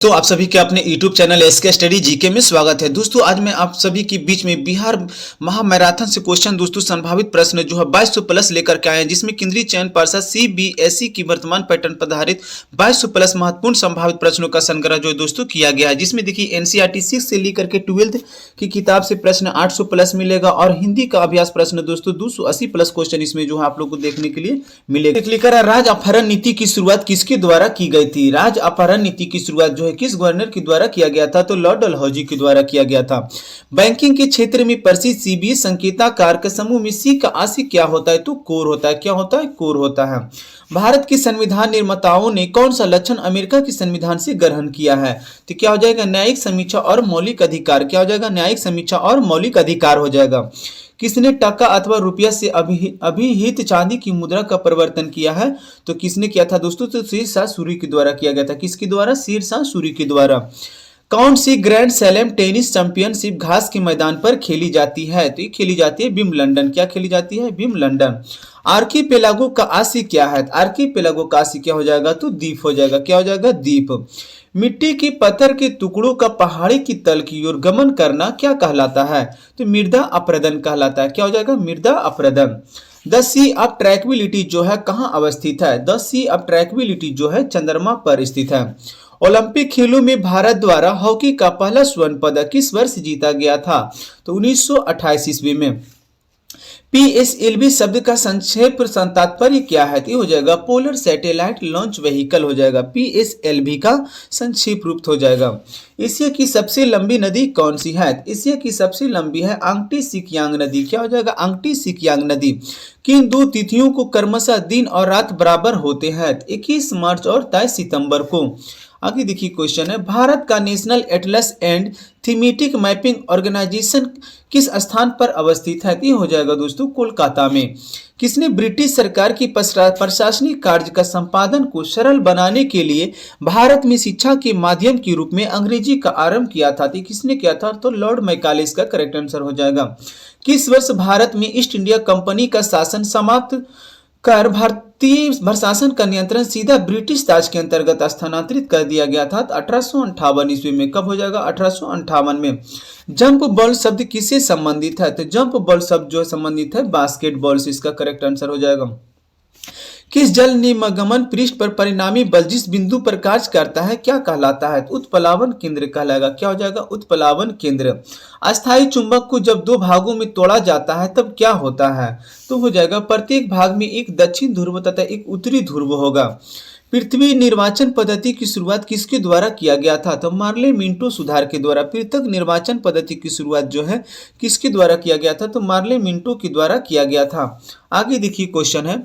तो आप सभी के अपने YouTube channel SK study GK में स्वागत है। दोस्तों आज मैं आप सभी के बीच में बिहार महामैराथन से क्वेश्चन दोस्तों संभावित प्रश्न जो है 2200 प्लस लेकर के आए हैं, जिसमें केंद्रीय चयन पर्षद सीबीएसई की वर्तमान पैटर्न पर आधारित 2200 प्लस महत्वपूर्ण संभावित प्रश्नों का संग्रह जो है दोस्तों किया गया है, जिसमें देखिए एनसीईआरटी 6 से लेकर के 12th की किताब से प्रश्न 800 प्लस मिलेगा और हिंदी का अभ्यास प्रश्न दोस्तों 280 प्लस क्वेश्चन इसमें जो है आप लोग को देखने के लिए मिलेगा। लेकर राज अपहरण नीति की शुरुआत किसके द्वारा की गई थी? राज अपहरण नीति की शुरुआत जो है किस गवर्नर के द्वारा किया गया था? तो लॉर्ड डलहौजी के द्वारा किया गया था। बैंकिंग के क्षेत्र में प्रसिद्ध सीबीए संकेताकार के समूह में सी का आशिक क्या होता है? तो कोर होता है। क्या होता है? कोर होता है। भारत के संविधान निर्माताओं ने कौन सा लक्षण अमेरिका के संविधान से ग्रहण किया है? तो क्या हो जाएगा? न्यायिक समीक्षा और मौलिक अधिकार। क्या हो जाएगा? न्यायिक समीक्षा और मौलिक अधिकार हो जाएगा। किसने टका अथवा रुपया से अभिहित चांदी की मुद्रा का परिवर्तन किया है? तो किसने किया था दोस्तों? तो शेरशाह सूरी के द्वारा किया गया था। किसके द्वारा? शेरशाह सूरी के द्वारा। कौन सी ग्रैंड स्लैम टेनिस चैंपियनशिप घास के मैदान पर खेली जाती है? तो ये खेली जाती है विंबलडन। क्या खेली जाती है? विंबलडन। आर्कीपेलागो का आशिक क्या है? आर्कीपेलागो का आशिक क्या हो जाएगा? तो द्वीप हो जाएगा। क्या हो जाएगा? द्वीप। मिट्टी के पत्थर के टुकड़ों का पहाड़ी की तल की ओर गमन करना क्या कहलाता है? तो मृदा अपरदन कहलाता है। क्या हो जाएगा? मृदा अपरदन। द सी ऑफ ट्रैंक्विलिटी जो है कहाँ अवस्थित है? द सी ऑफ ट्रैंक्विलिटी जो है चंद्रमा पर स्थित है। ओलंपिक खेलों में भारत द्वारा हॉकी का पहला स्वर्ण पदक किस वर्ष जीता गया था? तो 1928 ईस्वी में। पीएसएलवी शब्द का संक्षेप तात्पर्य क्या है? तो हो जाएगा पोलर सैटेलाइट लॉन्च व्हीकल हो जाएगा। पीएसएलवी का संक्षेप रूप हो जाएगा। एशिया की सबसे लंबी नदी कौन सी है? एशिया की सबसे लंबी है आंगटी सिकियांग नदी। क्या हो जाएगा? आंगटी सिकियांग नदी। किन दो तिथियों को क्रमशः दिन और रात बराबर होते हैं? 21 मार्च और 23 सितंबर को। आगे देखिए क्वेश्चन है, भारत का national atlas and thematic mapping organisation किस स्थान पर अवस्थित है? ये हो जाएगा दोस्तों कोलकाता में। किसने ब्रिटिश सरकार की प्रशासनिक कार्य का संपादन को सरल बनाने के लिए भारत में शिक्षा के माध्यम के रूप में अंग्रेजी का आरंभ किया था? तो किसने किया था? तो लॉर्ड मैकाले इसका करेक्ट आंसर हो जाएगा। किस वर्ष भारत में ईस्ट इंडिया कंपनी का शासन समाप्त कर भारतीय प्रशासन का नियंत्रण सीधा ब्रिटिश ताज के अंतर्गत स्थानांतरित कर दिया गया था? 1858 ईस्वी में। कब हो जाएगा? 1858 में। जंप बॉल शब्द किससे संबंधित है? तो जंप बॉल शब्द जो संबंधित है बास्केटबॉल से। इसका करेक्ट आंसर हो जाएगा। किस जल निमग्न पृष्ठ पर परिणामी बल जिस बिंदु पर कार्य करता है क्या कहलाता है? उत्प्लावन केंद्र कहलाएगा। क्या हो जाएगा? उत्प्लावन केंद्र। अस्थायी चुंबक को जब दो भागों में तोड़ा जाता है तब क्या होता है? तो हो जाएगा प्रत्येक भाग में एक दक्षिण ध्रुव तथा एक उत्तरी ध्रुव होगा। पृथ्वी निर्वाचन पद्धति की शुरुआत किसके द्वारा किया गया था? तो मार्ले मिंटो सुधार के द्वारा। पृथक निर्वाचन पद्धति की शुरुआत जो है किसके द्वारा किया गया था? तो मार्ले मिंटो के द्वारा किया गया था। आगे देखिए क्वेश्चन है,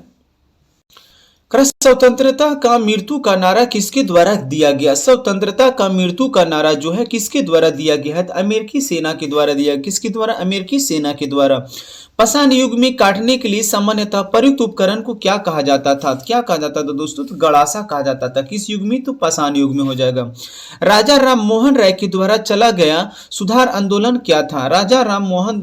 स्वतंत्रता का मृत्यु का नारा किसके द्वारा दिया गया? स्वतंत्रता का मृत्यु का नारा जो है किसके द्वारा दिया गया है? अमेरिकी सेना के द्वारा दिया। किसके द्वारा? अमेरिकी सेना के द्वारा। पाषाण युग में काटने के लिए सामान्यतः प्रयुक्त उपकरण को क्या कहा जाता था? क्या कहा जाता था दोस्तों? तो गड़ासा कहा जाता था। किस युग में? तो पाषाण युग में हो जाएगा। राजा राम मोहन राय के द्वारा चला गया सुधार आंदोलन क्या था? राजा राम मोहन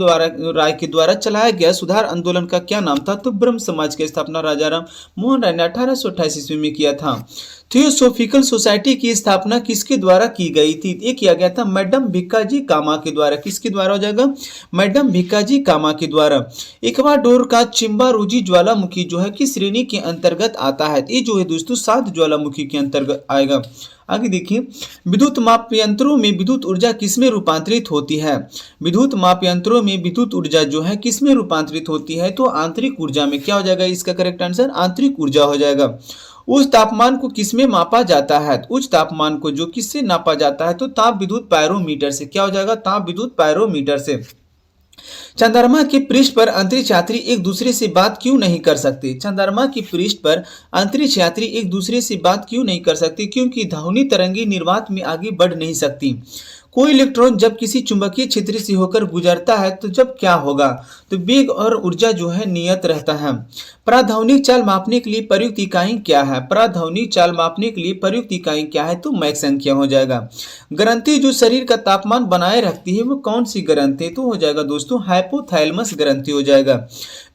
राय के द्वारा चलाया गया सुधार आंदोलन का क्या नाम था? तो ब्रह्म समाज की स्थापना राजा राम मोहन राय ने 1828 ईस्वी में किया था। थियोसोफिकल सोसाइटी की स्थापना किसके द्वारा की गई थी? ये किया गया था मैडम भिक्काजी कामा के द्वारा। किसके द्वारा हो जाएगा? मैडम भिक्काजी कामा के द्वारा। इक्वाडोर का चिंबारूजी ज्वालामुखी जो है किस श्रेणी के अंतर्गत आता है? ये जो है दोस्तों 7 ज्वालामुखी के अंतर्गत आएगा। आगे देखिए, विद्युत माप यंत्रों में विद्युत ऊर्जा किसमें रूपांतरित होती है? विद्युत माप यंत्रों में विद्युत ऊर्जा जो है किसमें रूपांतरित होती है? तो आंतरिक ऊर्जा में। क्या हो जाएगा इसका करेक्ट आंसर? आंतरिक ऊर्जा हो जाएगा। उच्च तापमान को किसमें मापा जाता है? उच्च तापमान को जो किससे नापा जाता है? तो ताप विद्युत पायरोमीटर से। क्या हो जाएगा? ताप विद्युत पायरोमीटर से। चंद्रमा के पृष्ठ पर अंतरिक्ष यात्री एक दूसरे से बात क्यों नहीं कर सकते? चंद्रमा के पृष्ठ पर अंतरिक्ष यात्री एक दूसरे से बात क्यों नहीं कर सकते? क्योंकि ध्वनि तरंगे निर्वात में आगे बढ़ नहीं सकती। कोई इलेक्ट्रॉन जब किसी चुंबकीय क्षेत्र से होकर गुजरता है तो जब क्या होगा? तो वेग और ऊर्जा जो है नियत रहता है। प्राध्वनिक चाल मापने के लिए प्रयुक्त इकाई क्या है? प्राध्वनिक चाल मापने के लिए प्रयुक्त इकाई क्या है? तो मैक संख्या हो जाएगा। ग्रंथि जो शरीर का तापमान बनाए रखती है वो कौन सी ग्रंथि? तो हो जाएगा दोस्तों हाइपोथैलेमस ग्रंथि हो जाएगा।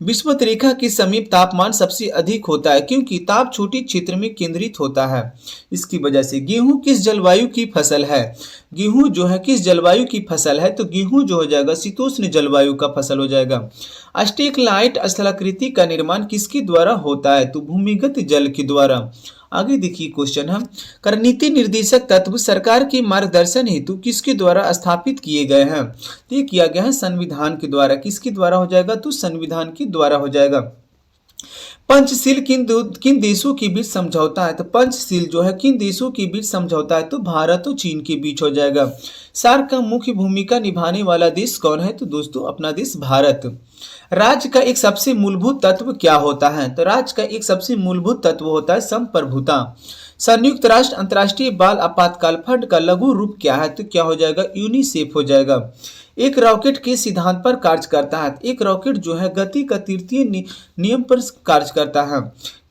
विषुवत रेखा के समीप तापमान सबसे अधिक होता है क्योंकि ताप छोटे क्षेत्र में केंद्रित होता है। इसकी वजह से गेहूं किस जलवायु की फसल है? गेहूं जो है किस जलवायु की फसल है? तो गेहूं जो हो जाएगा शीतोष्ण जलवायु का फसल हो जाएगा। अस्टेलाइट स्थलाकृति का निर्माण किसके द्वारा होता है? तो भूमिगत जल के द्वारा। आगे देखिए क्वेश्चन है, कर नीति निर्देशक तत्व सरकार के मार्गदर्शन हेतु किसके द्वारा स्थापित किए गए हैं? तो ये किया गया है संविधान के द्वारा। किसके द्वारा हो जाएगा? तो संविधान के द्वारा हो जाएगा। पंचशील किन देशों के बीच समझौता है? तो पंचशील जो है किन देशों के बीच समझौता है? तो भारत और चीन के बीच हो जाएगा। सार्क का मुख्य भूमिका निभाने वाला देश कौन है? तो दोस्तों अपना देश भारत। राज्य का एक सबसे मूलभूत तत्व क्या होता है? तो राज्य का एक सबसे मूलभूत तत्व होता है संप्रभुता। संयुक्त राष्ट्र अंतर्राष्ट्रीय बाल आपातकाल फंड का लघु रूप क्या है? तो क्या हो जाएगा? यूनिसेफ हो जाएगा। एक रॉकेट के सिद्धांत पर कार्य करता है। एक रॉकेट जो है गति का तृतीय नियम पर कार्य करता है।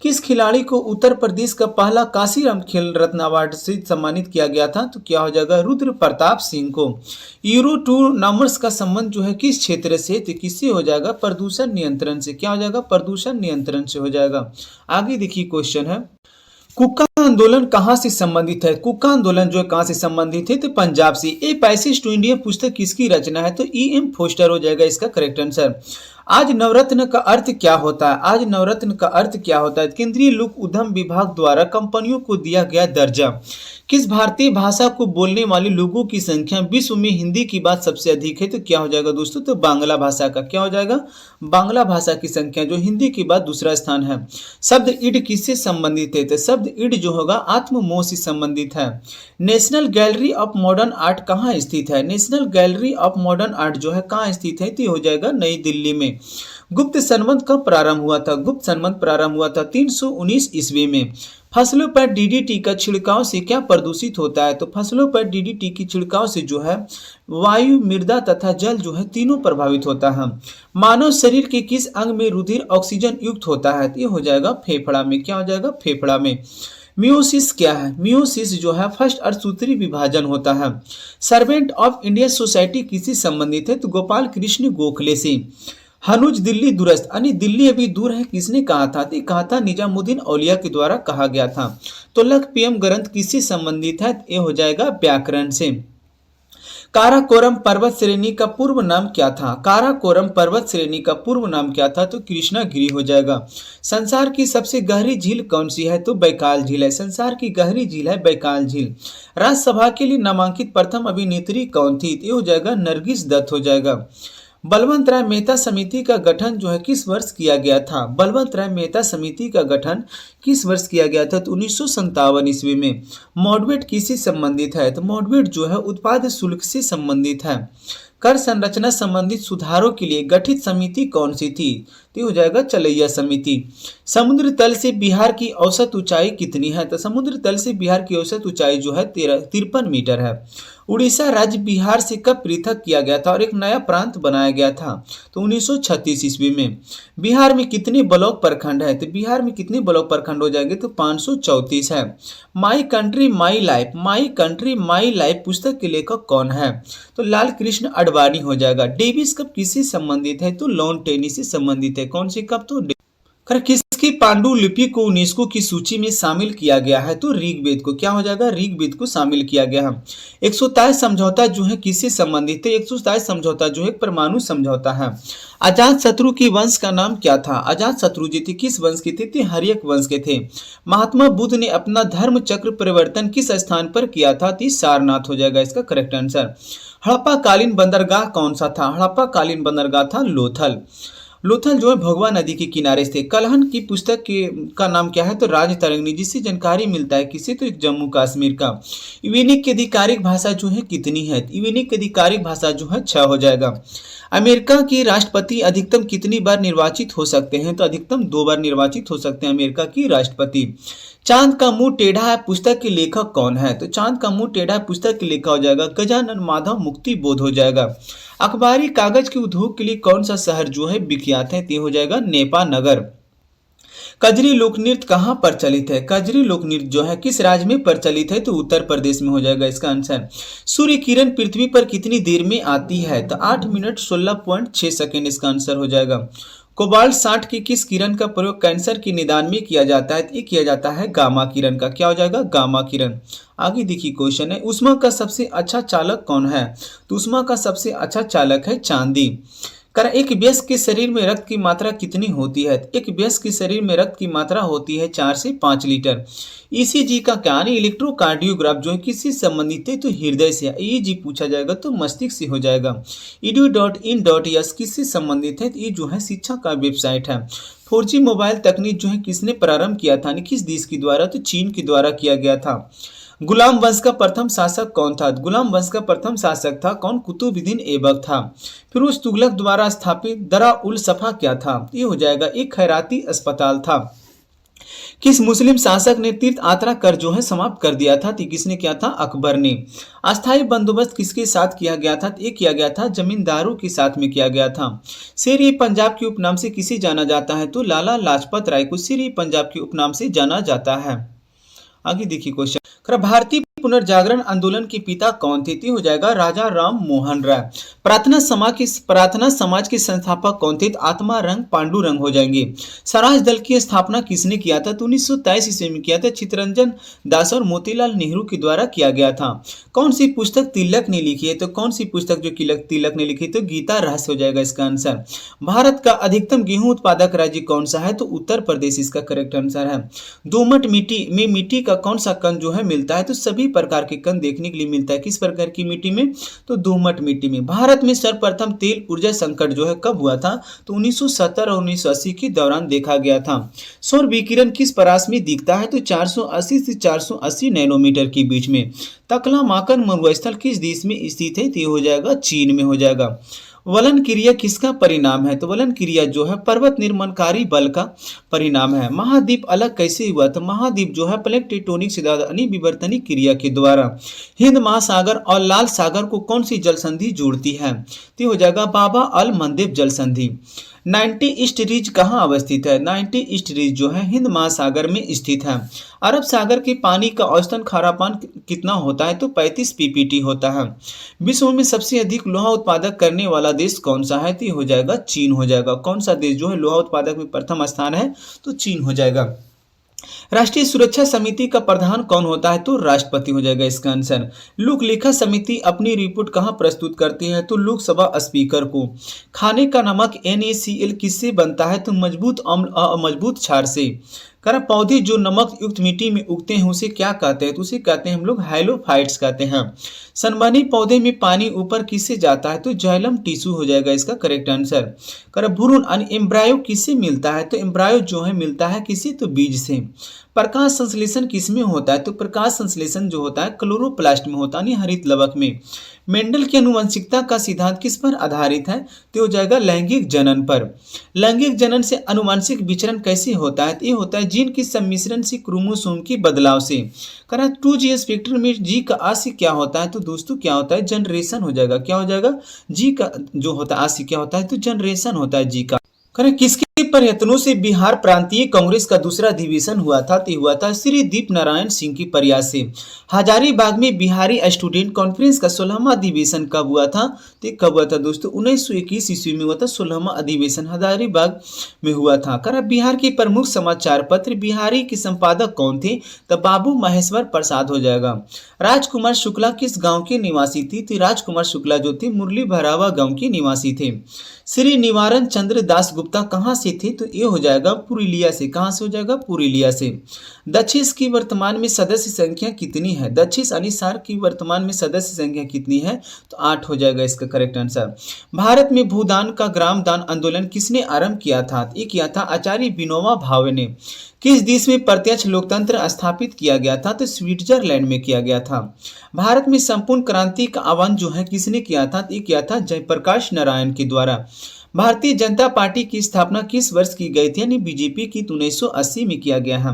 किस खिलाड़ी को उत्तर प्रदेश का पहला कांसीराम खेल रत्न अवार्ड से सम्मानित किया गया था? तो क्या हो जाएगा? रुद्र प्रताप सिंह को। यूरो टूर्नामेंट्स का संबंध जो है किस क्षेत्र से? तो किससे हो जाएगा? प्रदूषण नियंत्रण से। क्या हो जाएगा? प्रदूषण नियंत्रण से हो जाएगा। आगे देखिए क्वेश्चन है, कुका आंदोलन कहाँ से संबंधित है? कुका आंदोलन जो है कहाँ से संबंधित है? तो पंजाब से। ए पैसेज टू इंडिया पुस्तक किसकी रचना है? तो E.M. फोस्टर हो जाएगा इसका करेक्ट आंसर। आज नवरत्न का अर्थ क्या होता है? आज नवरत्न का अर्थ क्या होता है? केंद्रीय लोक उद्यम विभाग द्वारा कंपनियों को दिया गया दर्जा। किस भारतीय भाषा को बोलने वाले लोगों की संख्या विश्व में हिंदी की बात सबसे अधिक है? तो क्या हो जाएगा दोस्तों? तो बांग्ला भाषा का। क्या हो जाएगा? बांग्ला भाषा की संख्या जो हिंदी के बाद दूसरा स्थान है। शब्द ईड किससे संबंधित है? तो शब्द ईड जो होगा आत्ममोह से संबंधित है। National gallery of modern art कहाँ स्थित है? National gallery of modern art जो है कहाँ स्थित है? तो हो जाएगा नई दिल्ली में। गुप्त संवत कब प्रारंभ हुआ था? गुप्त संवत प्रारंभ हुआ था 319 ईस्वी में। फसलों पर डीडीटी का छिड़काव से क्या प्रदूषित होता है? तो फसलों पर डीडीटी की छिड़काव से जो है वायु, मृदा तथा जल जो है तीनों प्रभावित होता है। मानव शरीर के किस अंग में रुधिर ऑक्सीजन युक्त होता है? तो ये हो जाएगा फेफड़ा में। क्या हो जाएगा? फेफड़ा में। मियोसिस क्या है? मियोसिस जो है फर्स्ट अर्धसूत्री विभाजन होता है। सर्वेंट ऑफ इंडिया सोसाइटी किससे संबंधित है? तो गोपाल कृष्ण गोखले से। हनुज दिल्ली दूरस्थ, यानी दिल्ली अभी दूर है, किसने कहा था? तो कहा था निजामुद्दीन औलिया के द्वारा कहा गया था। तो लखपीयम ग्रंथ किससे संबंधित है? ये हो जाएगा व्याकरण से। काराकोरम पर्वत श्रेणी का पूर्व नाम क्या था? काराकोरम पर्वत श्रेणी का पूर्व नाम क्या था? तो कृष्णागिरी हो जाएगा। संसार की सबसे गहरी झील कौन सी है? तो बैकाल झील है। संसार की गहरी झील है बैकाल झील। राज्यसभा के लिए नामांकित प्रथम अभिनेत्री कौन थी? ये हो जाएगा नरगिस दत्त हो जाएगा। बलवंत राय मेहता समिति का गठन जो है किस वर्ष किया गया था? बलवंत राय मेहता समिति का गठन किस वर्ष किया गया था? तो 1957 ईस्वी में। मॉडवेट किससे संबंधित है? तो मॉडवेट जो है उत्पाद शुल्क से संबंधित है। कर संरचना संबंधित सुधारों के लिए गठित समिति कौन सी थी? तो हो जाएगा चलैया समिति। समुद्र तल से बिहार की औसत ऊंचाई कितनी है? तो समुद्र तल से बिहार की औसत ऊंचाई जो है 53 मीटर है। उड़ीसा राज्य बिहार से कब पृथक किया गया था और एक नया प्रांत बनाया गया था? तो 1936 ईस्वी में। बिहार में कितने ब्लॉक प्रखंड है? तो बिहार में कितने ब्लॉक प्रखंड हो जाएंगे? तो 534 है। My country my life, my country my life पुस्तक के लेखक कौन है? तो लाल कृष्ण अडवाणी हो जाएगा। डेविस कप किससे संबंधित है? तो लॉन टेनिस से संबंधित है। कौन सी कप? तो किसकी पांडुलिपि को यूनेस्को की सूची में शामिल किया गया है? तो ऋग्वेद को। क्या हो जाएगा? ऋग्वेद को शामिल किया गया है। 127 समझौता जो है किससे संबंधित है? 127 समझौता जो है परमाणु समझौता है। अजात शत्रु की वंश का नाम क्या था? अजात शत्रु जी थे किस वंश के थे? हर्यक वंश के थे। महात्मा बुद्ध ने अपना धर्म चक्र परिवर्तन किस स्थान पर किया था? तो सारनाथ हो जाएगा इसका करेक्ट आंसर। हड़प्पा कालीन बंदरगाह कौन सा था? हड़प्पा कालीन बंदरगाह था लोथल। लोथल जो है भोगवा नदी के किनारे थे। कलहन की पुस्तक का नाम क्या है? तो राजतरंगिणी, जिससे जानकारी मिलता है किसे? तो जम्मू कश्मीर का। यूनिक की आधिकारिक भाषा जो है कितनी है? यूनिक की आधिकारिक भाषा जो है 6 हो जाएगा। अमेरिका के राष्ट्रपति अधिकतम कितनी बार निर्वाचित हो सकते हैं? तो अधिकतम 2 बार निर्वाचित हो सकते हैं अमेरिका की राष्ट्रपति। चांद का मुंह टेढ़ा है पुस्तक के लेखक कौन है? तो चांद का मुंह टेढ़ा है पुस्तक के लेखक हो जाएगा गजानन माधव मुक्ति बोध हो जाएगा। अखबारी कागज के उद्योग के लिए कौन सा शहर जो है विख्यात है? तो हो जाएगा नेपा नगर। कजरी लोक नृत्य कहाँ प्रचलित है? कजरी लोक नृत्य जो है किस राज्य में प्रचलित है? तो उत्तर प्रदेश में हो जाएगा इसका आंसर। सूर्य किरण पृथ्वी पर कितनी देर में आती है? तो 8 मिनट 16.6 सेकेंड इसका आंसर हो जाएगा। कोबाल्ट 60 की किस किरण का प्रयोग कैंसर के निदान में किया जाता है? ये किया जाता है गामा किरण का। क्या हो जाएगा? गामा किरण। आगे देखिए क्वेश्चन है, ऊष्मा का सबसे अच्छा चालक कौन है? तो ऊष्मा का सबसे अच्छा चालक है चांदी। कर एक वयस्क के शरीर में रक्त की मात्रा कितनी होती है? एक वयस्क के शरीर में रक्त की मात्रा होती है 4 से 5 लीटर। ईसीजी का क्या है? इलेक्ट्रोकार्डियोग्राफ जो है किससे संबंधित है? तो हृदय से। ईईजी पूछा जाएगा तो मस्तिष्क से हो जाएगा। edu.in.s किससे संबंधित है? ये जो है शिक्षा का वेबसाइट है। 4G मोबाइल तकनीक जो है किसने प्रारंभ किया था? किस देश के द्वारा? तो चीन के द्वारा किया गया था। गुलाम वंश का प्रथम शासक कौन था? गुलाम वंश का प्रथम शासक था कौन? कुतुबुद्दीन ऐबक था। फिरोज तुगलक द्वारा स्थापित दरा उल सफा क्या था? ये हो जाएगा एक खैराती अस्पताल था। किस मुस्लिम शासक ने तीर्थ यात्रा कर जो है समाप्त कर दिया था? तो किसने किया था? अकबर ने। अस्थायी बंदोबस्त किसके साथ किया गया था? ये किया गया था जमींदारों के साथ में किया गया था। शेर-ए पंजाब के उपनाम से किसे जाना जाता है? तो लाला लाजपत राय को शेर-ए पंजाब के उपनाम से जाना जाता है। आगे देखिए क्वेश्चन, भारतीय पुनर्जागरण आंदोलन के पिता कौन थे? तो हो जाएगा राजा राम मोहन राय। प्रार्थना समाज के संस्थापक कौन थे? आत्मा रंग पांडुरंग हो जाएंगे। स्वराज दल की स्थापना किसने किया था? तो 1923 ईस्वी में किया था। चित्तरंजन दास और मोतीलाल नेहरू के द्वारा किया गया था। कौन सी पुस्तक तिलक ने लिखी है? तो कौन सी पुस्तक जो तिलक ने लिखी? तो गीता रहस्य हो जाएगा इसका आंसर। भारत का अधिकतम गेहूं उत्पादक राज्य कौन सा है? तो उत्तर प्रदेश इसका करेक्ट आंसर है। दोमट मिट्टी में मिट्टी का कौन सा कण जो है मिलता है? तो सभी प्रकार के कण देखने के लिए मिलता है। किस प्रकार की मिट्टी में? तो दोमट मिट्टी में। भारत में सर्वप्रथम तेल ऊर्जा संकट जो है कब हुआ था? तो 1970 और 1980 के दौरान देखा गया था। सौर विकिरण किस परास में दिखता है? तो 480 से 480 नैनोमीटर के बीच में। तकलामाकन मरुस्थल किस देश में स्थित है? तो ये हो जाएगा चीन में हो जाएगा। वलन क्रिया किसका परिणाम है? तो वलन क्रिया जो है पर्वत निर्माणकारी बल का परिणाम है। महाद्वीप अलग कैसे हुआ? तो महाद्वीप जो है प्लेट टेक्टोनिक सिद्धांत यानी विवर्तनिक क्रिया के द्वारा। हिंद महासागर और लाल सागर को कौन सी जल संधि जोड़ती है? तो हो जाएगा बाबा अल मंदेब जल संधि। 90 ईस्ट रीज कहाँ अवस्थित है? 90 ईस्ट रीज जो है हिंद महासागर में स्थित है। अरब सागर के पानी का औसतन खारापान कितना होता है? तो 35 पीपीटी होता है। विश्व में सबसे अधिक लोहा उत्पादक करने वाला देश कौन सा है? तो हो जाएगा चीन हो जाएगा। कौन सा देश जो है लोहा उत्पादक में प्रथम स्थान है? तो चीन हो जाएगा। राष्ट्रीय सुरक्षा समिति का प्रधान कौन होता है? तो राष्ट्रपति हो जाएगा इसका आंसर। लोक लेखा समिति अपनी रिपोर्ट कहाँ प्रस्तुत करती है? तो लोकसभा स्पीकर को। खाने का नमक NaCl किससे बनता है? तो मजबूत अम्ल अमजबूत क्षार से। कर पौधे जो नमक युक्त मिट्टी में उगते हैं उसे क्या कहते हैं? तो उसे कहते हैं हम लोग हाइलोफाइट्स कहते हैं। सनबनी पौधे में पानी ऊपर किससे जाता है? तो जाइलम टिश्यू हो जाएगा इसका करेक्ट आंसर। कर भ्रूण एम्ब्रायो किससे मिलता है? तो एम्ब्रायो जो है मिलता है किससे? तो बीज से। प्रकाश संश्लेषण किसमें होता है? तो प्रकाश संश्लेषण जो होता है क्लोरोप्लास्ट में होता है हरित लवक में। मेंडल की आनुवंशिकता का सिद्धांत किस पर आधारित है? तो हो जाएगा लैंगिक जनन पर। लैंगिक जनन से आनुवंशिक विचरण कैसे होता है? तो ये होता है जीन की सम्मिश्रण से क्रोमोसोम के बदलाव से। करा 2G स्पेक्ट्रम में जी का आशी क्या होता है? तो दोस्तों क्या होता है? जनरेशन हो जाएगा। क्या हो जाएगा? जी का जो होता है आशी क्या होता है? तो जनरेशन होता है जी का। करें किसके प्रयत्नों से बिहार प्रांतीय कांग्रेस का दूसरा अधिवेशन हुआ था? तो हुआ था श्री दीप नारायण सिंह की प्रयास से। हजारीबाग में बिहारी स्टूडेंट कॉन्फ्रेंस का 16वां अधिवेशन कब हुआ था? तो कब हुआ था दोस्तों? 1921 ईस्वी में हुआ था 16वां अधिवेशन हजारीबाग में हुआ था। करा बिहार के प्रमुख समाचार पत्र बिहारी के संपादक कौन थे? तो बाबू महेश्वर प्रसाद हो जाएगा। राजकुमार शुक्ला किस गाँव के निवासी थी? तो राजकुमार शुक्ला जो थे मुरली भरावा गाँव के निवासी थे। श्री निवारण चंद्र दास गुप्ता कहाँ से थे? तो ये हो जाएगा पुरुलिया से। कहाँ से हो जाएगा? पुरुलिया से। दक्षिण की वर्तमान में सदस्य संख्या कितनी है? दक्षिण यानी सार्क की वर्तमान में सदस्य संख्या कितनी है? तो 8 हो जाएगा इसका करेक्ट आंसर। भारत में भूदान का ग्राम दान आंदोलन किसने आरंभ किया था? ये किया था आचार्य विनोबा भावे ने। किस देश में प्रत्यक्ष लोकतंत्र स्थापित किया गया था? तो स्विट्जरलैंड में किया गया था। भारत में संपूर्ण क्रांति का आह्वान जो है किसने किया था? ये किया था जयप्रकाश नारायण के द्वारा। भारतीय जनता पार्टी की स्थापना किस वर्ष की गई थी? यानी बीजेपी की 1980 में किया गया है।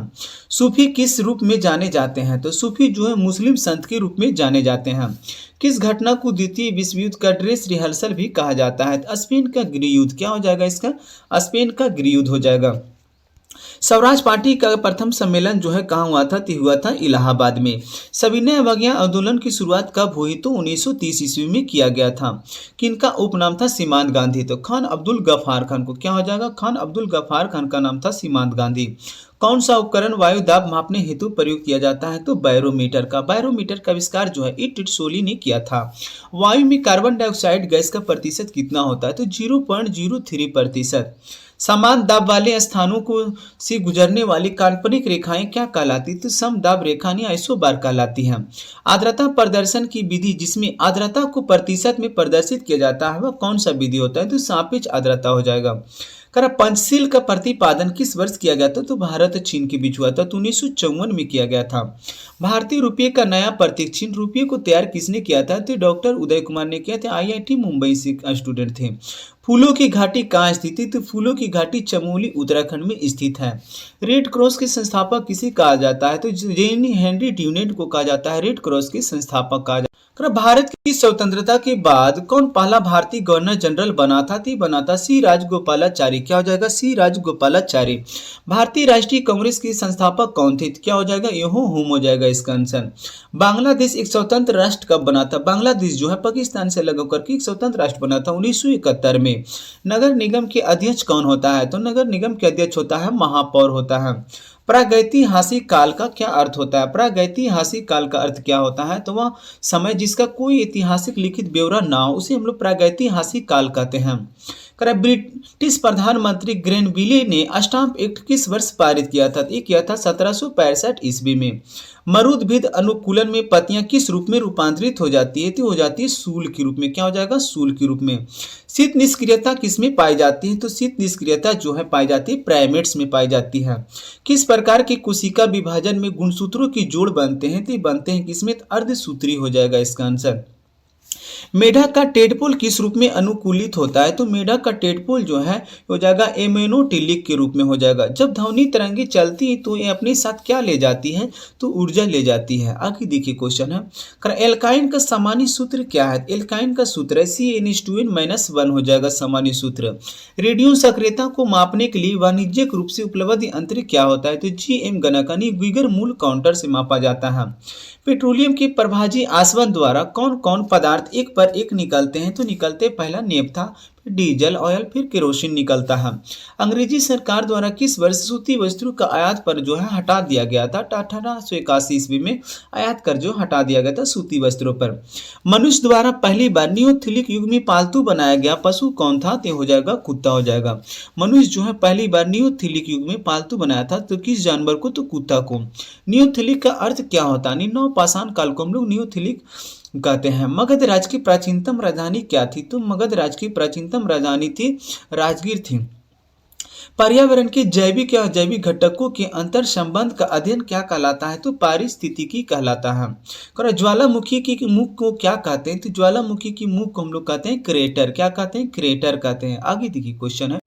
सूफी किस रूप में जाने जाते हैं? तो सूफी जो है मुस्लिम संत के रूप में जाने जाते हैं। किस घटना को द्वितीय विश्व युद्ध का ड्रेस रिहर्सल भी कहा जाता है? स्पेन का गृह युद्ध। क्या हो जाएगा इसका? स्पेन का गृह युद्ध हो जाएगा। स्वराज पार्टी का प्रथम सम्मेलन जो है कहाँ हुआ था? तो हुआ था इलाहाबाद में। सविनय अवज्ञा आंदोलन की शुरुआत कब हुई? तो 1930 ईस्वी में किया गया था। किनका उपनाम था? सीमांत गांधी। तो खान अब्दुल गफ्फार खान को क्या हो जाएगा? खान अब्दुल गफ्फार खान का नाम था सीमांत गांधी। कौन सा उपकरण वायु दाब मापने हेतु प्रयोग किया जाता है? तो बैरोमीटर का। बैरोमीटर का आविष्कार जो है इटसोली ने किया था। वायु में कार्बन डाइऑक्साइड गैस का प्रतिशत कितना होता है? तो 0.03%। समान दाब वाले स्थानों को से गुजरने वाली काल्पनिक रेखाएं क्या कहलाती? तो समदाब रेखाएं आइसोबार कहलाती हैं। आर्द्रता प्रदर्शन की विधि जिसमें आर्द्रता को प्रतिशत में प्रदर्शित किया जाता है वह कौन सा विधि होता है? तो सापेक्ष आर्द्रता हो जाएगा। करा पंचशील का प्रतिपादन किस वर्ष किया गया था? तो भारत चीन के बीच हुआ था। तो 1954 में किया गया था। भारतीय रुपये का नया प्रतीक चिन्ह रुपये को तैयार किसने किया था? तो डॉक्टर उदय कुमार ने किया था। आईआईटी मुंबई से स्टूडेंट थे। फूलों की घाटी कहाँ स्थित है? तो फूलों की घाटी चमोली उत्तराखंड में स्थित है। रेड क्रॉस के संस्थापक किसे कहा जाता है? तो जेनी हेनरी ड्यूनेट को कहा जाता है रेड क्रॉस के संस्थापक कहा जाता है। भारत की स्वतंत्रता के बाद कौन पहला भारतीय गवर्नर जनरल बना था? तो बना था सी राजगोपालाचारी। क्या हो जाएगा? सी राजगोपालाचारी। भारतीय राष्ट्रीय कांग्रेस के संस्थापक कौन थे? क्या हो जाएगा? यहो होम हो जाएगा इसका आंसर। बांग्लादेश एक स्वतंत्र राष्ट्र कब बना था? बांग्लादेश जो है पाकिस्तान से अलग होकर के एक स्वतंत्र राष्ट्र बना था 1971 में। नगर निगम के अध्यक्ष कौन होता है? तो नगर निगम के अध्यक्ष होता है महापौर होता है। प्रागैतिहासिक काल का क्या अर्थ होता है? प्रागैतिहासिक काल का अर्थ क्या होता है? तो वह समय जिसका कोई ऐतिहासिक लिखित ब्यौरा ना हो उसे हम लोग प्रागैतिहासिक काल कहते हैं। ब्रिटिश प्रधानमंत्री ग्रेनविले ने स्टाम्प एक्ट किस वर्ष पारित किया था? ये किया था 1765 ईस्वी में। मरुद्भिद अनुकूलन में पत्तियां किस रूप में रूपांतरित हो जाती है? तो हो जाती है सूल के रूप में। क्या हो जाएगा? सूल के रूप में। शीत निष्क्रियता किसमें पाई जाती है? तो शीत निष्क्रियता जो है पाई जाती है प्राइमेट्स में पाई जाती है। किस प्रकार की कोशिका विभाजन में गुणसूत्रों की जोड़ बनते हैं? तो बनते हैं किसमें? अर्धसूत्री हो जाएगा इसका आंसर। मेढक का टेडपोल किस रूप में अनुकूलित होता है? तो मेढक का टेडपोल जो है हो जाएगा एमेनोटिलिक के रूप में हो जाएगा। जब ध्वनि तरंगे चलती है तो ये अपने साथ क्या ले जाती है? तो ऊर्जा ले जाती है। आगे देखिए क्वेश्चन है एल्काइन का सामान्य सूत्र क्या है? एल्काइन का सूत्र है CnH2n-1 हो जाएगा सामान्य सूत्र। रेडियो सक्रियता को मापने के लिए वाणिज्यिक रूप से उपलब्ध यंत्र क्या होता है? तो GM गणक यानी ग्वीगर मूल काउंटर से मापा जाता है। पेट्रोलियम के प्रभाजी आसवन द्वारा कौन कौन पदार्थ एक पर एक निकलते हैं? तो निकलते पहला नेफ्था, फिर डीजल ऑयल, फिर केरोसिन निकलता है। अंग्रेजी सरकार द्वारा किस वर्ष सूती वस्त्रों का आयात पर जो है हटा दिया गया था? 1881 ईस्वी में आयात कर जो हटा दिया गया था सूती वस्त्रों पर। मनुष्य द्वारा पहली बार नियोलिथिक युग में पालतू बनाया गया पशु कौन था? तो हो जाएगा कुत्ता हो जाएगा। मनुष्य जो है पहली बार नियोलिथिक युग में पालतू बनाया था तो किस जानवर को? तो कुत्ता को। नियोलिथिक का अर्थ क्या होता है? नवपाषाण काल को हम लोग नियोलिथिक कहते हैं। मगध राज्य की प्राचीनतम राजधानी क्या थी? तो मगध राज्य की प्राचीनतम राजधानी थी राजगीर थी। पर्यावरण के जैविक या अजैविक घटकों के अंतर संबंध का अध्ययन क्या कहलाता है? तो पारिस्थितिकी कहलाता है। ज्वालामुखी की मुख को क्या कहते हैं? तो ज्वालामुखी की मुख को हम लोग कहते हैं क्रेटर। क्या कहते हैं? क्रेटर कहते हैं। आगे देखिए क्वेश्चन है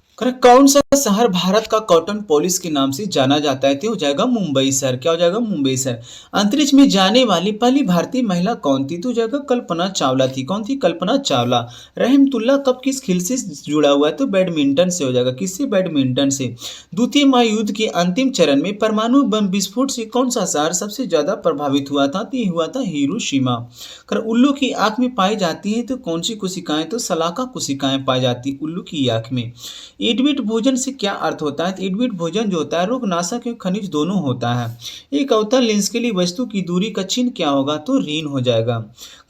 कौन सा शहर भारत का कॉटन पॉलिश के नाम से जाना जाता है? तो हो जाएगा मुंबई शहर। क्या हो जाएगा? मुंबई शहर। अंतरिक्ष में जाने वाली पहली भारतीय महिला कौन थी? तो हो जाएगा कल्पना चावला थी। कौन थी? कल्पना चावला। रहमतुल्लाह कप किस खेल से जुड़ा हुआ है? तो बैडमिंटन से हो जाएगा। किससे? बैडमिंटन से। द्वितीय महायुद्ध के अंतिम चरण में परमाणु बम विस्फोट से कौन सा शहर सबसे ज्यादा प्रभावित हुआ था? तो हुआ था हिरोशिमा। उल्लू की आंख में पाई जाती है तो कौन सी कोशिकाएं? तो सलाका कोशिकाएं पाई जाती है उल्लू की आंख में। एडविट भोजन से क्या अर्थ होता है? तो एडविट भोजन जो होता है रोगनाशक एवं खनिज दोनों होता है। एक अवतल लेंस के लिए वस्तु की दूरी का चिन्ह क्या होगा? तो ऋण हो जाएगा।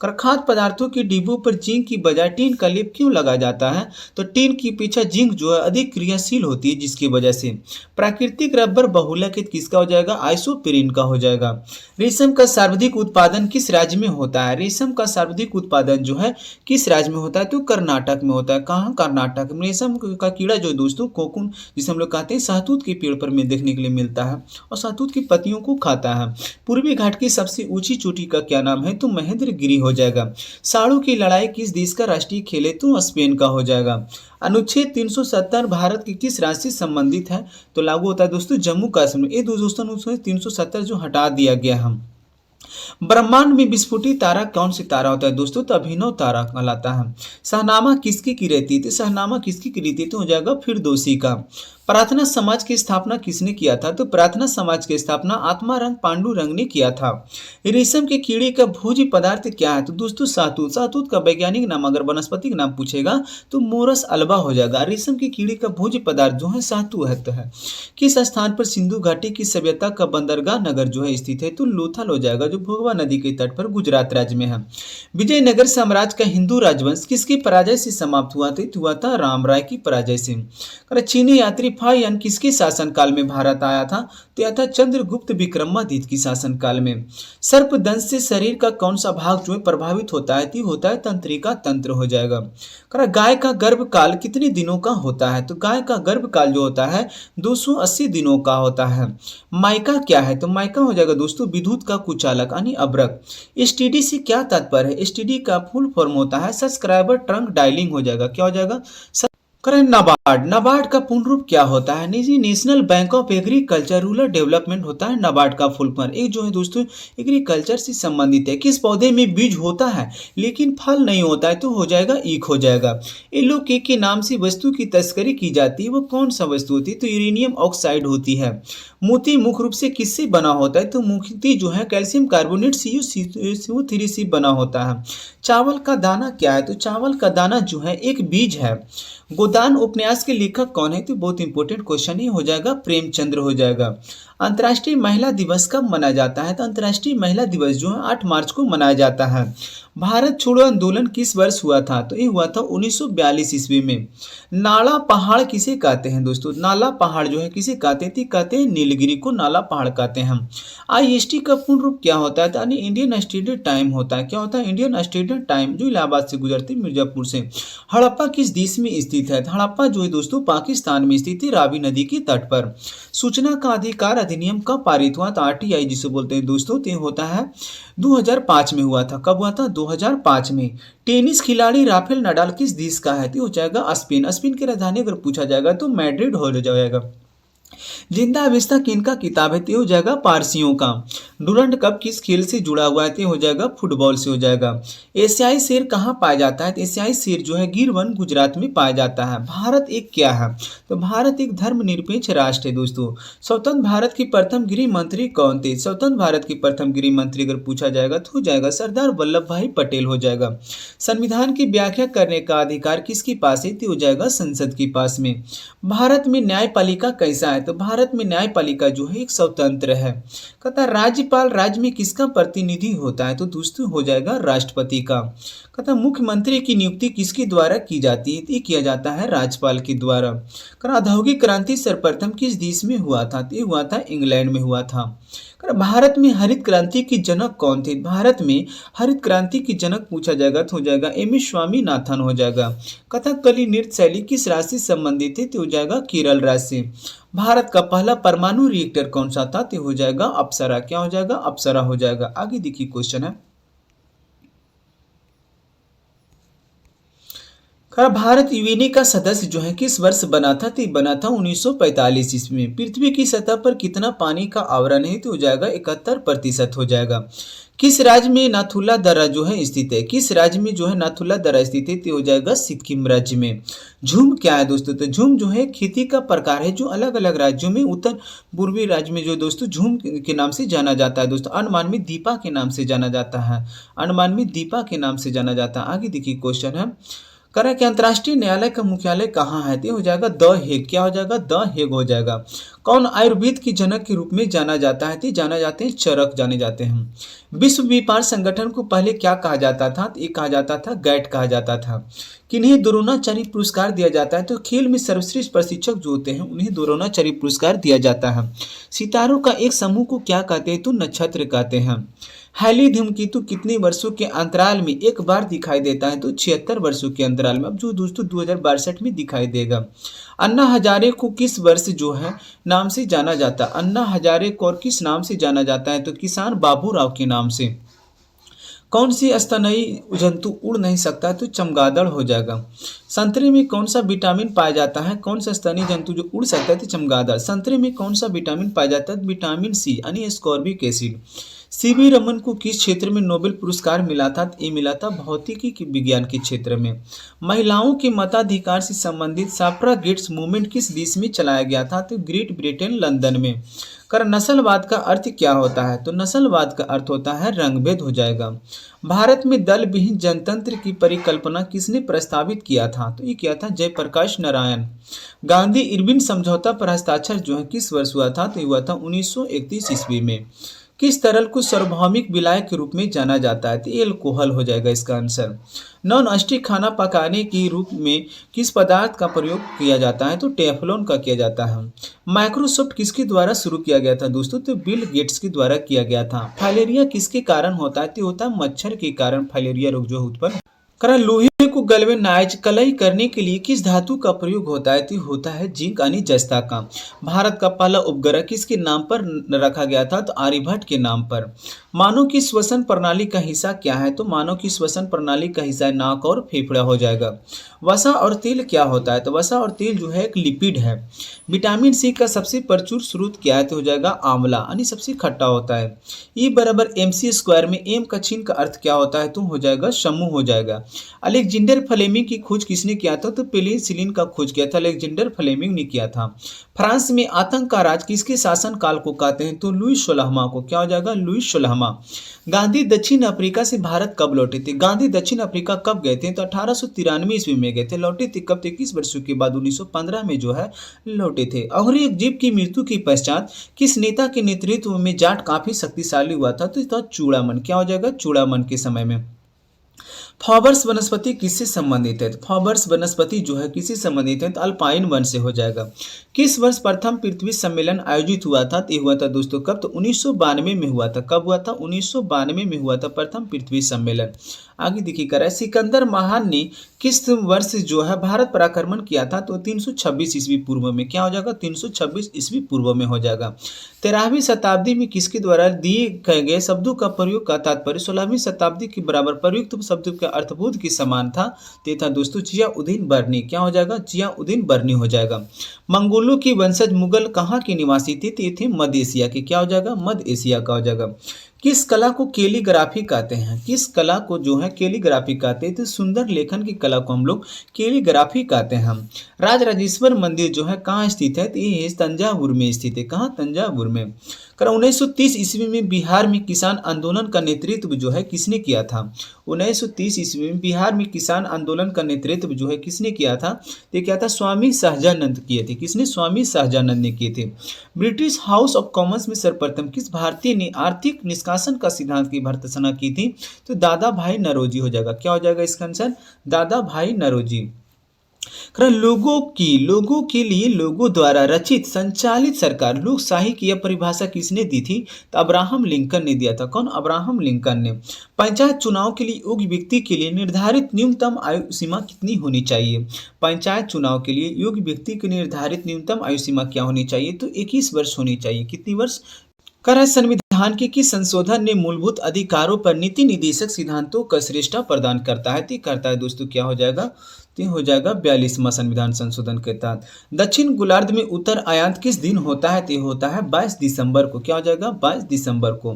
खाद्य पदार्थों के डिब्बों पर जिंक की बजाय टिन का लेप क्यों लगाया जाता है? तो टिन के पीछे जिंक जो है अधिक क्रियाशील होती है जिसकी वजह से। प्राकृतिक रबर बहुलक किसका हो जाएगा? आइसोप्रीन का हो जाएगा। रेशम का सर्वाधिक उत्पादन किस राज्य में होता है? रेशम का सर्वाधिक उत्पादन जो है किस राज्य में होता है? तो कर्नाटक में होता है। कहाँ? कर्नाटक में। रेशम का कीड़ा जो दोस्तों कोकून जिसे हम लोग कहते हैं शहतूत के पेड़ पर में देखने के लिए मिलता है और शहतूत की पत्तियों को खाता है। पूर्वी घाट की सबसे ऊंची चोटी का क्या नाम है? तो महेंद्रगिरी हो जाएगा। साड़ू की लड़ाई किस देश का राष्ट्रीय खेल है? तो स्पेन का हो जाएगा। अनुच्छेद 370 भारत के किस राज्य से संबंधित है? तो लागू होता है दोस्तों जम्मू कश्मीर। ये दोस्तों अनुच्छेद 370 जो हटा दिया गया हम ब्रह्मांड में विस्फोटित तारा कौन सी तारा होता है दोस्तों? तो अभिनव तारा कहलाता है। शाहनामा किसकी की रहती थी? शाहनामा किसकी की रहती थी? तो हो जाएगा फिरदौसी का। प्रार्थना समाज की स्थापना किसने किया था? तो प्रार्थना समाज की स्थापना आत्मारंग पांडुरंग ने किया था। रेशम के कीड़े का भोज्य पदार्थ क्या है? तो दोस्तों शहतूत। शहतूत का वैज्ञानिक नाम अगर वनस्पति का नाम पूछेगा तो मोरस अल्बा हो जाएगा। रेशम के कीड़े का भोज्य पदार्थ जो है शहतूत है। किस स्थान पर सिंधु घाटी की सभ्यता का बंदरगाह नगर जो है स्थित है? तो लोथल हो जाएगा, जो भोगवा नदी के तट पर गुजरात राज्य में है। विजयनगर साम्राज्य का हिंदू राजवंश किसकी पराजय से समाप्त हुआ था? तो हुआ था राम राय की पराजय से। चीनी यात्री फाहियान किसके शासनकाल में भारत आया था? तो यह था चंद्रगुप्त विक्रमादित्य की शासनकाल में। सर्पदंश से शरीर का कौन सा भाग जो है प्रभावित होता है? तो होता है तंत्रिका तंत्र हो जाएगा। गाय का गर्भकाल कितने दिनों का होता है? तो गाय का गर्भकाल जो होता है 280 दिनों का होता है। माइका क्या है? तो माइका हो जाएगा दोस्तों विद्युत का कुचालक यानी अभ्रक। एसटीडी से क्या तात्पर्य है? एसटीडी का फुल फॉर्म होता है सब्सक्राइबर ट्रंक डायलिंग हो जाएगा। क्या हो जाएगा? करें नाबार्ड। नाबार्ड का पूर्ण रूप क्या होता है? निजी national bank of agriculture rural development होता है नाबार्ड का फुल फॉर्म। एक जो है दोस्तों एग्रीकल्चर से संबंधित है। किस पौधे में बीज होता है लेकिन फल नहीं होता है? तो हो जाएगा ईख हो जाएगा। येलो केक के नाम से वस्तु की तस्करी की जाती है, वो कौन सा वस्तु होती है? तो यूरेनियम ऑक्साइड होती है। मोती मुख्य रूप से किससे बना होता है? तो मोती जो है कैल्शियम कार्बोनेट CO3 से बना होता है। चावल का दाना क्या है? तो चावल का दाना जो है एक बीज है। गोदान उपन्यास के लेखक कौन है? तो बहुत इंपॉर्टेंट क्वेश्चन ही हो जाएगा, प्रेमचंद्र हो जाएगा। अंतर्राष्ट्रीय महिला दिवस कब मनाया जाता है? तो अंतर्राष्ट्रीय महिला दिवस जो है 8 मार्च को मनाया जाता है। भारत छोड़ो आंदोलन किस वर्ष हुआ था? तो ये हुआ था 1942 ईस्वी में। नाला पहाड़ किसे कहते हैं दोस्तों? नाला पहाड़ जो है किसे कहते हैं? कहते हैं नीलगिरी को नाला पहाड़ कहते हैं हम। IST का पूर्ण रूप क्या होता है? यानी इंडियन स्टैंडर्ड टाइम होता है। क्या होता है? इंडियन स्टैंडर्ड टाइम, जो इलाहाबाद से गुजरती मिर्जापुर से। हड़प्पा किस देश में स्थित है? हड़प्पा जो है दोस्तों पाकिस्तान में स्थित है, रावी नदी के तट पर। सूचना का अधिकार अधिनियम कब पारित हुआ? तो RTI जिसे बोलते हैं दोस्तों, तो होता है 2005 में हुआ था। कब हुआ था? 2005 में। टेनिस खिलाड़ी राफेल नडाल किस देश का है? तो हो जाएगा स्पेन। स्पेन की राजधानी अगर पूछा जाएगा तो मैड्रिड हो जाएगा। जिंदा अवस्था किनका किताब है? हो जाएगा पारसियों का। डूरंड कप किस खेल से जुड़ा हुआ है? हो जाएगा फुटबॉल से हो जाएगा। एशियाई शेर कहाँ पाया जाता है? एशियाई शेर जो है गिरवन गुजरात में पाया जाता है। भारत एक क्या है? तो भारत एक धर्मनिरपेक्ष राष्ट्र है दोस्तों। स्वतंत्र भारत की प्रथम गृह मंत्री कौन थे? स्वतंत्र भारत की प्रथम गृह मंत्री अगर पूछा जाएगा तो हो जाएगा सरदार वल्लभ भाई पटेल हो जाएगा। संविधान की व्याख्या करने का अधिकार किसके पास है? हो जाएगा संसद के पास में। भारत में न्यायपालिका कैसा है? तो भारत में न्यायपालिका जो है एक स्वतंत्र है। कहता है राज्यपाल राज्य में किसका प्रतिनिधि होता है? तो दोस्तों हो जाएगा राष्ट्रपति का। कहता है मुख्यमंत्री की नियुक्ति किसके द्वारा की जाती है? ये किया जाता है राज्यपाल के द्वारा। औद्योगिक क्रांति सर्वप्रथम किस देश में हुआ था? ये हुआ था इंग्लैंड में हुआ था। भारत में हरित क्रांति की जनक कौन थे? भारत में हरित क्रांति की जनक पूछा जाएगा तो हो जाएगा MS स्वामीनाथन हो जाएगा। कथकली नृत्य शैली किस राज्य से संबंधित है? तो हो जाएगा केरल राज्य से। भारत का पहला परमाणु रिएक्टर कौन सा था? तो हो जाएगा अप्सरा। क्या हो जाएगा? अप्सरा हो जाएगा। आगे देखिए क्वेश्चन है, भारत यूएनए का सदस्य जो है किस वर्ष बना था? तो बना था 1945 ईस्वी में। पृथ्वी की सतह पर कितना पानी का आवरण है? तो हो जाएगा 71% हो जाएगा। किस राज्य में नाथुला दर्रा जो है स्थित है? किस राज्य में जो है नाथुला दर्रा स्थित है? तो हो जाएगा सिक्किम राज्य में। झूम क्या है दोस्तों? तो झूम जो है खेती का प्रकार है जो अलग अलग राज्यों में, उत्तर पूर्वी राज्य में जो दोस्तों झूम के नाम से जाना जाता है दोस्तों। अंडमान में दीपा के नाम से जाना जाता है। अंडमान में दीपा के नाम से जाना जाता है। आगे देखिए क्वेश्चन है, करें कि अंतर्राष्ट्रीय न्यायालय का मुख्यालय कहाँ है? तो हो जाएगा द हेग। क्या हो जाएगा? द हेग हो जाएगा। कौन आयुर्वेद के जनक के रूप में जाना जाता है? तो जाना जाते हैं चरक जाने जाते हैं। विश्व व्यापार संगठन को पहले क्या कहा जाता था? तो ये कहा जाता था गैट कहा जाता था। किन्हें द्रोणाचार्य पुरस्कार दिया जाता है? तो खेल में सर्वश्रेष्ठ प्रशिक्षक जो होते हैं उन्हें द्रोणाचार्य पुरस्कार दिया जाता है। सितारों का एक समूह को क्या कहते हैं? तो नक्षत्र कहते हैं। हैली धूमकेतु कितने वर्षों के अंतराल में एक बार दिखाई देता है? तो 76 वर्षों के अंतराल में। अब जो दोस्तों 2062 में दिखाई देगा। अन्ना हजारे को किस वर्ष जो है नाम से जाना जाता है? अन्ना हजारे को और किस नाम से जाना जाता है? तो किसान बाबूराव के नाम से। कौन सी स्तनयी जंतु उड़ नहीं सकता? तो चमगादड़ हो जाएगा। संतरे में कौन सा विटामिन पाया जाता है? कौन सा स्तनयी जंतु जो उड़ सकता है? तो चमगादड़। संतरे में कौन सा विटामिन पाया जाता है? विटामिन C यानी एस्कॉर्बिक एसिड। सीवी रमन को किस क्षेत्र में नोबेल पुरस्कार मिला था? ये मिला था भौतिकी की विज्ञान के क्षेत्र में। महिलाओं के मताधिकार से संबंधित सफ्रागेट्स मूवमेंट किस देश में चलाया गया था? तो ग्रेट ब्रिटेन, लंदन में। कर नस्लवाद का अर्थ क्या होता है? तो नस्लवाद का अर्थ होता है रंगभेद हो जाएगा। भारत में दल विहीन जनतंत्र की परिकल्पना किसने प्रस्तावित किया था? तो ये किया था जयप्रकाश नारायण। गांधी इरविन समझौता पर हस्ताक्षर जो है किस वर्ष हुआ था? तो ये हुआ था 1931 ईस्वी में। किस तरल को सार्वभौमिक विलायक के रूप में जाना जाता है? तो ये अल्कोहल हो जाएगा इसका आंसर। नॉन स्टिक खाना पकाने के रूप में किस पदार्थ का प्रयोग किया जाता है? तो टेफ्लॉन का किया जाता है। माइक्रोसॉफ्ट किसके द्वारा शुरू किया गया था दोस्तों? तो बिल गेट्स के द्वारा किया गया था। फाइलेरिया किसके कारण होता है? तो होता है मच्छर के कारण फाइलेरिया रोग जो उत्पन्न कारण। लोहे को गैल्वेनाइज कलई करने के लिए किस धातु का प्रयोग होता है? तो होता है जिंक यानी जस्ता का। भारत का पहला उपग्रह किसके नाम पर रखा गया था? तो आर्यभट्ट के नाम पर। मानव की श्वसन प्रणाली का हिस्सा क्या है? तो मानव की श्वसन प्रणाली का हिस्सा नाक और फेफड़ा हो जाएगा। वसा और तेल क्या होता है? तो वसा और तेल जो है एक लिपिड है। विटामिन सी का सबसे प्रचुर स्रोत क्या है? तो हो जाएगा आंवला यानी सबसे खट्टा होता है। ई बराबर एम सी स्क्वायर में एम का चिन्ह का अर्थ क्या होता है? तो हो जाएगा समूह हो जाएगा। अलेक्जेंडर फ्लेमिंग की खोज किसने किया था? तो पेनिसिलिन का खोज किया था अलेक्जेंडर फ्लेमिंग ने किया था। फ्रांस में आतंक का राज किसके शासन काल को कहते हैं? तो लुईस 16वां को। क्या हो जाएगा? लुईस 16वां। गांधी दक्षिण अफ्रीका से भारत कब लौटे थे? गांधी दक्षिण अफ्रीका कब गए थे? तो 1893 ईस्वी में गए थे। लौटे थे कब? 21 वर्षों के बाद 1915 में जो है लौटे थे। औरंगजेब की मृत्यु के पश्चात किस नेता के नेतृत्व में जाट काफी शक्तिशाली हुआ था? तो था चूड़ामन। क्या हो जाएगा? चूड़ामन के समय में। फॉबर्स वनस्पति किससे संबंधित है? फॉबर्स वनस्पति जो है किससे संबंधित है? तो अल्पाइन वन से हो जाएगा। किस वर्ष प्रथम पृथ्वी सम्मेलन आयोजित हुआ था? तो ये हुआ था दोस्तों कब? तो 1992 में हुआ था। कब हुआ था? 1992 में हुआ था प्रथम पृथ्वी सम्मेलन। आगे देखिए कर रहा है सिकंदर महान ने किस वर्ष जो है भारत पर आक्रमण किया था? तो 326 ईस्वी पूर्व में। क्या हो जाएगा? 326 ईस्वी पूर्व में हो जाएगा। 13वीं शताब्दी में किसके द्वारा दिए गए शब्दों का प्रयोग का तात्पर्य 16वीं शताब्दी के बराबर प्रयुक्त शब्द का अर्थबोध के समान था? ते था दोस्तों जियाउद्दीन बर्नी। क्या हो जाएगा? जियाउद्दीन बर्नी हो जाएगा। मंगोलों की वंशज मुगल कहाँ के निवासी थे? ते थे मध्य एशिया के। क्या हो जाएगा? मध्य एशिया का हो जाएगा। किस कला को कैलीग्राफी कहते हैं? किस कला को जो है कैलीग्राफी कहते हैं? तो सुंदर लेखन की कला को हम लोग कैलीग्राफी कहते हैं। हम राजराजेश्वर मंदिर जो है कहाँ स्थित है? तो ये तंजावुर में स्थित है। कहाँ? तंजावुर में। 1930 ईस्वी में बिहार में किसान आंदोलन का नेतृत्व जो है किसने किया था? 1930 ईस्वी में बिहार में किसान आंदोलन का नेतृत्व जो है किसने किया था? तो क्या था? स्वामी सहजानंद किए थे। किसने? स्वामी सहजानंद ने किए थे। ब्रिटिश हाउस ऑफ कॉमन्स में सर्वप्रथम किस भारतीय ने आर्थिक निष्कासन का सिद्धांत की भर्त्सना की थी? तो दादा भाई नौरोजी हो जाएगा। क्या हो जाएगा इसका आंसर? दादा भाई नौरोजी। लोगों के लिए लोगों द्वारा रचित संचालित सरकार लोकशाही की यह परिभाषा किसने दी थी? तो अब्राहम लिंकन ने दिया था। कौन? अब्राहम लिंकन ने। पंचायत चुनाव के लिए योग्य व्यक्ति के लिए निर्धारित न्यूनतम आयु सीमा कितनी होनी चाहिए? पंचायत चुनाव के लिए योग्य व्यक्ति की निर्धारित न्यूनतम आयु सीमा क्या होनी चाहिए? तो 21 वर्ष होनी चाहिए। कितनी वर्ष? कर संविधान के किस संशोधन ने मूलभूत अधिकारों पर नीति निदेशक सिद्धांतों का श्रेष्ठता प्रदान करता है? तो करता है दोस्तों क्या हो जाएगा? तो हो जाएगा 42वां संविधान संशोधन के तहत। दक्षिण गोलार्ध में उत्तर आयांत किस दिन होता है? तो होता है 22 दिसंबर को। क्या हो जाएगा? 22 दिसंबर को।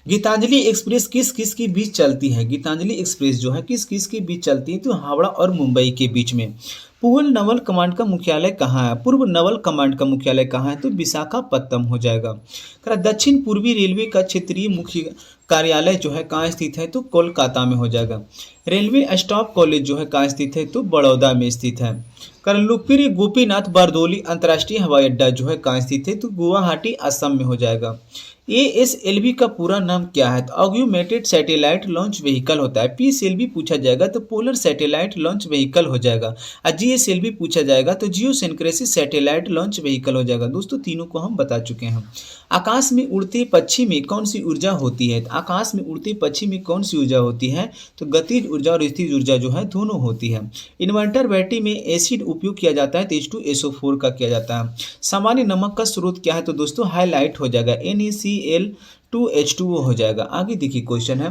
गीतांजलि एक्सप्रेस किस किस के बीच चलती है? गीतांजलि एक्सप्रेस जो है किस किस के बीच चलती है? तो हावड़ा और मुंबई के बीच में। पूर्व नवल कमांड का मुख्यालय कहाँ है? पूर्व नवल कमांड का मुख्यालय कहाँ है? तो विशाखापत्तनम हो जाएगा। दक्षिण पूर्वी रेलवे का क्षेत्रीय मुख्य कार्यालय जो है कहाँ स्थित है? तो कोलकाता में हो जाएगा। रेलवे स्टाफ कॉलेज जो है कहाँ स्थित है? तो बड़ौदा में स्थित है। लोकप्रिय गोपीनाथ बारदोली अंतर्राष्ट्रीय हवाई अड्डा जो है कहाँ स्थित है? तो गुवाहाटी असम में हो जाएगा। ASLV का पूरा नाम क्या है? तो ऑग्यूमेटेड सैटेलाइट लॉन्च व्हीकल होता है। PSLV पूछा जाएगा तो पोलर सैटेलाइट लॉन्च व्हीकल हो जाएगा। और GSLV पूछा जाएगा तो जियो सिंक्रेसिस सैटेलाइट लॉन्च व्हीकल हो जाएगा। दोस्तों तीनों को हम बता चुके हैं। आकाश में उड़ते पक्षी में कौन सी ऊर्जा होती है? आकाश में उड़ते पक्षी में कौन सी ऊर्जा होती है? तो गतिज ऊर्जा और स्थिर ऊर्जा जो है दोनों होती है। इन्वर्टर बैटरी में एसिड उपयोग किया जाता है तो H2SO4 का किया जाता है। सामान्य नमक का स्रोत क्या है? तो दोस्तों हाईलाइट हो जाएगा NaCl2H2O हो जाएगा। आगे देखिए क्वेश्चन है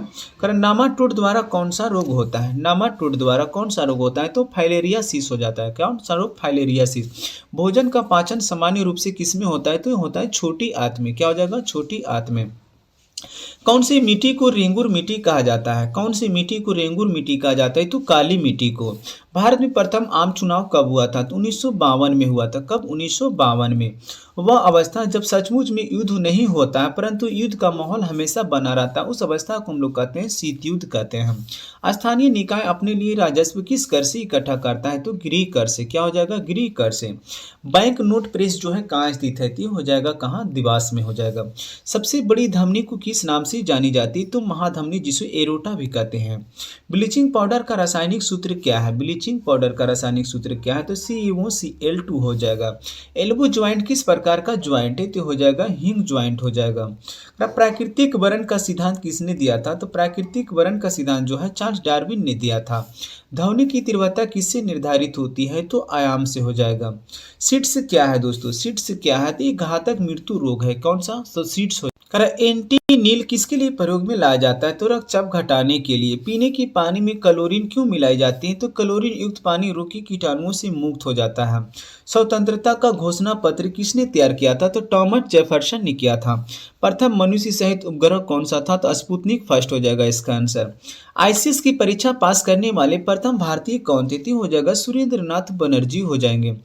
नामाटोड द्वारा कौन सा रोग होता है? नामाटोड द्वारा कौन सा रोग होता है? तो फाइलेरियासिस हो जाता है। कौन सा रोग? फाइलेरियासिस। भोजन का पाचन सामान्य रूप से किसमें होता है? तो होता है छोटी आंत में। क्या हो जाएगा? छोटी आंत में। कौन सी मिट्टी को रेंगुर मिट्टी कहा जाता है? कौन सी मिट्टी को रेंगुर मिट्टी कहा जाता है? तो काली मिट्टी को। भारत में प्रथम आम चुनाव कब हुआ था? तो 1952 में हुआ था। कब? 1952 में। वह अवस्था जब सचमुच में युद्ध नहीं होता है परंतु युद्ध का माहौल हमेशा बना रहता है, उस अवस्था को हम लोग कहते हैं शीत युद्ध कहते हैं। स्थानीय निकाय अपने लिए राजस्व किस कर से इकट्ठा करता है? तो गृह कर से। क्या हो जाएगा? गृह कर से। बैंक नोट प्रेस जो है कहाँ स्थित है? तो ये हो जाएगा कहाँ? देवास में हो जाएगा। सबसे बड़ी धमनी को किस नाम से जानी जाती है? तो महाधमनी, जिसे एरोटा भी कहते हैं। ब्लीचिंग पाउडर का रासायनिक सूत्र क्या है? ब्लीचिंग पाउडर का रासायनिक सूत्र क्या है? तो CuCl2 हो जाएगा। एल्बो ज्वाइंट किस प्रकार का ज्वाइंट है? तो हो जाएगा हिंग ज्वाइंट हो जाएगा। प्राकृतिक वर्ण का सिद्धांत किसने दिया था? तो प्राकृतिक वर्ण का सिद्धांत जो है चार्ल्स डार्विन ने दिया था। ध्वनि की तीव्रता किससे निर्धारित होती है? तो आयाम से हो जाएगा। सिट्स क्या है दोस्तों? सिट्स क्या है? तो ये घातक मृत्यु रोग है। कौन सा? तो सिट्स हो। एंटी नील किसके लिए प्रयोग में लाया जाता है? तो रक्तचाप घटाने के लिए। पीने के पानी में क्लोरीन क्यों मिलाई जाती है? तो क्लोरीन युक्त पानी रोग के कीटाणुओं से मुक्त हो जाता है। स्वतंत्रता का घोषणा पत्र किसने तैयार किया था? तो टॉमस जेफरसन ने किया था। प्रथम मनुष्य सहित उपग्रह कौन सा था? तो स्पुतनिक फर्स्ट हो जाएगा इसका आंसर। आईसीएस की परीक्षा पास करने वाले प्रथम भारतीय कौन थे? तो हो जाएगा सुरेंद्र नाथ बनर्जी हो जाएंगे।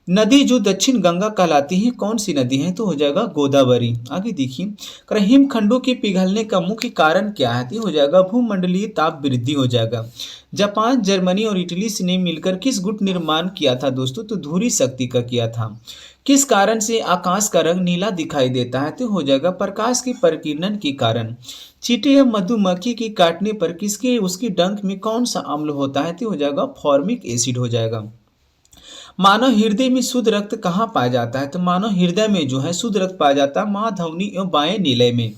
नदी जो दक्षिण गंगा कहलाती है कौन सी नदी है? तो हो जाएगा गोदावरी। आगे देखिए, हिमखंडों के पिघलने का मुख्य कारण क्या है? तो हो जाएगा भूमंडलीय ताप वृद्धि हो जाएगा। जापान, जर्मनी और इटली से ने मिलकर किस गुट निर्माण किया था दोस्तों? तो धुरी शक्ति का किया था। किस कारण से आकाश का रंग नीला दिखाई देता है? तो हो जाएगा प्रकाश के परिकिरण के कारण। चींटी या मधुमक्खी के काटने पर किसके उसकी डंक में कौन सा अम्ल होता है? तो हो जाएगा फॉर्मिक एसिड हो जाएगा। मानव हृदय में शुद्ध रक्त कहाँ पाया जाता है? तो मानव हृदय में जो है शुद्ध रक्त पाया जाता है महाधमनी एवं बाएं नीलय में।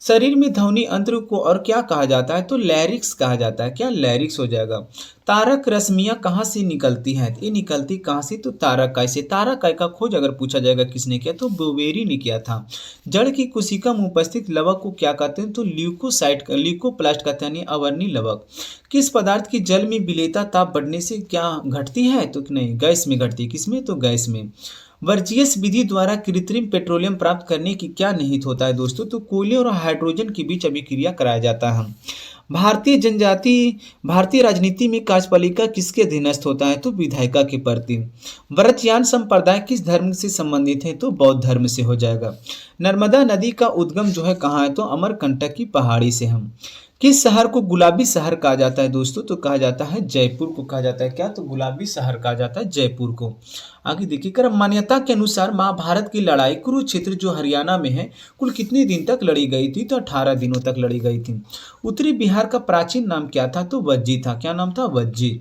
शरीर में ध्वनि अंतर को और क्या कहा जाता है? तो लैरिक्स कहा जाता है। क्या? लैरिक्स हो जाएगा। तारक रश्मियां कहाँ से निकलती हैं? ये निकलती कहाँ से? तो तारकाय से। तारकाय का खोज अगर पूछा जाएगा किसने किया? तो बोवेरी ने किया था। जड़ की कोशिका में उपस्थित लवक को क्या कहते हैं? तो ल्यूकोसाइट ल्यूकोप्लास्ट कहते हैं, अवर्णी लवक। किस पदार्थ की जल में विलेयता ताप बढ़ने से क्या घटती है? तो नहीं, गैस में घटती है। किसमें? तो गैस में। वर्जियस विधि द्वारा कृत्रिम पेट्रोलियम प्राप्त करने की क्या निहित होता है दोस्तों? तो कोयले और हाइड्रोजन के बीच अभिक्रिया कराया जाता है। भारतीय राजनीति में कार्यपालिका किसके अधीनस्थ होता है? तो विधायिका के प्रति। व्रतयान संप्रदाय किस धर्म से संबंधित है? तो बौद्ध धर्म से हो जाएगा। नर्मदा नदी का उद्गम जो है कहाँ है? तो अमरकंटक की पहाड़ी से। हम किस शहर को गुलाबी शहर कहा जाता है दोस्तों? तो कहा जाता है जयपुर को कहा जाता है। क्या? तो गुलाबी शहर कहा जाता है जयपुर को। आगे देखिए, कर मान्यता के अनुसार महाभारत की लड़ाई कुरुक्षेत्र जो हरियाणा में है कुल कितने दिन तक लड़ी गई थी? तो 18 दिनों तक लड़ी गई थी। उत्तरी बिहार का प्राचीन नाम क्या था? तो वज्जी था। क्या नाम था? वज्जी।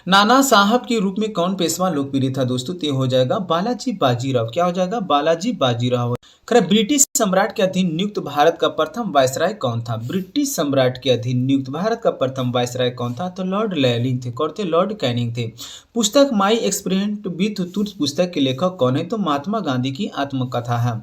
नाना साहब के रूप में कौन पेशवा लोकप्रिय था दोस्तों? तो हो जाएगा बालाजी बाजीराव। क्या हो जाएगा? बालाजी बाजीराव। खैर, ब्रिटिश सम्राट के अधीन नियुक्त भारत का प्रथम वायसराय कौन था? ब्रिटिश सम्राट के अधीन नियुक्त भारत का प्रथम वायसराय कौन था? तो लॉर्ड लैलिंग थे। कौन थे? लॉर्ड कैनिंग थे। पुस्तक माई एक्सपेरिमेंट विथ ट्रूथ पुस्तक के लेखक कौन है? तो महात्मा गांधी की आत्मकथा है।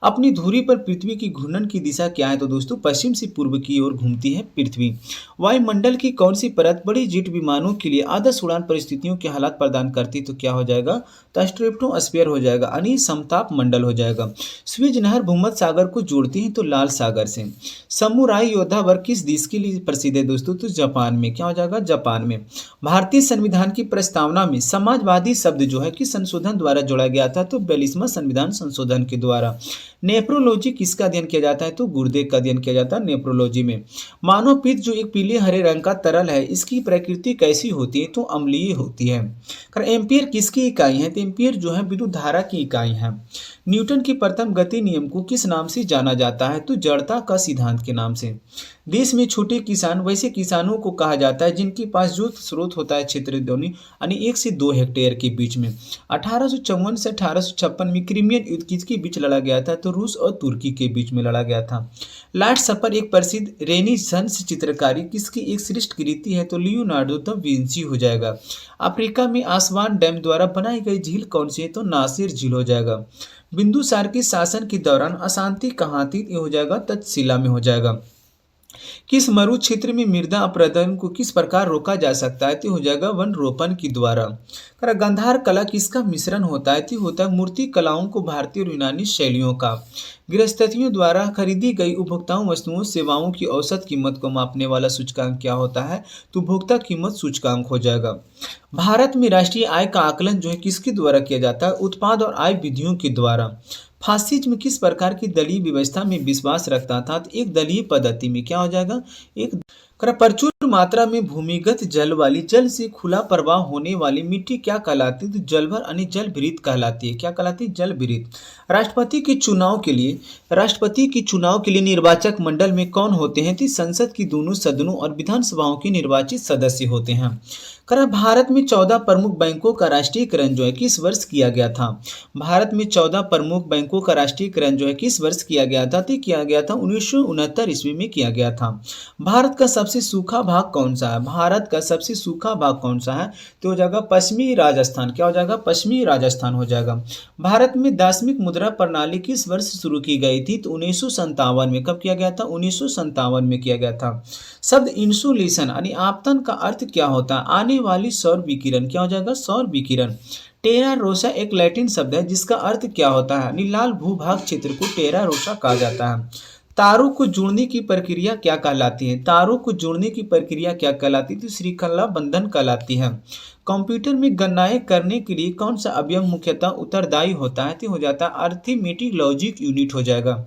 अपनी धुरी पर पृथ्वी की घूर्णन की दिशा क्या है? तो दोस्तों पश्चिम से पूर्व की ओर घूमती है पृथ्वी। वायुमंडल की कौन सी परत बड़ी जेट विमानों के लिए आदर्श उड़ान परिस्थितियों के हालात प्रदान करती? तो क्या हो जाएगा? तो स्ट्रेटोस्फीयर हो जाएगा, यानी समताप मंडल हो जाएगा। स्विज नहर भूमध्य सागर को जोड़ती है तो लाल सागर से। समुराई योद्धा वर्ग किस देश के लिए प्रसिद्ध है दोस्तों? तो जापान में। क्या हो जाएगा? जापान में। भारतीय संविधान की प्रस्तावना में समाजवादी शब्द जो है किस संशोधन द्वारा जोड़ा गया था? तो 42वां संविधान संशोधन के द्वारा। नेफ्रोलॉजी किसका अध्ययन किया जाता है? तो गुर्दे का अध्ययन किया जाता है नेफ्रोलॉजी में। मानव पित्त जो एक पीले हरे रंग का तरल है, इसकी प्रकृति कैसी होती है? तो अम्लीय होती है। एम्पियर किसकी इकाई है? तो एम्पियर जो है विद्युत धारा की इकाई है। न्यूटन की प्रथम गति नियम को किस नाम से जाना जाता है? तो जड़ता का सिद्धांत के नाम से। देश में छोटे किसान वैसे किसानों को कहा जाता है जिनके पास जो स्रोत होता है क्षेत्र दोनी यानी 1 से 2 हेक्टेयर के बीच में। 1854 से 1856 में क्रीमियन युद्ध किसके बीच लड़ा गया था? तो रूस और तुर्की के बीच में लड़ा गया था। लास्ट सपर एक प्रसिद्ध रेनेसांस चित्रकारी किसकी एक श्रेष्ठ कृति है? तो लियोनार्डो दा विंची हो जाएगा। अफ्रीका में आसवान डैम द्वारा बनाई गई झील कौन सी है? तो नासिर झील हो जाएगा। बिंदुसार के शासन के दौरान अशांति कहाँ थी? ये हो जाएगा तक्षशिला में हो जाएगा। किस मरु क्षेत्र में मृदा अपरदन को किस प्रकार रोका जा सकता है? तो हो जाएगा वन रोपण के द्वारा। करा गंधार कला किसका मिश्रण होता है? तो होता है मूर्ति कलाओं को भारतीय और यूनानी शैलियों का। गृहस्थियों द्वारा खरीदी गई उपभोक्ताओं वस्तुओं सेवाओं की औसत कीमत को मापने वाला सूचकांक क्या होता है? तो उपभोक्ता कीमत सूचकांक हो जाएगा। भारत में राष्ट्रीय आय का आकलन जो है किसके द्वारा किया जाता है? उत्पाद और आय विधियों के द्वारा। फासिज्म किस प्रकार की दलीय व्यवस्था में विश्वास रखता था? तो एक दलीय पद्धति में। क्या हो जाएगा? एक प्रचुर मात्रा में भूमिगत जल वाली जल से खुला प्रवाह होने वाली मिट्टी क्या कहलाती है? तो जलभर यानी जल भृत कहलाती है। क्या कहलाती है? जल भृत। राष्ट्रपति के चुनाव के लिए निर्वाचक मंडल में कौन होते हैं? तो संसद की दोनों सदनों और विधानसभाओं के निर्वाचित सदस्य होते हैं। भारत में 14 प्रमुख बैंकों का राष्ट्रीयकरण जो है किस वर्ष किया गया था? भारत में 14 प्रमुख बैंकों का राष्ट्रीयकरण जो है किस वर्ष किया गया था? तो किया गया था 1969 ईस्वी में किया गया था। भारत का सबसे सूखा भाग कौन सा है? भारत का सबसे सूखा भाग कौन सा है? तो हो जाएगा पश्चिमी राजस्थान। क्या हो जाएगा? पश्चिमी राजस्थान हो जाएगा। भारत में दार्शनिक मुद्रा प्रणाली किस वर्ष शुरू की गई थी? तो 1957 में। कब किया गया था? 1957 में किया गया था। शब्द इंसुलेशन यानी आपतन का अर्थ क्या होता है? आने वाली सौर विकिरण। क्या हो जाएगा? सौर विकिरण। टेरा रोसा एक लैटिन शब्द है जिसका अर्थ क्या होता है? यानी लाल भूभाग क्षेत्र को टेरा रोसा कहा जाता है। तारों को जोड़ने की प्रक्रिया क्या कहलाती है? तारों को जोड़ने की प्रक्रिया क्या कहलाती है? तो श्रृंखला बंधन कहलाती है। कंप्यूटर में गणनाएं करने के लिए कौन सा अवयव मुख्यतः उत्तरदायी होता है? तो हो जाता है अरिथमेटिक लॉजिक यूनिट हो जाएगा।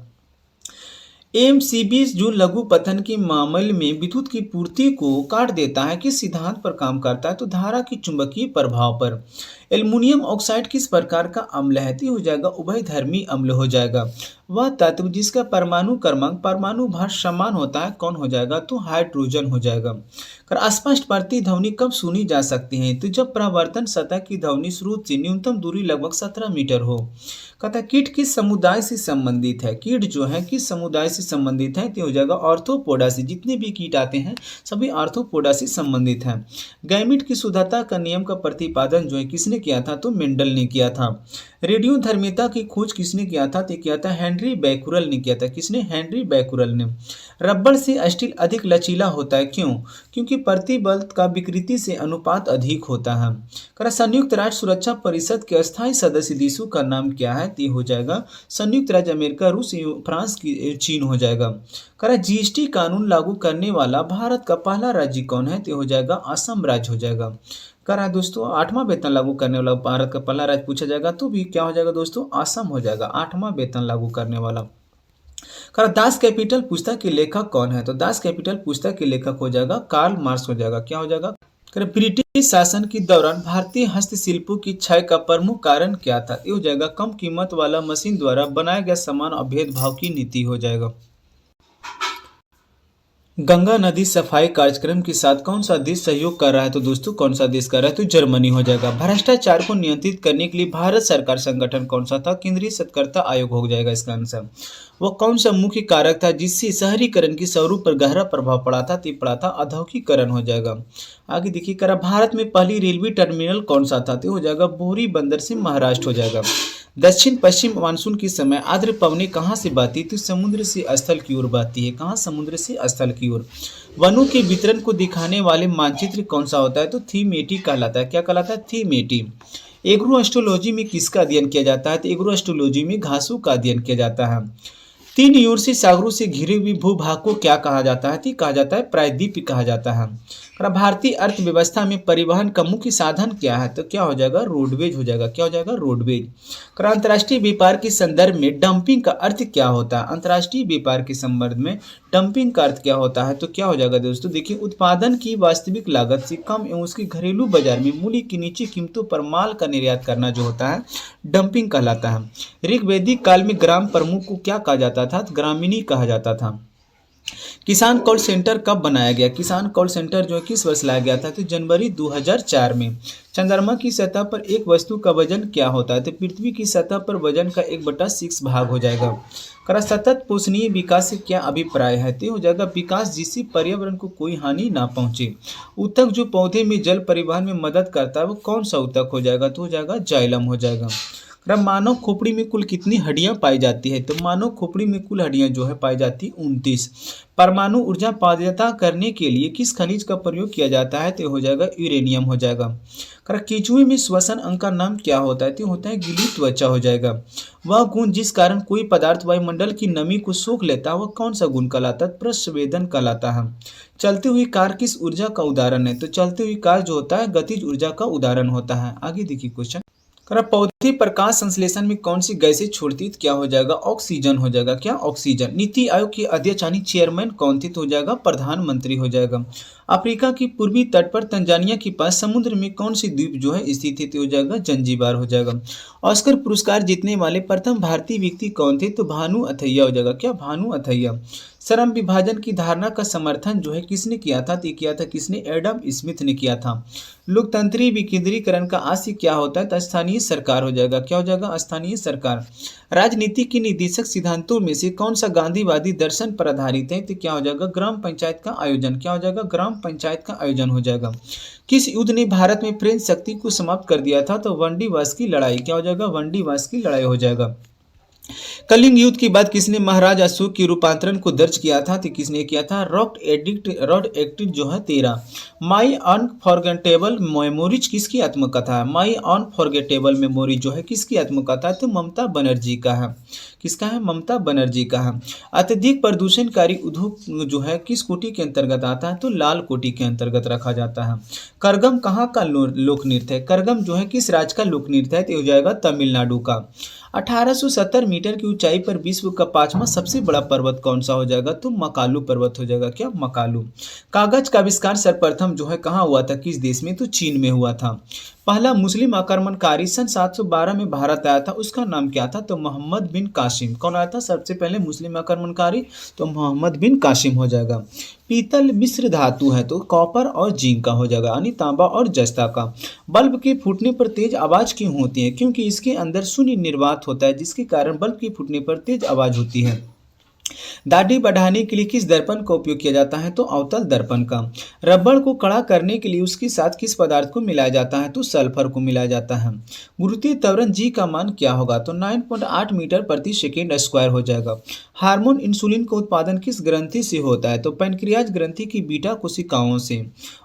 एमसीबी जो लघु पतन के मामले में विद्युत की पूर्ति को काट देता है किस सिद्धांत पर काम करता है? तो धारा की चुंबकीय प्रभाव पर। एल्युमिनियम ऑक्साइड किस प्रकार का अम्ल है? तो हो जाएगा उभयधर्मी अम्ल हो जाएगा। वह तत्व जिसका परमाणु क्रमांक परमाणु भार समान होता है कौन हो जाएगा? तो हाइड्रोजन हो जाएगा। अस्पष्ट प्रतिध्वनि कब सुनी जा सकती है? तो जब परावर्तन सतह की ध्वनि स्रोत से न्यूनतम दूरी लगभग 17 मीटर हो। कहता है कीट किस समुदाय से संबंधित है? कीट जो है किस समुदाय से संबंधित है? तो हो जाएगा आर्थ्रोपोडा से। जितने भी कीट आते हैं सभी आर्थ्रोपोडा से संबंधित हैं। गैमीट की शुद्धता का नियम का प्रतिपादन जो है किसने किया था? तो मेंडल ने किया था। रेडियोधर्मिता की खोज किसने किया था? तो किया था हेनरी बैकुरल ने किया था। किसने? हेनरी बैकुरल ने। रबड़ से स्टील अधिक लचीला होता है क्यों? क्योंकि प्रतिबल का विकृति से अनुपात अधिक होता है। संयुक्त राष्ट्र सुरक्षा परिषद के अस्थायी सदस्य देशों का नाम क्या है? तो हो जाएगा संयुक्त राज्य अमेरिका, रूस, फ्रांस, की चीन हो जाएगा। जीएसटी कानून लागू करने वाला भारत का पहला राज्य कौन है? तो हो जाएगा असम राज्य हो जाएगा। दोस्तों 8वां वेतन लागू करने वाला भारत का पहला राज्य पूछा जाएगा तो भी क्या हो जाएगा दोस्तों? असम हो जाएगा 8वां वेतन लागू करने वाला। दास कैपिटल पुस्तक के लेखक कौन है? तो दास कैपिटल पुस्तक के लेखक हो जाएगा कार्ल मार्क्स हो जाएगा। क्या हो जाएगा? ब्रिटिश शासन के दौरान भारतीय हस्तशिल्पों की क्षय का प्रमुख कारण क्या था? ये हो जाएगा कम कीमत वाला मशीन द्वारा बनाया गया सामान और भेदभाव की नीति हो जाएगा। गंगा नदी सफाई कार्यक्रम के साथ कौन सा देश सहयोग कर रहा है? तो दोस्तों कौन सा देश कर रहा है? तो जर्मनी हो जाएगा। भ्रष्टाचार को नियंत्रित करने के लिए भारत सरकार संगठन कौन सा था? केंद्रीय सतर्कता आयोग हो जाएगा इसका आंसर। वो कौन सा मुख्य कारक था जिससे शहरीकरण के स्वरूप पर गहरा प्रभाव पड़ा था? तो पड़ा था औद्योगिकरण हो जाएगा। आगे देखिए भारत में पहली रेलवे टर्मिनल कौन सा था? तो हो जाएगा बोरी बंदर से महाराष्ट्र हो जाएगा। दक्षिण पश्चिम मानसून के समय आर्द्र पवनें कहाँ से बहती? तो समुद्र से स्थल की ओर बहती है। कहाँ? समुद्र से स्थल की ओर। वनों के वितरण को दिखाने वाले मानचित्र कौन सा होता है? तो थीमेटी कहलाता है। क्या कहलाता है? थीमेटी। एग्रो एस्ट्रोलॉजी में किसका अध्ययन किया जाता है? तो एग्रो एस्ट्रोलॉजी में घासों का अध्ययन किया जाता है। 3 ओर से सागरों से घिरे हुए भूभाग को क्या कहा जाता है? तो कहा जाता है प्रायद्वीप कहा जाता है। भारतीय अर्थव्यवस्था में परिवहन का मुख्य साधन क्या है? तो क्या हो जाएगा? रोडवेज हो जाएगा। क्या हो जाएगा? रोडवेज। अंतर्राष्ट्रीय व्यापार के संदर्भ में डंपिंग का अर्थ क्या होता है? अंतर्राष्ट्रीय व्यापार के संदर्भ में डंपिंग का अर्थ क्या होता है? तो क्या हो जाएगा दोस्तों? देखिए उत्पादन की वास्तविक लागत से कम एवं उसके घरेलू बाजार में मूल्य की नीचे कीमतों पर माल का निर्यात करना जो होता है डंपिंग कहलाता है। ऋग्वैदिक काल में ग्राम प्रमुख को क्या कहा जाता था? ग्रामीणी कहा जाता था। किसान कॉल सेंटर कब बनाया गया? किसान कॉल सेंटर जो किस वर्ष लाया गया था? तो जनवरी 2004 में। चंद्रमा की सतह पर एक वस्तु का वजन क्या होता है? तो पृथ्वी की सतह पर वजन का 1/6 भाग हो जाएगा। सतत पोषणीय विकास से क्या अभिप्राय है? तो हो जाएगा विकास जिससे पर्यावरण को कोई हानि ना पहुंचे। ऊतक जो पौधे में जल परिवहन में मदद करता है वो कौन सा ऊतक हो जाएगा? तो हो जाएगा जाइलम हो जाएगा। अगर मानव खोपड़ी में कुल कितनी हड्डियां पाई जाती है, तो मानव खोपड़ी में कुल हड्डियां जो है पाई जाती 29। परमाणु ऊर्जा पैदा करने के लिए किस खनिज का प्रयोग किया जाता है, तो हो जाएगा यूरेनियम हो जाएगा। अगर केंचुए में श्वसन अंग का नाम क्या होता है, तो होता है गिली त्वचा हो जाएगा। वह गुण जिस कारण कोई पदार्थ वायुमंडल की नमी को सोख लेता है वह कौन सा गुण कहलाता है, प्रस्वेदन कहलाता है। चलती हुई कार किस ऊर्जा का उदाहरण है, तो चलती हुई कार जो होता है गतिज ऊर्जा का उदाहरण होता है। आगे देखिए क्वेश्चन। अगर पौधे प्रकाश संश्लेषण में कौन सी गैसें छोड़ती है, तो क्या हो जाएगा, ऑक्सीजन हो जाएगा। क्या, ऑक्सीजन। नीति आयोग के अध्यक्ष यानी चेयरमैन कौन थे, तो हो जाएगा प्रधानमंत्री हो जाएगा। अफ्रीका की पूर्वी तट पर तंजानिया के पास समुद्र में कौन सी द्वीप जो है स्थित है, तो हो जाएगा जंजीबार हो जाएगा। ऑस्कर पुरस्कार जीतने वाले प्रथम भारतीय व्यक्ति कौन थे, तो भानु अथैया हो जाएगा। क्या, भानु अथैया। श्रम विभाजन की धारणा का समर्थन जो है किसने किया था, तो किया था किसने, एडम स्मिथ ने किया था। लोकतंत्री विकेंद्रीकरण का आशय क्या होता है, तो स्थानीय सरकार हो जाएगा। क्या हो जाएगा, स्थानीय सरकार। राजनीति के निर्देशक सिद्धांतों में से कौन सा गांधीवादी दर्शन पर आधारित है, तो क्या हो जाएगा, ग्राम पंचायत का आयोजन। क्या हो जाएगा, ग्राम पंचायत का आयोजन हो जाएगा। किस युद्ध ने भारत में फ्रेंच शक्ति को समाप्त कर दिया था, तो वनडीवास की लड़ाई। क्या हो जाएगा, वनडीवास की लड़ाई हो जाएगा। कलिंग युद्ध के बाद किसने महाराज अशोक के रूपांतरण को दर्ज किया था, तो किसने किया था, रॉड एक्ट जो है 13। माई अनफॉरगेटेबल मेमोरीज किसकी आत्मकथा है, माई अनफॉरगेटेबल मेमोरी जो है किसकी आत्मकथा है, तो ममता बनर्जी का है। किसका है, ममता बनर्जी का है। अत्यधिक प्रदूषणकारी उद्योग जो है किस कोटि के अंतर्गत आता है, तो लाल कोटि के अंतर्गत रखा जाता है। करगम कहाँ का लोक नृत्य है, करगम जो है किस राज्य का लोक नृत्य है, तो हो जाएगा तमिलनाडु का। 1870 मीटर की ऊंचाई पर विश्व का 5वां सबसे बड़ा पर्वत कौन सा हो जाएगा, तो मकालू पर्वत हो जाएगा। क्या, मकालू। कागज का आविष्कार सर्वप्रथम जो है कहाँ हुआ था, किस देश में, तो चीन में हुआ था। पहला मुस्लिम आक्रमणकारी सन 712 में भारत आया था, उसका नाम क्या था, तो मोहम्मद बिन कासिम। कौन आया था सबसे पहले मुस्लिम आक्रमणकारी, तो मोहम्मद बिन कासिम हो जाएगा। पीतल मिश्र धातु है, तो कॉपर और जिंक का हो जाएगा, यानी तांबा और जस्ता का। बल्ब के फूटने पर तेज आवाज क्यों होती है, क्योंकि इसके अंदर शून्य निर्वात होता है, जिसके कारण बल्ब के फूटने पर तेज आवाज होती है। दाढ़ी बढ़ाने के लिए किस दर्पण का उपयोग किया जाता है, तो अवतल दर्पण का। रबड़ को कड़ा करने के लिए उसके साथ किस पदार्थ को मिलाया जाता है, तो सल्फर को मिलाया जाता है। गुरुत्वीय त्वरण जी का मान क्या होगा, तो 9.8 मीटर प्रति सेकेंड स्क्वायर हो जाएगा। हार्मोन इंसुलिन का उत्पादन किस ग्रंथि से होता है, तो पैनक्रियाज ग्रंथि की बीटा कोशिकाओं से।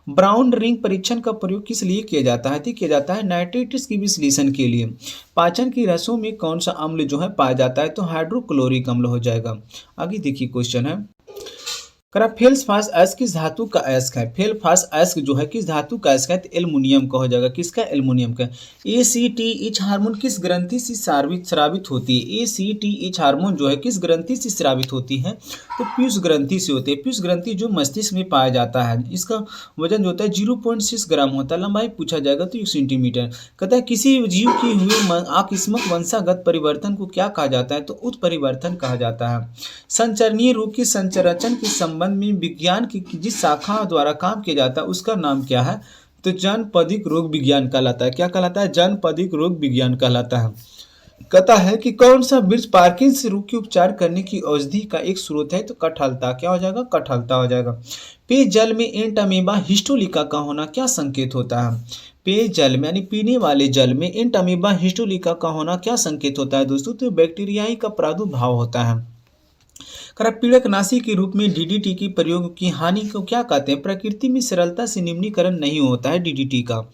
ब्राउन रिंग परीक्षण का प्रयोग किस लिए किया जाता है, तो किया जाता है नाइट्रेट्स की विश्लेषण के लिए। पाचन की रसों में कौन सा अम्ल जो है पाया जाता है, तो हाइड्रोक्लोरिक अम्ल हो जाएगा। आगे देखिए क्वेश्चन है। फेल्सफास अयस्क किस धातु का अयस्क है, फेल्सफास अयस्क जो है किस धातु का अयस्क है, तो एल्युमिनियम का हो जाएगा। किसका, एल्युमिनियम का। ACTH हार्मोन किस ग्रंथि से स्रावित होती है, ACTH हार्मोन जो है किस ग्रंथि से स्रावित होती है, तो पीयूष ग्रंथि से होती है। पीयूष ग्रंथि जो मस्तिष्क में पाया जाता है, इसका वजन जो होता है 0.6 ग्राम होता है। लंबाई पूछा जाएगा तो 1 सेंटीमीटर। कहता है किसी जीव की हुए आकस्मिक वंशागत परिवर्तन को क्या कहा जाता है, तो उत्परिवर्तन कहा जाता है। संचरणीय रोग की संचरण के संबंध में विज्ञान की जिस शाखा द्वारा काम किया जाता है उसका नाम क्या है, तो जनपदिक रोग विज्ञान कहलाता है। क्या कहलाता है, जनपदिक रोग विज्ञान कहलाता है। कहता है कि कौन सा वृक्ष पार्किंस रोग के उपचार करने की औषधि का एक स्रोत है, तो कटहलता। क्या हो जाएगा, कटहलता हो जाएगा। पेयजल में एंटअमीबा हिस्टोलिका का होना क्या संकेत होता है, पेयजल में यानी पीने वाले जल में एंटअमीबा हिस्टोलिका का होना क्या संकेत होता है दोस्तों, तो बैक्टीरियाई का प्रादुर्भाव होता है। पीड़कनाशी के रूप में डीडीटी की प्रयोग की हानि को क्या कहते हैं, प्रकृति में सरलता से निम्नीकरण नहीं होता है डीडीटी का।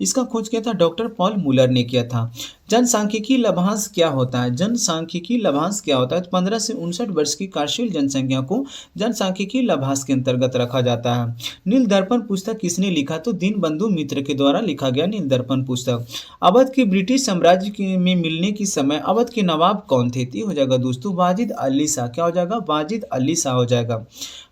इसका खोज किया था डॉक्टर पॉल मुलर ने किया था। जनसांख्यिकी लाभांश क्या होता है, जनसांख्यिकी लाभांश क्या होता है, 15 से 59 वर्ष की कार्यशील जनसंख्या को जनसांख्यिकी लाभांश के अंतर्गत रखा जाता है। नील दर्पण पुस्तक किसने लिखा, तो दीनबंधु मित्र के द्वारा लिखा गया नील दर्पण पुस्तक। अवध के ब्रिटिश साम्राज्य में मिलने के समय अवध के नवाब कौन थे, तो हो जाएगा दोस्तों वाजिद अली शाह। क्या हो जाएगा, वाजिद अली शाह हो जाएगा।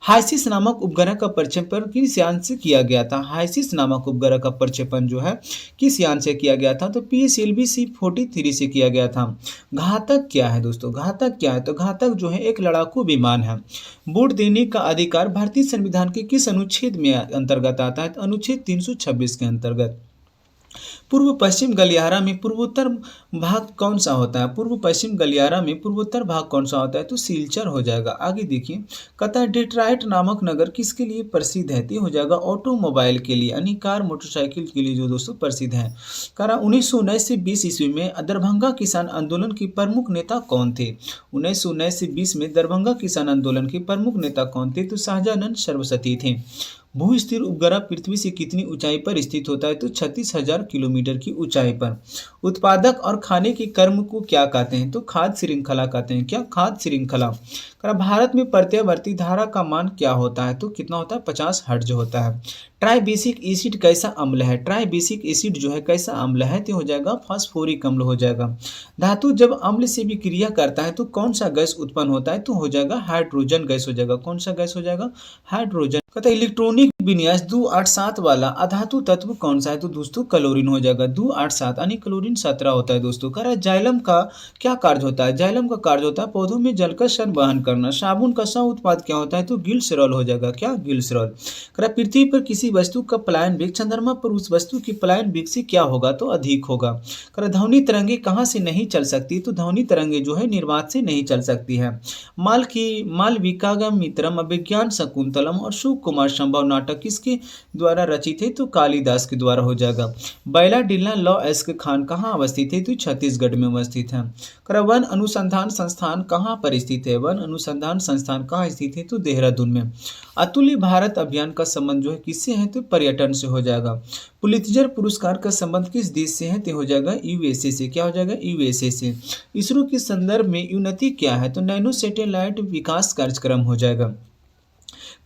हाइसिस नामक उपग्रह का प्रक्षेपण किस यान से किया गया था, हाइसिस नामक उपग्रह का प्रक्षेपण जो है किस यान से किया गया था, तो PSLV C-43 से किया गया था। घातक क्या है दोस्तों, घातक क्या है, तो घातक जो है एक लड़ाकू विमान है। वोट देने का अधिकार भारतीय संविधान के किस अनुच्छेद में अंतर्गत आता है, तो अनुच्छेद 326 के अंतर्गत। पूर्व पश्चिम गलियारा में पूर्वोत्तर भाग कौन सा होता है? पूर्व पश्चिम गलियारा में पूर्वोत्तर भाग कौन सा होता है? तो सिलचर हो जाएगा। आगे देखिए, कहता है डेट्रॉइट नामक नगर किसके लिए प्रसिद्ध है? तो हो जाएगा ऑटोमोबाइल के लिए, यानी कार मोटरसाइकिल के लिए जो दोस्तों प्रसिद्ध है। कह रहा 1919 से 20 ईस्वी में दरभंगा किसान आंदोलन के प्रमुख नेता कौन थे? 1919 से 20 में दरभंगा किसान आंदोलन के प्रमुख नेता कौन थे? तो शाहजानंद सरस्वती थे। भू स्थिर उपग्रह पृथ्वी से कितनी ऊंचाई पर स्थित होता है? तो 36,000 किलोमीटर की ऊंचाई पर। उत्पादक और खाने के क्रम को क्या कहते हैं? तो खाद्य श्रृंखला कहते हैं। क्या? खाद्य श्रृंखला। करा भारत में प्रत्यावर्ती धारा का मान क्या होता है? तो कितना होता है? 50 हर्ट्ज होता है। ट्राइबेसिक एसिड कैसा अम्ल है? ट्राइबेसिक एसिड जो है कैसा अम्ल है? तो हो जाएगा फास्फोरिक अम्ल हो जाएगा। धातु जब अम्ल से भी क्रिया करता है तो कौन सा गैस उत्पन्न होता है? तो हो जाएगा हाइड्रोजन गैस हो जाएगा। कौन सा गैस हो जाएगा? हाइड्रोजन। कहता है इलेक्ट्रॉनिक विन्यास 287 वाला अधातु तत्व कौन सा है? तो दोस्तों क्लोरीन हो जाएगा। 287 यानी क्लोरीन 17 होता है दोस्तों। कह रहा है जाइलम का क्या कार्य होता है? जाइलम का कार्य होता है पौधों में जल का संवहन करना। साबुन का सह उत्पाद क्या होता है? तो ग्लिसरॉल हो जाएगा। क्या? ग्लिसरॉल। कह रहा है पृथ्वी पर किसी वस्तु का पलायन वेग चंद्रमा पर उस वस्तु के पलायन वेग से क्या होगा? तो अधिक होगा। कह रहा है ध्वनि तरंगे कहाँ से नहीं चल सकती? तो ध्वनि तरंगे जो है निर्वात से नहीं चल सकती है। मालविकाग्निमित्रम अभिज्ञान शकुंतलम और शिव कुमार संभव नाटक किसके द्वारा रचित है? तो कालिदास के द्वारा हो जाएगा। बैला डिल्ला लॉ एस्क खान कहाँ अवस्थित है? तो छत्तीसगढ़ में अवस्थित है। वन अनुसंधान संस्थान कहाँ पर स्थित है? वन अनुसंधान संस्थान कहाँ स्थित है? तो देहरादून में। अतुल्य भारत अभियान का संबंध जो है किससे है? तो पर्यटन से हो जाएगा। पुलित्जर पुरस्कार का संबंध किस देश से है? तो हो जाएगा यूएसए से। क्या हो जाएगा? यूएसए से। इसरो के संदर्भ में उन्नति क्या है? तो नैनो सैटेलाइट विकास कार्यक्रम हो जाएगा।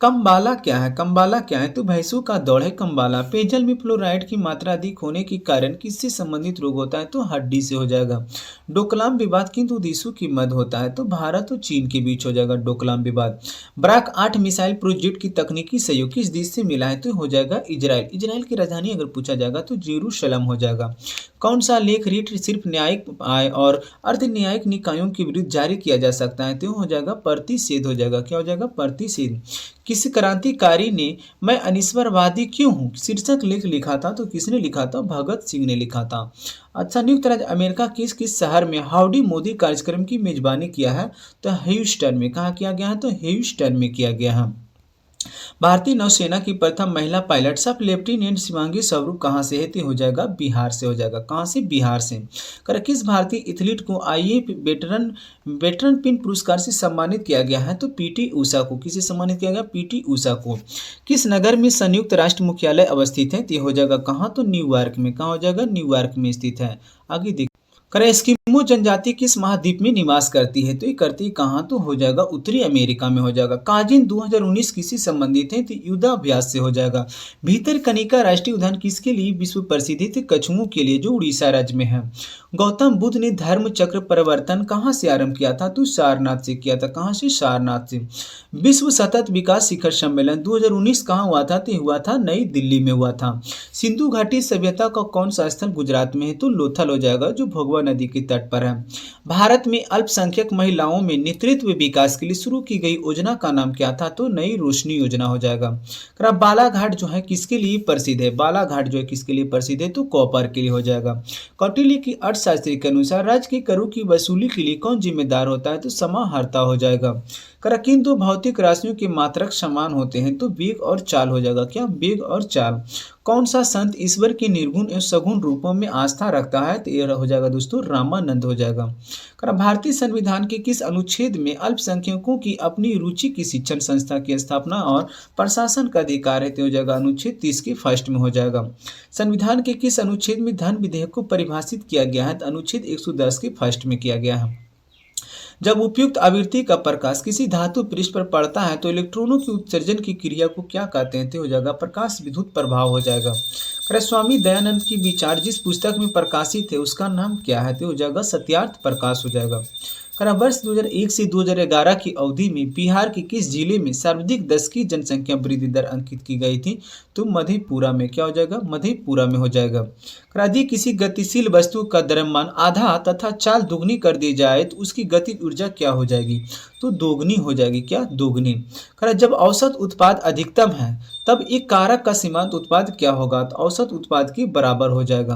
कम्बाला क्या है? कम्बाला क्या है? तो भैंसों का दौड़ है कम्बाला। पेयजल में फ्लोराइड की मात्रा अधिक होने के कारण किससे संबंधित रोग होता है? तो हड्डी से हो जाएगा। डोकलाम विवाद किन दो देशों के मध्य होता है? तो भारत और चीन के बीच हो जाएगा डोकलाम विवाद। ब्राक 8 मिसाइल प्रोजेक्ट की तकनीकी सहयोग किस देश से मिला है? तो हो जाएगा इजराइल। इजराइल की राजधानी अगर पूछा जाएगा तो जेरूशलम हो जाएगा। कौन सा लेख रीट सिर्फ न्यायिक आय और अर्ध न्यायिक निकायों के विरुद्ध जारी किया जा सकता है? तो हो जाएगा प्रतिषेध हो जाएगा। क्या हो जाएगा? प्रतिषेध। किस क्रांतिकारी ने मैं अनिश्वरवादी क्यों हूँ शीर्षक लेख लिखा था? तो किसने लिखा था? भगत सिंह ने लिखा था। अच्छा, संयुक्त राज्य अमेरिका किस किस शहर में हाउडी मोदी कार्यक्रम की मेजबानी किया है? तो ह्यूस्टन में। कहाँ किया गया है? तो ह्यूस्टन में किया गया है। भारतीय नौसेना की प्रथम महिला पायलट सब लेफ्टिनेंट शिवांगी स्वरूप कहाँ से है? तो हो जाएगा बिहार से हो जाएगा। कहाँ से? बिहार से। कर किस भारतीय एथलीट को आईएएफ वेटरन पिन पुरस्कार से सम्मानित किया गया है? तो पीटी उषा को। किसे सम्मानित किया गया? पीटी उषा को। किस नगर में संयुक्त राष्ट्र मुख्यालय अवस्थित है? तो हो जाएगा कहाँ? तो न्यूयॉर्क में। कहाँ हो जाएगा? न्यूयॉर्क में स्थित है। आगे देख करें एस्किमो जनजाति किस महाद्वीप में निवास करती है? तो ये करती कहाँ? तो हो जाएगा उत्तरी अमेरिका में हो जाएगा। काजिन 2019 किससे संबंधित है? तो युद्धाभ्यास से हो जाएगा। भीतरकनिका राष्ट्रीय उद्यान किसके लिए विश्व प्रसिद्ध है? तो कछुओं के लिए, जो उड़ीसा राज्य में है। गौतम बुद्ध ने धर्म चक्र परिवर्तन कहाँ से आरंभ किया था? तो सारनाथ से किया था। कहाँ से? सारनाथ से। विश्व सतत विकास शिखर सम्मेलन 2019 कहाँ हुआ था? तो हुआ था नई दिल्ली में हुआ था। सिंधु घाटी सभ्यता का कौन सा स्थल गुजरात में है? तो लोथल हो जाएगा, जो भगवा नदी के तट पर है। भारत में अल्पसंख्यक महिलाओं में नेतृत्व विकास के लिए शुरू की गई योजना का नाम क्या था? तो नई रोशनी योजना हो जाएगा। बालाघाट जो है किसके लिए प्रसिद्ध है? बालाघाट जो है किसके लिए प्रसिद्ध है? तो कॉपर के लिए हो जाएगा। कौटिल्य की अर्थशास्त्री के अनुसार राज्य के करों की वसूली के लिए कौन जिम्मेदार होता है? तो समाहर्ता हो जाएगा। किन दो भौतिक राशियों के मात्रक समान होते हैं? तो वेग और चाल हो जाएगा। क्या? वेग और चाल। कौन सा संत ईश्वर के निर्गुण एवं सगुण रूपों में आस्था रखता है? तो ये हो जाएगा दोस्तों रामानंद हो जाएगा। भारतीय संविधान के किस अनुच्छेद में अल्पसंख्यकों की अपनी रुचि की शिक्षण संस्था की स्थापना और प्रशासन का अधिकार है? तो हो जाएगा अनुच्छेद 30 के फर्स्ट में हो जाएगा। संविधान के किस अनुच्छेद में धन विधेयक को परिभाषित किया गया है? तो अनुच्छेद 110 के फर्स्ट में किया गया है। जब उपयुक्त आवृत्ति का प्रकाश किसी धातु पृष्ठ पर पड़ता है तो इलेक्ट्रॉनों की उत्सर्जन की क्रिया को क्या कहते हैं? तो हो जाएगा प्रकाश विद्युत प्रभाव हो जाएगा। स्वामी दयानंद की विचार जिस पुस्तक में प्रकाशित है उसका नाम क्या है? तो हो जाएगा सत्यार्थ प्रकाश हो जाएगा। वर्ष 2001 से 2011 की अवधि में बिहार के किस जिले में सर्वाधिक दशकीय जनसंख्या वृद्धि दर अंकित की गई थी? तो मधेपुरा में। क्या हो जाएगा? मधेपुरा में हो जाएगा। यदि किसी गतिशील वस्तु का द्रव्यमान आधा तथा चाल दुगनी कर दी जाए तो उसकी गतिज ऊर्जा क्या हो जाएगी? तो दोगुनी हो जाएगी। क्या? दोगुनी। कह रहा है जब औसत उत्पाद अधिकतम है तब एक कारक का सीमांत उत्पाद क्या होगा? तो औसत उत्पाद के बराबर हो जाएगा।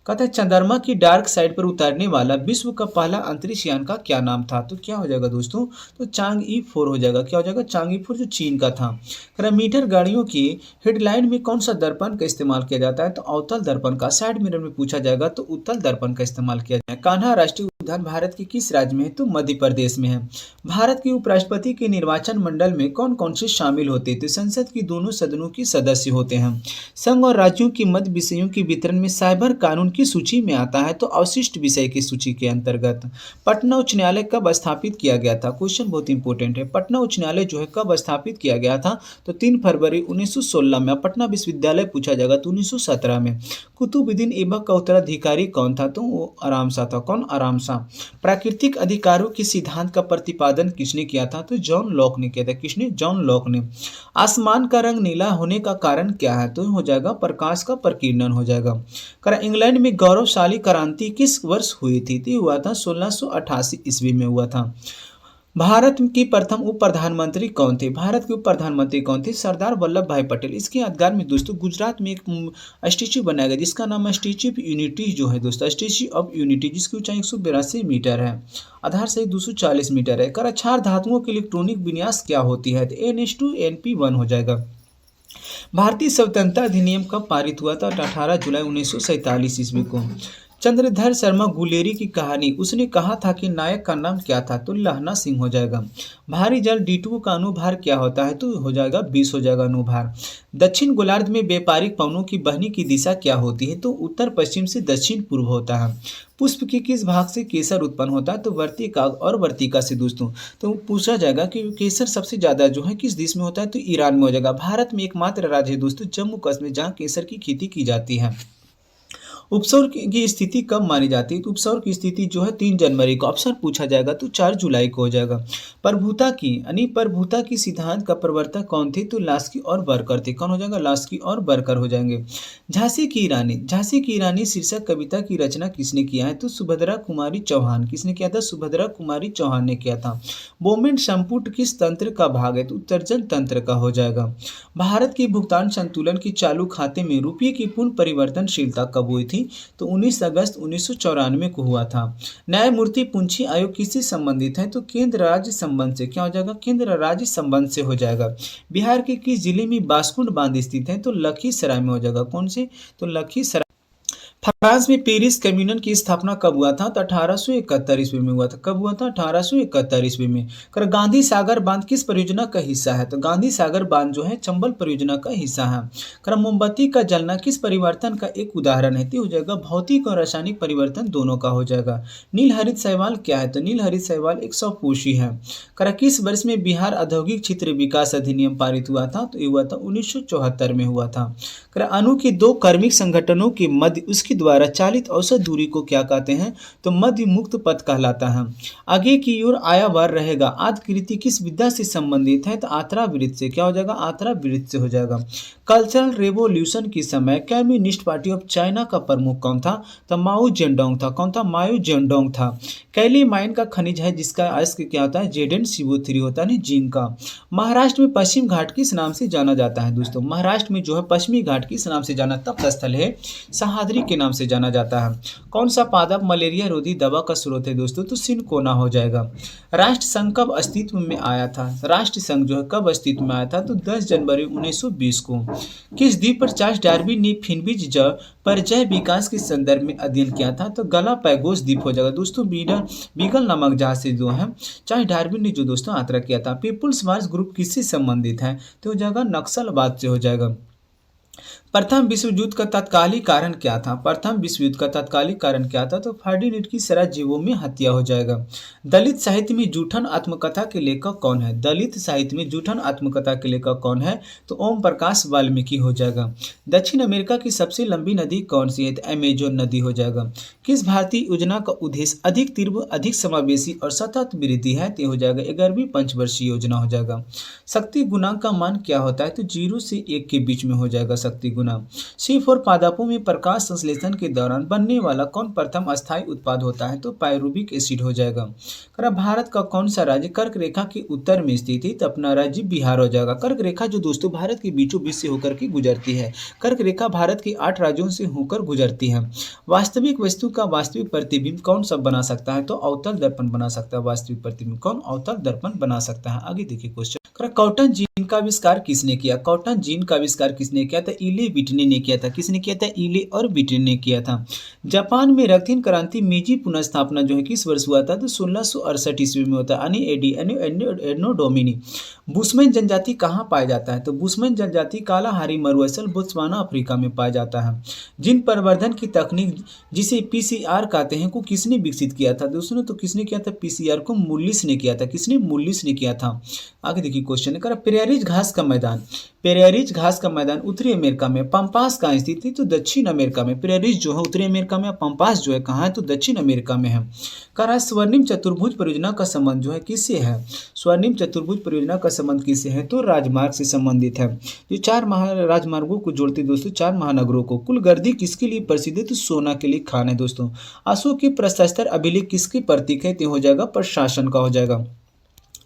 कहता है चंद्रमा की डार्क साइड पर उतरने वाला विश्व का पहला अंतरिक्ष यान का क्या नाम था? तो क्या हो जाएगा दोस्तों? तो चांग-ई 4 हो जाएगा। क्या हो जाएगा? चांग-ई 4 जो चीन का था। कह रहा है मीटर गाड़ियों की हेडलाइन में कौन सा दर्पण का इस्तेमाल किया जाता है? तो अवतल दर्पण का। साइड मिरर में पूछा जाएगा तो उत्तल दर्पण का इस्तेमाल किया जाए। कान्हा राष्ट्रीय उद्यान भारत के किस राज्य में है? तो मध्य प्रदेश में है। भारत के उपराष्ट्रपति के निर्वाचन मंडल में कौन कौन से शामिल होते हैं? तो संसद की दोनों सदनों के सदस्य होते हैं। संघ और राज्यों के मध्य विषयों के वितरण में साइबर कानून की सूची में आता है तो अवशिष्ट विषय की सूची के अंतर्गत। पटना उच्च न्यायालय कब स्थापित किया गया था? क्वेश्चन बहुत इंपॉर्टेंट है। पटना उच्च न्यायालय जो है कब स्थापित किया गया था? तो 3 फरवरी 1916 में। पटना विश्वविद्यालय पूछा जाएगा तो 1917 में। कुतुबुद्दीन ऐबक का उत्तराधिकारी कौन था? तो वो आराम शाह था। कौन? आराम शाह। प्राकृतिक अधिकारों के सिद्धांत का प्रतिपादन किसने किया था? तो जॉन लॉक ने किया था। किसने? जॉन लॉक ने। आसमान का रंग नीला होने का कारण क्या है? तो हो जाएगा प्रकाश का प्रकीर्णन हो जाएगा। कर इंग्लैंड में गौरवशाली क्रांति किस वर्ष हुई थी? तो हुआ था 1688 ईस्वी में हुआ था। भारत की प्रथम उप प्रधानमंत्री कौन थे? भारत के उप प्रधानमंत्री कौन थे? सरदार वल्लभ भाई पटेल। इसके यादगार में दोस्तों गुजरात में एक स्टैच्यू बनाया गया जिसका नाम है स्टैच्यू ऑफ यूनिटी जो है दोस्तों, स्टैच्यू ऑफ यूनिटी, जिसकी ऊंचाई 182 मीटर है, आधार से 240 मीटर है। कर क्षार धातुओं की इलेक्ट्रॉनिक विन्यास क्या होती है? तो Na2NP1 हो जाएगा। भारतीय स्वतंत्रता अधिनियम कब पारित हुआ था? 18 जुलाई 1947 ईस्वी को। चंद्रधर शर्मा गुलेरी की कहानी, उसने कहा था कि नायक का नाम क्या था? तो लहना सिंह हो जाएगा। भारी जल D2 का अनुभार क्या होता है? तो हो जाएगा 20 हो जाएगा अनुभार। दक्षिण गोलार्ध में व्यापारिक पवनों की बहने की दिशा क्या होती है? तो उत्तर पश्चिम से दक्षिण पूर्व होता है। पुष्प के किस भाग से केसर उत्पन्न होता है? तो वर्तिका और वर्तिका से दोस्तों। तो पूछा जाएगा कि केसर सबसे ज्यादा जो है किस देश में होता है? तो ईरान में हो जाएगा। भारत में एकमात्र राज्य है दोस्तों जम्मू कश्मीर जहाँ केसर की खेती की जाती है। उपसर्ग की स्थिति कब मानी जाती है? तो उपसर्ग की स्थिति जो है 3 जनवरी को। ऑप्शन पूछा जाएगा तो 4 जुलाई को हो जाएगा। प्रभुता की यानी प्रभुता की सिद्धांत का प्रवर्तक कौन थे? तो लास्की और बरकर थे। कौन हो जाएगा? लास्की और बरकर हो जाएंगे। झांसी की रानी, झांसी की रानी शीर्षक कविता की रचना किसने किया है? तो सुभद्रा कुमारी चौहान। किसने किया था? सुभद्रा कुमारी चौहान ने किया था। बोमेन संपुट किस तंत्र का भाग है? तो उत्तरजन तंत्र का हो जाएगा। भारत की भुगतान संतुलन की चालू खाते में रुपये की पूर्ण परिवर्तनशीलता कब हुई थी? तो 19 अगस्त 1994 को हुआ था। न्यायमूर्ति पुंछी आयोग किससे संबंधित है? तो केंद्र राज्य संबंध से। क्या हो जाएगा? केंद्र राज्य संबंध से हो जाएगा। बिहार के किस जिले में बांसकुंड बांध स्थित है? तो लखीसराय में हो जाएगा। कौन से? तो लखीसराय। फ्रांस में पेरिस कम्युन की स्थापना कब हुआ था? तो 1871 ईस्वी में हुआ था। कब हुआ था? 1871 ईस्वी में। कर गांधी सागर बांध किस परियोजना का हिस्सा है? तो गांधी सागर बांध जो है चंबल परियोजना का हिस्सा है। कर मोमबत्ती का जलना किस परिवर्तन का एक उदाहरण है? तो हो जाएगा भौतिक और रासायनिक परिवर्तन दोनों का हो जाएगा। नील हरित शैवाल क्या है? तो नील हरित शैवाल एक सौपोषी है। कर किस वर्ष में बिहार औद्योगिक क्षेत्र विकास अधिनियम पारित हुआ था? तो ये हुआ था 1974 में हुआ था। कर अणु के 2 कार्मिक संगठनों के मध्य उसके द्वारा चालित औसत दूरी को क्या कहते हैं? तो मध्य मुक्त पथ कहलाता है। आगे की ओर आयावार रहेगा। आद्यकृति किस विद्या से संबंधित है? तो आत्रावृत्त से। क्या हो जाएगा? आत्रावृत्त से हो जाएगा। कल्चरल रेवोल्यूशन के समय कम्युनिस्ट पार्टी ऑफ चाइना का प्रमुख कौन था? तो माओ जेडोंग था। कौन था? माओ जेडोंग था। कैली माइन का खनिज है जिसका अयस्क क्या होता है? Zn CO3 होता है, जिंक का। महाराष्ट्र में पश्चिम घाट किस नाम से जाना जाता है दोस्तों? महाराष्ट्र में जो है पश्चिमी घाट किस नाम से जाना तप स्थल है? सहाद्री के नाम से जाना जाता है। कौन सा पादप मलेरिया रोधी दवा का स्रोत है दोस्तों? तो सिनकोना हो जाएगा। राष्ट्र संघ कब अस्तित्व में आया था? राष्ट्र संघ जो है कब अस्तित्व में आया था? तो 10 जनवरी 1920 को। किस द्वीप पर चार्ल्स डार्विन ने फिनविज पर जैव विकास के संदर्भ में अध्ययन किया था? तो गलापागोस द्वीप हो जाएगा दोस्तों। बीगल नामक जहाज से जो है चार्ल्स डार्विन ने जो दोस्तों यात्रा किया था। पीपुल्स वार्स ग्रुप किससे संबंधित है? तो हो जाएगा नक्सलवाद से हो जाएगा। प्रथम विश्व युद्ध का तत्कालिक कारण क्या था? प्रथम विश्व युद्ध का तत्कालिक कारण क्या था? तो फर्डिनेंड की सराजीवो में हत्या हो जाएगा। दलित साहित्य में जूठन आत्मकथा के लेखक कौन है? दलित साहित्य में जूठन आत्मकथा के लेखक कौन है? तो ओम प्रकाश वाल्मीकि हो जाएगा। दक्षिण अमेरिका की सबसे लंबी नदी कौन सी है? तो अमेजोन नदी हो जाएगा। किस भारतीय योजना का उद्देश्य अधिक तीव्र, अधिक समावेशी और सतत वृद्धि है? तो हो जाएगा 11वीं पंचवर्षीय योजना हो जाएगा। शक्ति गुणांक का मान क्या होता है? तो 0 से 1 के बीच में हो जाएगा शक्ति गुणांक। गुना। C4 पादपों में प्रकाश संश्लेषण के दौरान बनने वाला कौन प्रथम अस्थायी उत्पाद होता है? तो पायरुविक एसिड हो जाएगा। अगर भारत का कौन सा राज्य कर्क रेखा के उत्तर में स्थित है? तो अपना राज्य बिहार हो जाएगा। कर्क रेखा जो दोस्तों भारत के बीचों बीच से होकर के गुजरती है। कर्क रेखा भारत के 8 राज्यों से होकर गुजरती है। वास्तविक वस्तु का वास्तविक प्रतिबिंब कौन सा बना सकता है? तो अवतल दर्पण बना सकता है। वास्तविक प्रतिबिंब कौन अवतल दर्पण बना सकता है? आगे देखिए क्वेश्चन। कॉटन जीन का आविष्कार किसने किया? कॉटन जीन का आविष्कार किसने किया था? इले विटने ने किया था। किसने किया था? इले और विटने ने किया था। जापान में रंगीन क्रांति मेजी पुनर्स्थापना जो है किस वर्ष हुआ था? तो 1668 ईस्वी में होता है। यानी एडी एनो डोमिनी। बुशमैन जनजाति कहाँ पाया जाता है? तो बुशमैन जनजाति कालाहारी मरुस्थल बोत्सवाना अफ्रीका में पाया जाता है। जीन परिवर्धन की तकनीक जिसे पीसीआर कहते हैं को किसने विकसित किया था? दोस्तों तो किसने किया था? पीसीआर को मुल्लिस ने किया था। किसने? मुल्लिस ने किया था। आगे देखिए क्वेश्चन है। पेरियारिज घास का मैदान। पेरियारिज घास का मैदान उत्तरी अमेरिका में पंपास कहाँ स्थित है? तो दक्षिण अमेरिका में। पेरियारिज जो है उत्तरी अमेरिका में, पंपास जो है कहाँ है? तो दक्षिण अमेरिका में है। करा स्वर्णिम चतुर्भुज परियोजना का संबंध जो है किससे है? स्वर्णिम चतुर्भुज परियोजना का संबंध किससे है? तो राजमार्ग से संबंधित है। जो 4 राजमार्गों को जोड़ते दोस्तों 4 महानगरों को। कुल गर्दी किसके लिए प्रसिद्ध है? तो सोना के लिए खान है दोस्तों। अशोक के प्रशस्तर अभिलेख किसके प्रतीक है? तो हो जाएगा प्रशासन का हो जाएगा।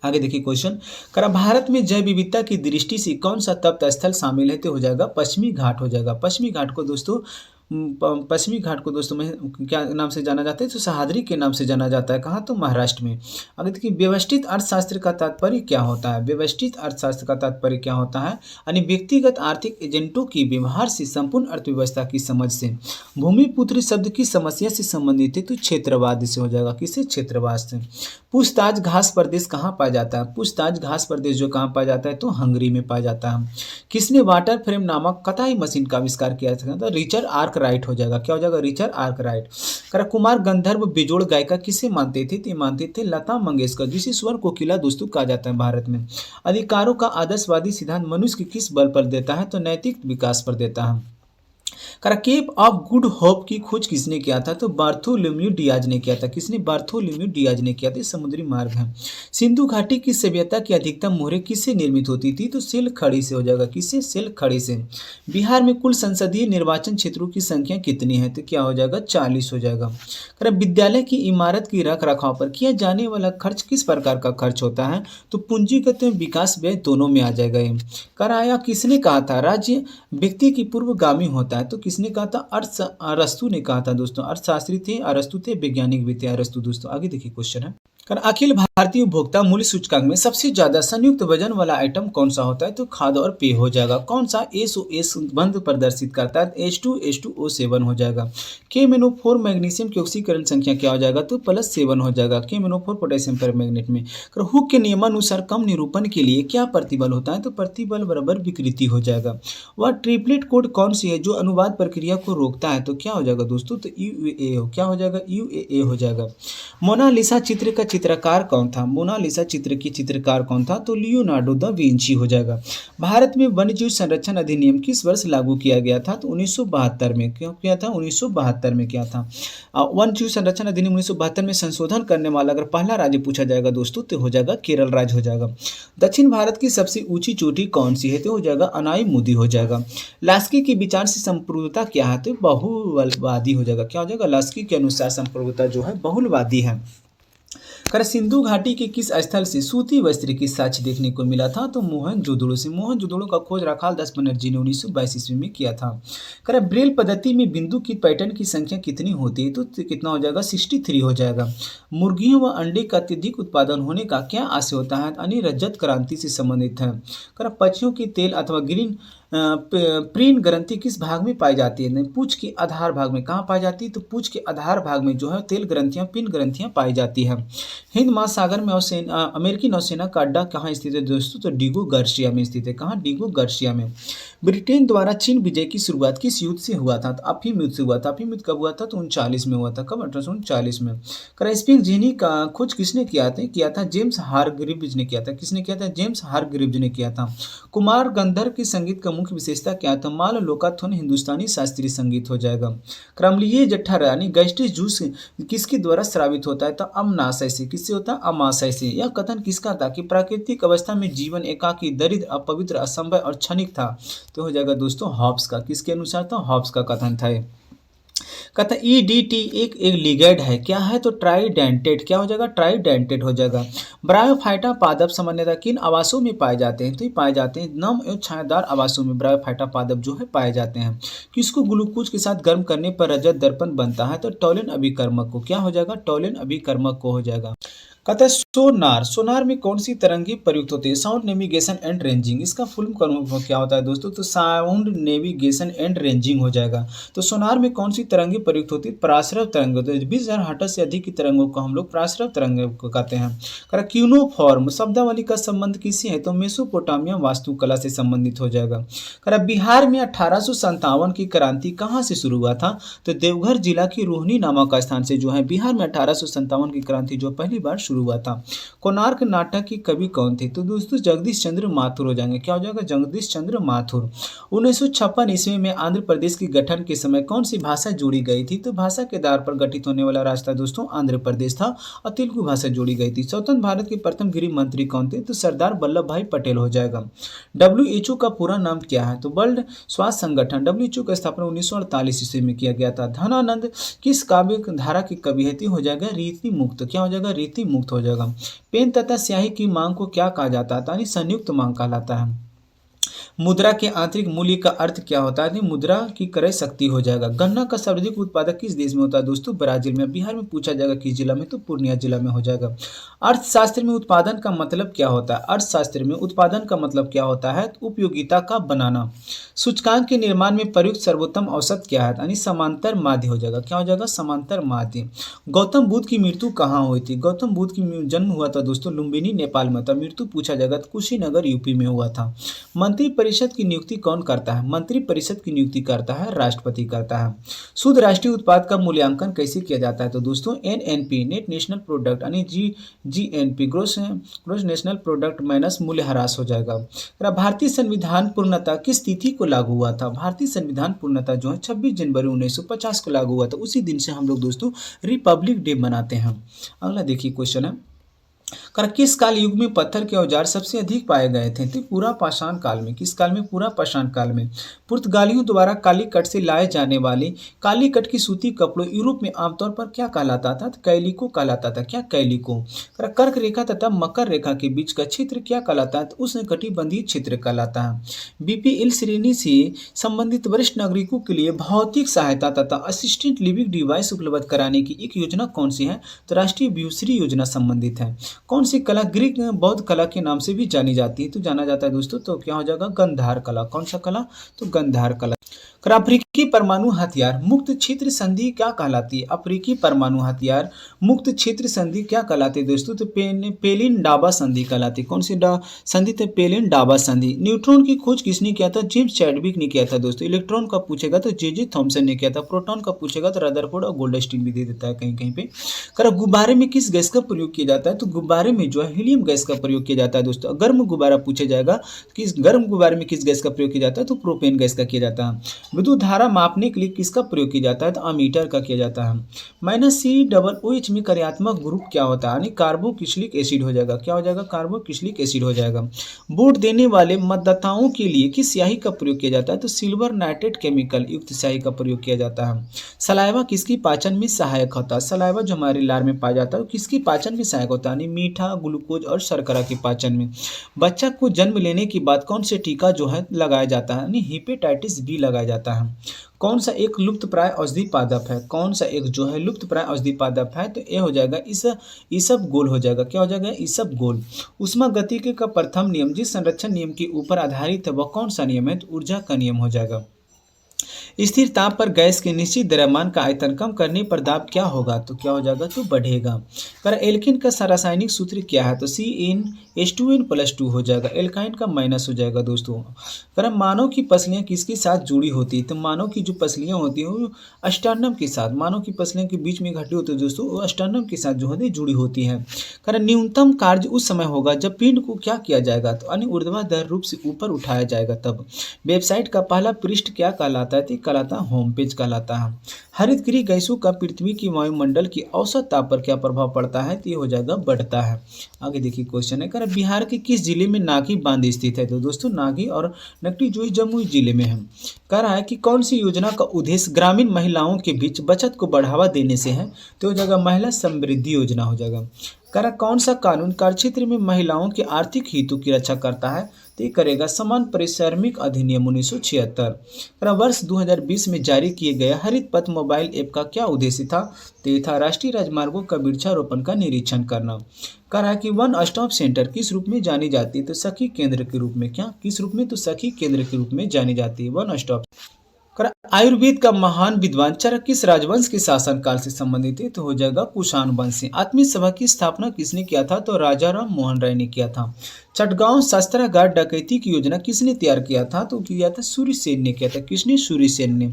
आगे देखिए क्वेश्चन। करा भारत में जैव विविधता की दृष्टि से कौन सा तप्त स्थल शामिल है? तो हो जाएगा पश्चिमी घाट हो जाएगा। पश्चिमी घाट को दोस्तों में क्या नाम से जाना जाता है? तो सह्याद्री के नाम से जाना जाता है। कहाँ? तो महाराष्ट्र में। अगर देखिए व्यवस्थित अर्थशास्त्र का तात्पर्य क्या होता है? व्यवस्थित अर्थशास्त्र का तात्पर्य क्या होता है? यानी व्यक्तिगत आर्थिक एजेंटों के व्यवहार से संपूर्ण अर्थव्यवस्था की समझ से। भूमिपुत्र शब्द की समस्या से संबंधित है तो क्षेत्रवाद से हो जाएगा। किससे? क्षेत्रवाद से। पूछताछ घास प्रदेश कहाँ पाया जाता है? पूछताछ घास प्रदेश जो कहाँ पाया जाता है? तो हंगरी में पाया जाता है। किसने वाटर फ्रेम नामक कताई मशीन का आविष्कार किया था? तो रिचर्ड आर्कराइट हो जाएगा। क्या हो जाएगा? Richard Arkwright. कुमार गंधर्व बेजोड़ गायिका किसे मानते थे? तो मानते थे लता मंगेशकर, जिसे स्वर कोकिला दोस्तों कहा जाता है भारत में। अधिकारों का आदर्शवादी सिद्धांत मनुष्य के किस बल पर देता है? तो नैतिक विकास पर देता है। केप ऑफ गुड होप की खोज किसने किया था? तो बार्थोलोम्यू डियाज ने किया था। किसने? बार्थोलोम्यू डियाज ने किया था। समुद्री मार्ग है। सिंधु घाटी की सभ्यता की अधिकतम मोहरें किससे निर्मित होती थी? तो सिल खड़ी से हो जाएगा। किससे? सिल खड़ी से। बिहार में कुल संसदीय निर्वाचन क्षेत्रों की संख्या कितनी है? तो क्या हो जाएगा? 40 हो जाएगा। विद्यालय की इमारत की रख रखाव पर किया जाने वाला खर्च किस प्रकार का खर्च होता है? तो पूंजीगत विकास व्यय दोनों में आ जाएगा। ये कराया किसने कहा था? राज्य व्यक्ति की पूर्वगामी होता है। तो किसने कहा था? अरस्तु ने कहा था दोस्तों। अर्थशास्त्री थे अरस्तु, थे वैज्ञानिक भी थे अरस्तु दोस्तों। आगे देखिए क्वेश्चन है। अखिल भारतीय उपभोक्ता मूल्य सूचकांक में सबसे ज्यादा संयुक्त वजन वाला आइटम कौन सा होता है? तो खाद्य और पेय हो जाएगा। कौन सा? SOS बंध प्रदर्शित करता है। H2SO7 हो जाएगा। KMnO4 मैग्नीशियम की ऑक्सीकरण संख्या क्या हो जाएगा? तो +7 हो जाएगा। KMnO4 पोटेशियम परमैंगनेट में। हुक के नियमानुसार कम निरूपण के लिए क्या प्रतिबल होता है? तो प्रतिबल बराबर विकृति हो जाएगा। वह ट्रिपलेट कोड कौन सी है जो अनुवाद प्रक्रिया को रोकता है? तो क्या हो जाएगा दोस्तों? तो UAA। क्या हो जाएगा? UAA हो जाएगा। मोनालिसा चित्र का चित्रकार कौन था? मोनालिसा चित्र की चित्रकार कौन था? तो लियोनार्डो दा विंची हो जाएगा। भारत में वन्यजीव संरक्षण अधिनियम किस वर्ष लागू किया गया था? तो 1972 में। क्यों किया था? 1972 में किया था। वन्यजीव संरक्षण अधिनियम 1972 में संशोधन करने वाला अगर पहला राज्य पूछा जाएगा दोस्तों तो हो जाएगा केरल राज्य हो जाएगा। दक्षिण भारत की सबसे ऊंची चोटी कौन सी है? तो हो जाएगा अनाईमुदी हो जाएगा। लास्की के विचार से संप्रभुता क्या है? तो बहुलवादी हो जाएगा। क्या हो जाएगा? लास्की के अनुसार संप्रभुता जो है बहुलवादी है। सिंधु घाटी के किस स्थल से सूती वस्त्र की साक्ष्य देखने को मिला था? तो मोहनजोदड़ो से। मोहनजोदड़ो का खोज राखाल दास बनर्जी ने 1922 ईस्वी में किया था। ब्रेल पद्धति में बिंदु की पैटर्न की संख्या कितनी होती है? तो कितना हो जाएगा? 63 हो जाएगा। मुर्गियों व अंडे का अत्यधिक उत्पादन होने का क्या आशय होता है? यानी रजत क्रांति से संबंधित है। पक्षियों के तेल अथवा ग्रीन प्रीन ग्रंथि किस भाग में पाई जाती है? पूंछ के आधार भाग में। कहाँ पाई जाती है? तो पूंछ के आधार भाग में जो है तेल ग्रंथियां पिन ग्रंथियां पाई जाती है। हिंद महासागर में अमेरिकी नौसेना का अड्डा कहाँ स्थित है दोस्तों? तो डिगो गार्सिया में स्थित है। कहाँ? डिगो गार्सिया में। ब्रिटेन द्वारा चीन विजय की शुरुआत किस युद्ध से हुआ था? तो अफीम युद्ध से हुआ था। अफीम युद्ध कब हुआ था? तो 39 में हुआ था। कब? 1839 में। स्पिंक झिनी का खोज किसने किया था? जेम्स हारग्रीव्स ने किया था। किसने किया था? जेम्स हारग्रीव्स ने किया था। कुमार गंधर्व के संगीत का मुख्य विशेषता क्या था? माल लोकाथन हिंदुस्तानी शास्त्रीय संगीत हो जाएगा। अम्लीय जठर यानी गैस्ट्रिक जूस किसके द्वारा स्रावित होता है? तो अम्नाशय से। किससे होता है? अमाशय से। यह कथन किसका था कि प्राकृतिक अवस्था में जीवन एकाकी, दरिद्र, अपवित्र, असंभव और क्षणिक था? तो हो जाएगा दोस्तों हॉब्स का। किसके अनुसार था? हॉब्स का कथन था ये। कहता है ईडीटी एक लिगेंड है, क्या है? तो ट्राइडेंटेट। क्या हो जाएगा? ट्राइडेंटेट हो जाएगा। ब्रायोफाइटा पादप सामान्यतः किन आवासों में पाए जाते हैं? तो ये पाए जाते हैं नम एवं छायादार आवासों में ब्रायोफाइटा पादप जो है पाए जाते हैं। किसको ग्लूकोज के साथ गर्म करने पर रजत दर्पण बनता है? तो टॉलिन अभिकर्मक को। क्या हो जाएगा? टॉलिन अभिकर्मक को हो जाएगा। कहता है सोनार। सोनार में कौन सी तरंगे प्रयुक्त होती है? Sound navigation and ranging. इसका फुल फॉर्म क्या होता है दोस्तों? तो साउंड नेविगेशन एंड रेंजिंग हो जाएगा। तो सोनार में कौन सी तरंगे प्रयुक्त होती है? पराश्रव तरंग होती है। 20,000 हर्ट्ज से अधिक की तरंगों को हम लोग पराश्रव तरंग को कहते हैं। कह क्यूनोफॉर्म शब्दावली का संबंध किससे है? तो मेसोपोटामिया वास्तुकला से संबंधित हो जाएगा। कह बिहार में 1857 की क्रांति कहाँ से शुरू हुआ था? तो देवघर जिला की रोहिणी नामक स्थान से जो है बिहार में 1857 की क्रांति जो पहली बार शुरू हुआ था। कोणार्क नाटक की कवि कौन थे? तो दोस्तों जगदीश चंद्र माथुर हो जाएंगे। क्या हो जाएगा? जगदीश चंद्र माथुर। 1956 ईस्वी में आंध्र प्रदेश के गठन के समय कौन सी भाषा जोड़ी गई थी? तो भाषा के आधार पर गठित होने वाला राष्ट्र दोस्तों आंध्र प्रदेश था और तेलुगु भाषा जोड़ी गई थी। स्वतंत्र भारत के प्रथम गृह मंत्री कौन थे? तो सरदार वल्लभ भाई पटेल हो जाएगा। WHO का पूरा नाम क्या है? तो वर्ल्ड स्वास्थ्य संगठन। WHO का स्थापना 1948 ईस्वी में किया गया था। धनानंद किस काव्य धारा की कवि है? हो जाएगा रीति मुक्त। क्या हो जाएगा? रीति मुक्त हो जाएगा। पेन तथा स्याही की मांग को क्या कहा जाता है? यानी संयुक्त मांग कहलाता है। मुद्रा के आंतरिक मूल्य का अर्थ क्या होता है? मुद्रा की क्रय शक्ति हो जाएगा। गन्ना का सर्वाधिक उत्पादक किस देश में होता है दोस्तों? ब्राजील में। बिहार में पूछा जाएगा किस जिला में? तो पूर्णिया जिला में हो जाएगा। अर्थशास्त्र में उत्पादन का मतलब क्या होता है? अर्थशास्त्र में उत्पादन का मतलब क्या होता है? उपयोगिता का बनाना। सूचकांक के निर्माण में प्रयुक्त सर्वोत्तम औसत क्या है? यानी समांतर माध्य हो जाएगा। क्या हो जाएगा? समांतर माध्य। गौतम बुद्ध की मृत्यु कहाँ हुई थी? गौतम बुद्ध की जन्म हुआ था दोस्तों लुम्बिनी नेपाल में था। मृत्यु पूछा जाएगा तो कुशीनगर यूपी में हुआ था। मंत्री परिषद की नियुक्ति कौन करता है? मंत्री परिषद की नियुक्ति करता है राष्ट्रपति करता है। शुद्ध राष्ट्रीय उत्पाद का मूल्यांकन कैसे किया जाता है? तो दोस्तों NNP नेट नेशनल प्रोडक्ट यानी GNP gross national product minus मूल्यह्रास हो जाएगा। भारतीय संविधान पूर्णतः किस तिथि को लागू हुआ था? भारतीय संविधान पूर्णतः जो है 26 जनवरी 1950 को लागू हुआ था। उसी दिन से हम लोग दोस्तों रिपब्लिक डे मनाते हैं। अगला देखिए क्वेश्चन है किस काल युग में पत्थर के औजार सबसे अधिक पाए गए थे? तो पूरा पाषाण काल में। किस काल में? पूरा पाषाण काल में। पुर्तगालियों द्वारा कालीकट से लाए जाने वाले कालीकट की सूती कपड़ों यूरोप में आमतौर पर क्या कहलाता था? तो कैलिको कहलाता था। क्या? कैलिको। कर्क रेखा तथा मकर रेखा के बीच का क्षेत्र क्या कहलाता है? तो उष्णकटिबंधीय क्षेत्र कहलाता है। BPL श्रेणी से संबंधित वरिष्ठ नागरिकों के लिए भौतिक सहायता तथा असिस्टेंट लिविंग डिवाइस उपलब्ध कराने की एक योजना कौन सी है? तो राष्ट्रीय व्यूश्री योजना संबंधित है। कौन सी कला ग्रीक बौद्ध कला के नाम से भी जानी जाती है? तो जाना जाता है दोस्तों तो क्या हो जाएगा? गंधार कला। कौन सा कला? तो गंधार कला। अफ्रीकी परमाणु हथियार मुक्त क्षेत्र संधि क्या कहलाती है? अफ्रीकी परमाणु हथियार मुक्त क्षेत्र संधि क्या कहलाती है दोस्तों? तो पेलिन डाबा संधि कहलाती है। कौन सी संधि? तो पेलिन डाबा संधि। न्यूट्रॉन की खोज किसने किया था? जेम्स चैडविक ने किया था दोस्तों। इलेक्ट्रॉन का पूछेगा तो जे थॉमसन ने किया था। प्रोटॉन का पूछेगा तो रदरफोर्ड और गोल्डस्टीन भी दे देता है कहीं कहीं पे। गुब्बारे में किस गैस का प्रयोग किया जाता है? तो गुब्बारे में जो है हीलियम गैस का प्रयोग किया जाता है दोस्तों। गर्म गुब्बारा पूछा जाएगा किस गर्म गुब्बारे में किस गैस का प्रयोग किया जाता है? तो प्रोपेन गैस का किया जाता है। विद्युत धारा मापने के लिए किसका प्रयोग किया जाता है? तो अमीटर का किया जाता है। -COOH में कार्यात्मक ग्रुप क्या होता है? यानी कार्बोक्सिलिक एसिड हो जाएगा। क्या हो जाएगा? कार्बोक्सिलिक एसिड हो जाएगा। वोट देने वाले मतदाताओं के लिए किस स्याही का प्रयोग किया जाता है? तो सिल्वर नाइट्रेट केमिकल युक्त स्याही का प्रयोग किया जाता है। सलाइवा किसकी पाचन में सहायक होता है? सलाइवा जो हमारे लार में पाया जाता है किसकी पाचन में सहायक होता है? यानी मीठा, ग्लूकोज और शर्करा के पाचन में। बच्चा को जन्म लेने के बाद कौन से टीका जो है लगाया जाता है? यानी हेपेटाइटिस B लगाया जाता है। कौन सा एक लुप्त प्राय औषधि पादप है? कौन सा एक जो है लुप्त प्राय औषधि पादप है? तो ये हो जाएगा इसबगोल हो जाएगा। क्या हो जाएगा? इसबगोल। ऊष्मागतिकी का प्रथम नियम जिस संरक्षण नियम के ऊपर आधारित है वह कौन सा नियम है? तो ऊर्जा का नियम हो जाएगा। स्थिर ताप पर गैस के निश्चित द्रव्यमान का आयतन कम करने पर दाब क्या होगा? तो क्या हो जाएगा? तो बढ़ेगा। एल्किन का रासायनिक सूत्र क्या है? तो CnH2n+2 हो जाएगा। एल्काइन का माइनस हो जाएगा दोस्तों। मानव की पसलियां किसके साथ जुड़ी होती है? तो मानव की जो पसलियां होती है वो अस्टर्नम के साथ, मानव की पसलियों के बीच में घटी होती है दोस्तों, वो अस्टर्नम के साथ जो है जुड़ी होती है। न्यूनतम कार्य उस समय होगा जब पिंड को क्या किया जाएगा? तो अन्य ऊर्ध्वाधर रूप से ऊपर उठाया जाएगा तब। वेबसाइट का पहला पृष्ठ क्या कहलाता है? कहलाता है? होम पेज कहलाता है। हरित गृह गैसों का पृथ्वी की वायुमंडल की औसत ताप पर क्या प्रभाव पड़ता है? तो ये हो जाएगा बढ़ता है। आगे देखिए क्वेश्चन है, कर बिहार के किस जिले में नागी बांध स्थित है? तो दोस्तों नागी और नकटी जो जमुई जिले में है। कह रहा है कि कौन सी योजना का उद्देश्य ग्रामीण महिलाओं के बीच बचत को बढ़ावा देने से है? तो हो जाएगा महिला समृद्धि योजना हो जाएगा। कह रहा कौन सा कानून कार्य क्षेत्र में महिलाओं के आर्थिक हितों की रक्षा करता है? तो ये करेगा समान पारिश्रमिक अधिनियम 1976। वर्ष 2020 में जारी किए गए हरित पथ मोबाइल ऐप का क्या उद्देश्य था? तो ये था राष्ट्रीय राजमार्गों का वृक्षारोपण का निरीक्षण करना। कह रहा है कि वन स्टॉप सेंटर किस रूप में जानी जाती है? तो सखी केंद्र के रूप में। क्या किस रूप में? तो सखी केंद्र के रूप में जानी जाती है वन स्टॉप। आयुर्वेद का महान विद्वान चरक किस राजवंश के शासनकाल से संबंधित है? तो हो जाएगा कुषाण वंश से। आत्मीय सभा की स्थापना किसने किया था? तो राजा राम मोहन राय ने किया था। चटगांव शस्त्रागार डकैती की योजना किसने तैयार किया था? तो किया था सूर्यसेन ने किया था। किसने? सूर्यसेन ने।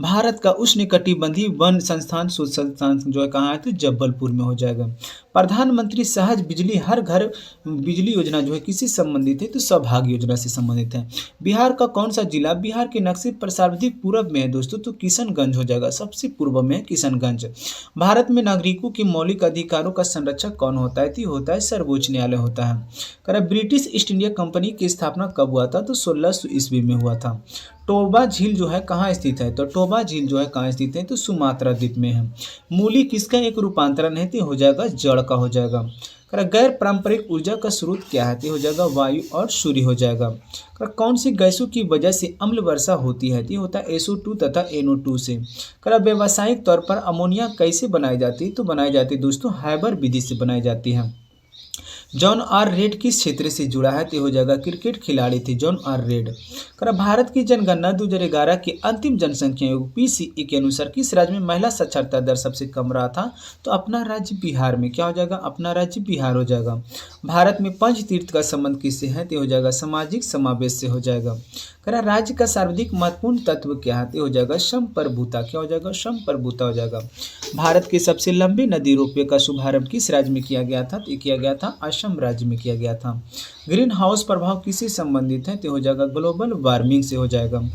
भारत का उष्णकटिबंधीय वन संस्थान शोध संस्थान जो है कहाँ है? तो जबलपुर में हो जाएगा। प्रधानमंत्री सहज बिजली हर घर बिजली योजना जो है किससे संबंधित है? तो सौभाग्य योजना से संबंधित है। बिहार का कौन सा जिला बिहार के नक्शे पर सर्वाधिक पूर्व में है? दोस्तों तो किशनगंज हो जाएगा, सबसे पूर्व में है किशनगंज। भारत में नागरिकों के मौलिक अधिकारों का संरक्षक कौन होता है? तो होता है सर्वोच्च न्यायालय होता है। ब्रिटिश ईस्ट इंडिया कंपनी की स्थापना कब हुआ था? तो 1600 ईस्वी में हुआ था। टोबा झील जो है कहाँ स्थित है? तो टोबा झील जो है कहाँ स्थित है? तो सुमात्रा द्वीप में है। मूली किसका एक रूपांतरण है? तो हो जाएगा जड़ का हो जाएगा। गैर पारंपरिक ऊर्जा का स्रोत क्या है? तो हो जाएगा वायु और सूर्य हो जाएगा। कौन सी गैसों की वजह से अम्ल वर्षा होती है? तो होता है SO2 तथा NO2 से। व्यावसायिक तौर पर अमोनिया कैसे बनाई जाती है? तो बनाई जाती है दोस्तों हाइबर विधि से बनाई जाती है। जॉन आर रेड किस क्षेत्र से जुड़ा है? तो हो जाएगा क्रिकेट खिलाड़ी थे जॉन आर रेड। भारत की जनगणना 2011 की अंतिम जनसंख्या योग PCE के अनुसार किस राज्य में महिला साक्षरता दर सबसे कम रहा था? तो अपना राज्य बिहार में। क्या हो जाएगा? अपना राज्य बिहार हो जाएगा। भारत में पंच तीर्थ का संबंध किससे है? तो हो जाएगा सामाजिक समावेश से हो जाएगा। राज्य का सर्वाधिक महत्वपूर्ण तत्व क्या है? तो हो जाएगा संप्रभुता। क्या हो जाएगा? संप्रभुता हो जाएगा। भारत की सबसे लंबी नदी रोपवे का शुभारंभ किस राज्य में किया गया था? तो किया गया था असम राज्य में किया गया था। ग्रीन हाउस प्रभाव किससे संबंधित है? तो हो जाएगा ग्लोबल वार्मिंग से हो जाएगा।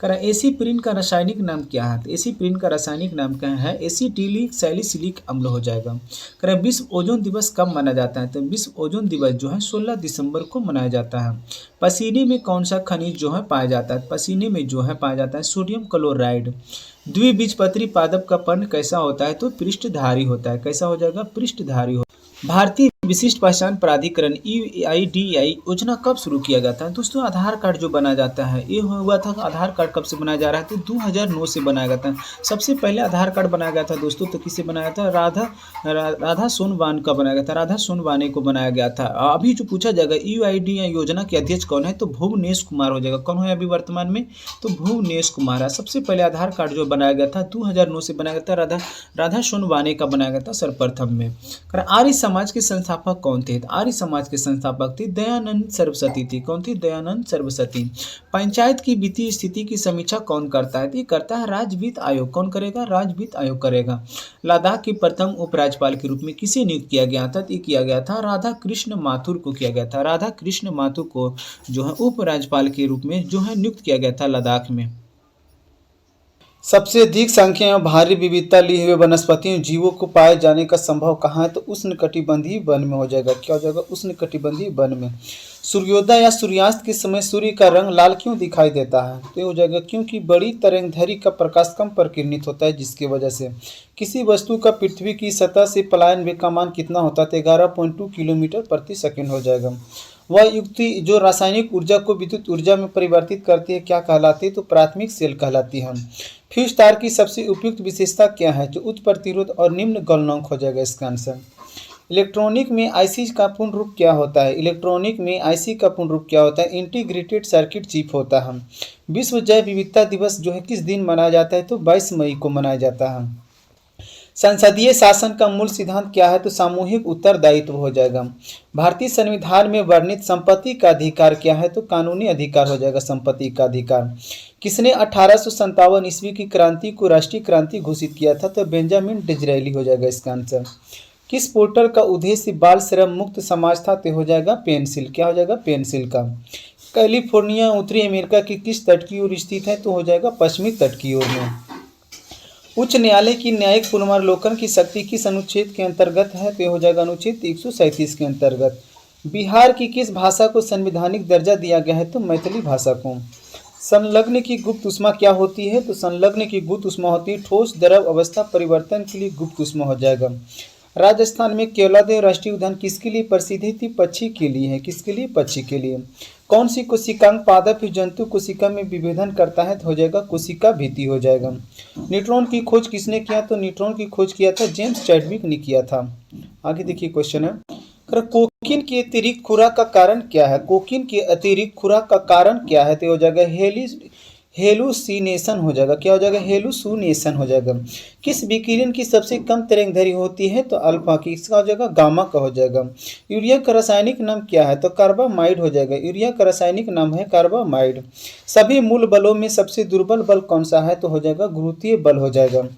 एसीप्रिन का रासायनिक नाम क्या है? तो एसीप्रिन का रासायनिक नाम क्या है? एसिटिलिक सैलिसिलिक अम्ल हो जाएगा। विश्व ओजोन दिवस कब मनाया जाता है? तो विश्व ओजोन दिवस जो है 16 दिसंबर को मनाया जाता है। पसीने में कौन सा खनिज जो है पाया जाता है? पसीने में जो है पाया जाता है सोडियम क्लोराइड। द्विबीजपत्री पादप का पर्ण कैसा होता है? तो पृष्ठधारी होता है। कैसा हो जाएगा? पृष्ठधारी हो। भारतीय विशिष्ट पहचान प्राधिकरण UIDAI योजना कब शुरू किया गया था? दोस्तों आधार कार्ड जो बनाया जाता है ये हुआ था। आधार कार्ड कब से बनाया जा रहा है? तो 2009 से बनाया गया था। सबसे पहले आधार कार्ड बनाया गया था दोस्तों तो किससे बनाया था? राधा सोनवान का बनाया गया था। राधा सोनवाने को बनाया गया था। अभी जो पूछा जाएगा UIDAI योजना के अध्यक्ष कौन है? तो भुवनेश कुमार हो जाएगा। कौन है अभी वर्तमान में? तो भुवनेश कुमार है। सबसे पहले आधार कार्ड जो बनाया गया था 2009 से बनाया गया था। राधा सोनवाने का बनाया गया था सर्वप्रथम में। आर्य समाज के संस्थापक कौन थे? आर्य समाज के संस्थापक थे दयानंद सरस्वती थे। कौन थे? दयानंद सरस्वती। पंचायत की वित्तीय स्थिति की समीक्षा कौन करता है? ये करता है राज्य वित्त आयोग। कौन करेगा? राज्य वित्त आयोग करेगा। लद्दाख के प्रथम उपराज्यपाल के रूप में किसे नियुक्त किया गया था? ये किया गया था राधा कृष्ण माथुर को किया गया था। राधा कृष्ण माथुर को जो है उपराज्यपाल के रूप में जो है नियुक्त किया गया था लद्दाख में। सबसे अधिक संख्या में भारी विविधता लिए हुए वनस्पतियों जीवों को पाए जाने का संभव कहाँ है? तो उष्णकटिबंधीय वन में हो जाएगा। क्या हो जाएगा? उष्णकटिबंधीय वन में। सूर्योदय या सूर्यास्त के समय सूर्य का रंग लाल क्यों दिखाई देता है? तो ये हो जाएगा क्योंकि बड़ी तरंगधरी का प्रकाश कम प्रकीर्णित होता है जिसकी वजह से। किसी वस्तु का पृथ्वी की सतह से पलायन वेग का मान कितना होता है? तो 11.2 किलोमीटर प्रति सेकंड हो जाएगा। वह युक्ति जो रासायनिक ऊर्जा को विद्युत ऊर्जा में परिवर्तित करती है क्या कहलाती है? तो प्राथमिक सेल कहलाती है। फ्यूज तार की सबसे उपयुक्त विशेषता क्या है? जो उच्च प्रतिरोध और निम्न गलनांक हो जाएगा इसका आंसर। इलेक्ट्रॉनिक में IC का पूर्ण रूप क्या होता है? इलेक्ट्रॉनिक में IC का पूर्ण रूप क्या होता है? इंटीग्रेटेड सर्किट चिप होता है। विश्व जैव विविधता दिवस जो है किस दिन मनाया जाता है? तो 22 मई को मनाया जाता है। संसदीय शासन का मूल सिद्धांत क्या है? तो सामूहिक उत्तरदायित्व हो जाएगा। भारतीय संविधान में वर्णित संपत्ति का अधिकार क्या है? तो कानूनी अधिकार हो जाएगा संपत्ति का अधिकार। किसने 1857 ईस्वी की क्रांति को राष्ट्रीय क्रांति घोषित किया था? तो बेंजामिन डिज़रायली हो जाएगा इसका आंसर। किस पोर्टल का उद्देश्य बाल श्रम मुक्त समाज था? तो हो जाएगा पेंसिल। क्या हो जाएगा? पेंसिल का। कैलिफोर्निया उत्तरी अमेरिका की किस तट की ओर स्थित है? तो हो जाएगा पश्चिमी तट की ओर में। उच्च न्यायालय की न्यायिक पुनर्वलोकन की शक्ति किस अनुच्छेद के अंतर्गत है? तो हो जाएगा अनुच्छेद 137 के अंतर्गत। बिहार की किस भाषा को संवैधानिक दर्जा दिया गया है? तो मैथिली भाषा को। संलग्न की गुप्त ऊष्मा क्या होती है? तो संलग्न की गुप्त ऊष्मा होती है ठोस द्रव अवस्था परिवर्तन के लिए गुप्त ऊष्मा हो जाएगा। राजस्थान में केवलादेव राष्ट्रीय उद्यान किसके लिए प्रसिद्ध है? पक्षी के लिए है। किसके लिए? पक्षी के लिए। कौन सी कोशिकांग पादप जंतु कोशिका में विभेदन करता है? तो हो जाएगा कोशिका भित्ति हो जाएगा। न्यूट्रॉन की खोज किसने किया? तो न्यूट्रॉन की खोज किया था जेम्स चैडविक ने किया था। आगे देखिए क्वेश्चन है, कोकीन की अतिरिक्त खुराक का कारण क्या है? कोकीन की अतिरिक्त खुराक का कारण क्या है? तो हो जाएगा हेलुसिनेशन हो जाएगा। क्या हो जाएगा? हेलुसिनेशन हो जाएगा। किस विकिरण की सबसे कम तरंगदैर्घ्य होती है? तो अल्फा की। इसका हो जाएगा गामा का हो जाएगा। यूरिया का रासायनिक नाम क्या है? तो कार्बामाइड हो जाएगा। यूरिया का रासायनिक नाम है कार्बामाइड। सभी मूल बलों में सबसे दुर्बल बल कौन सा है? तो हो जाएगा गुरुत्वीय बल हो जाएगा।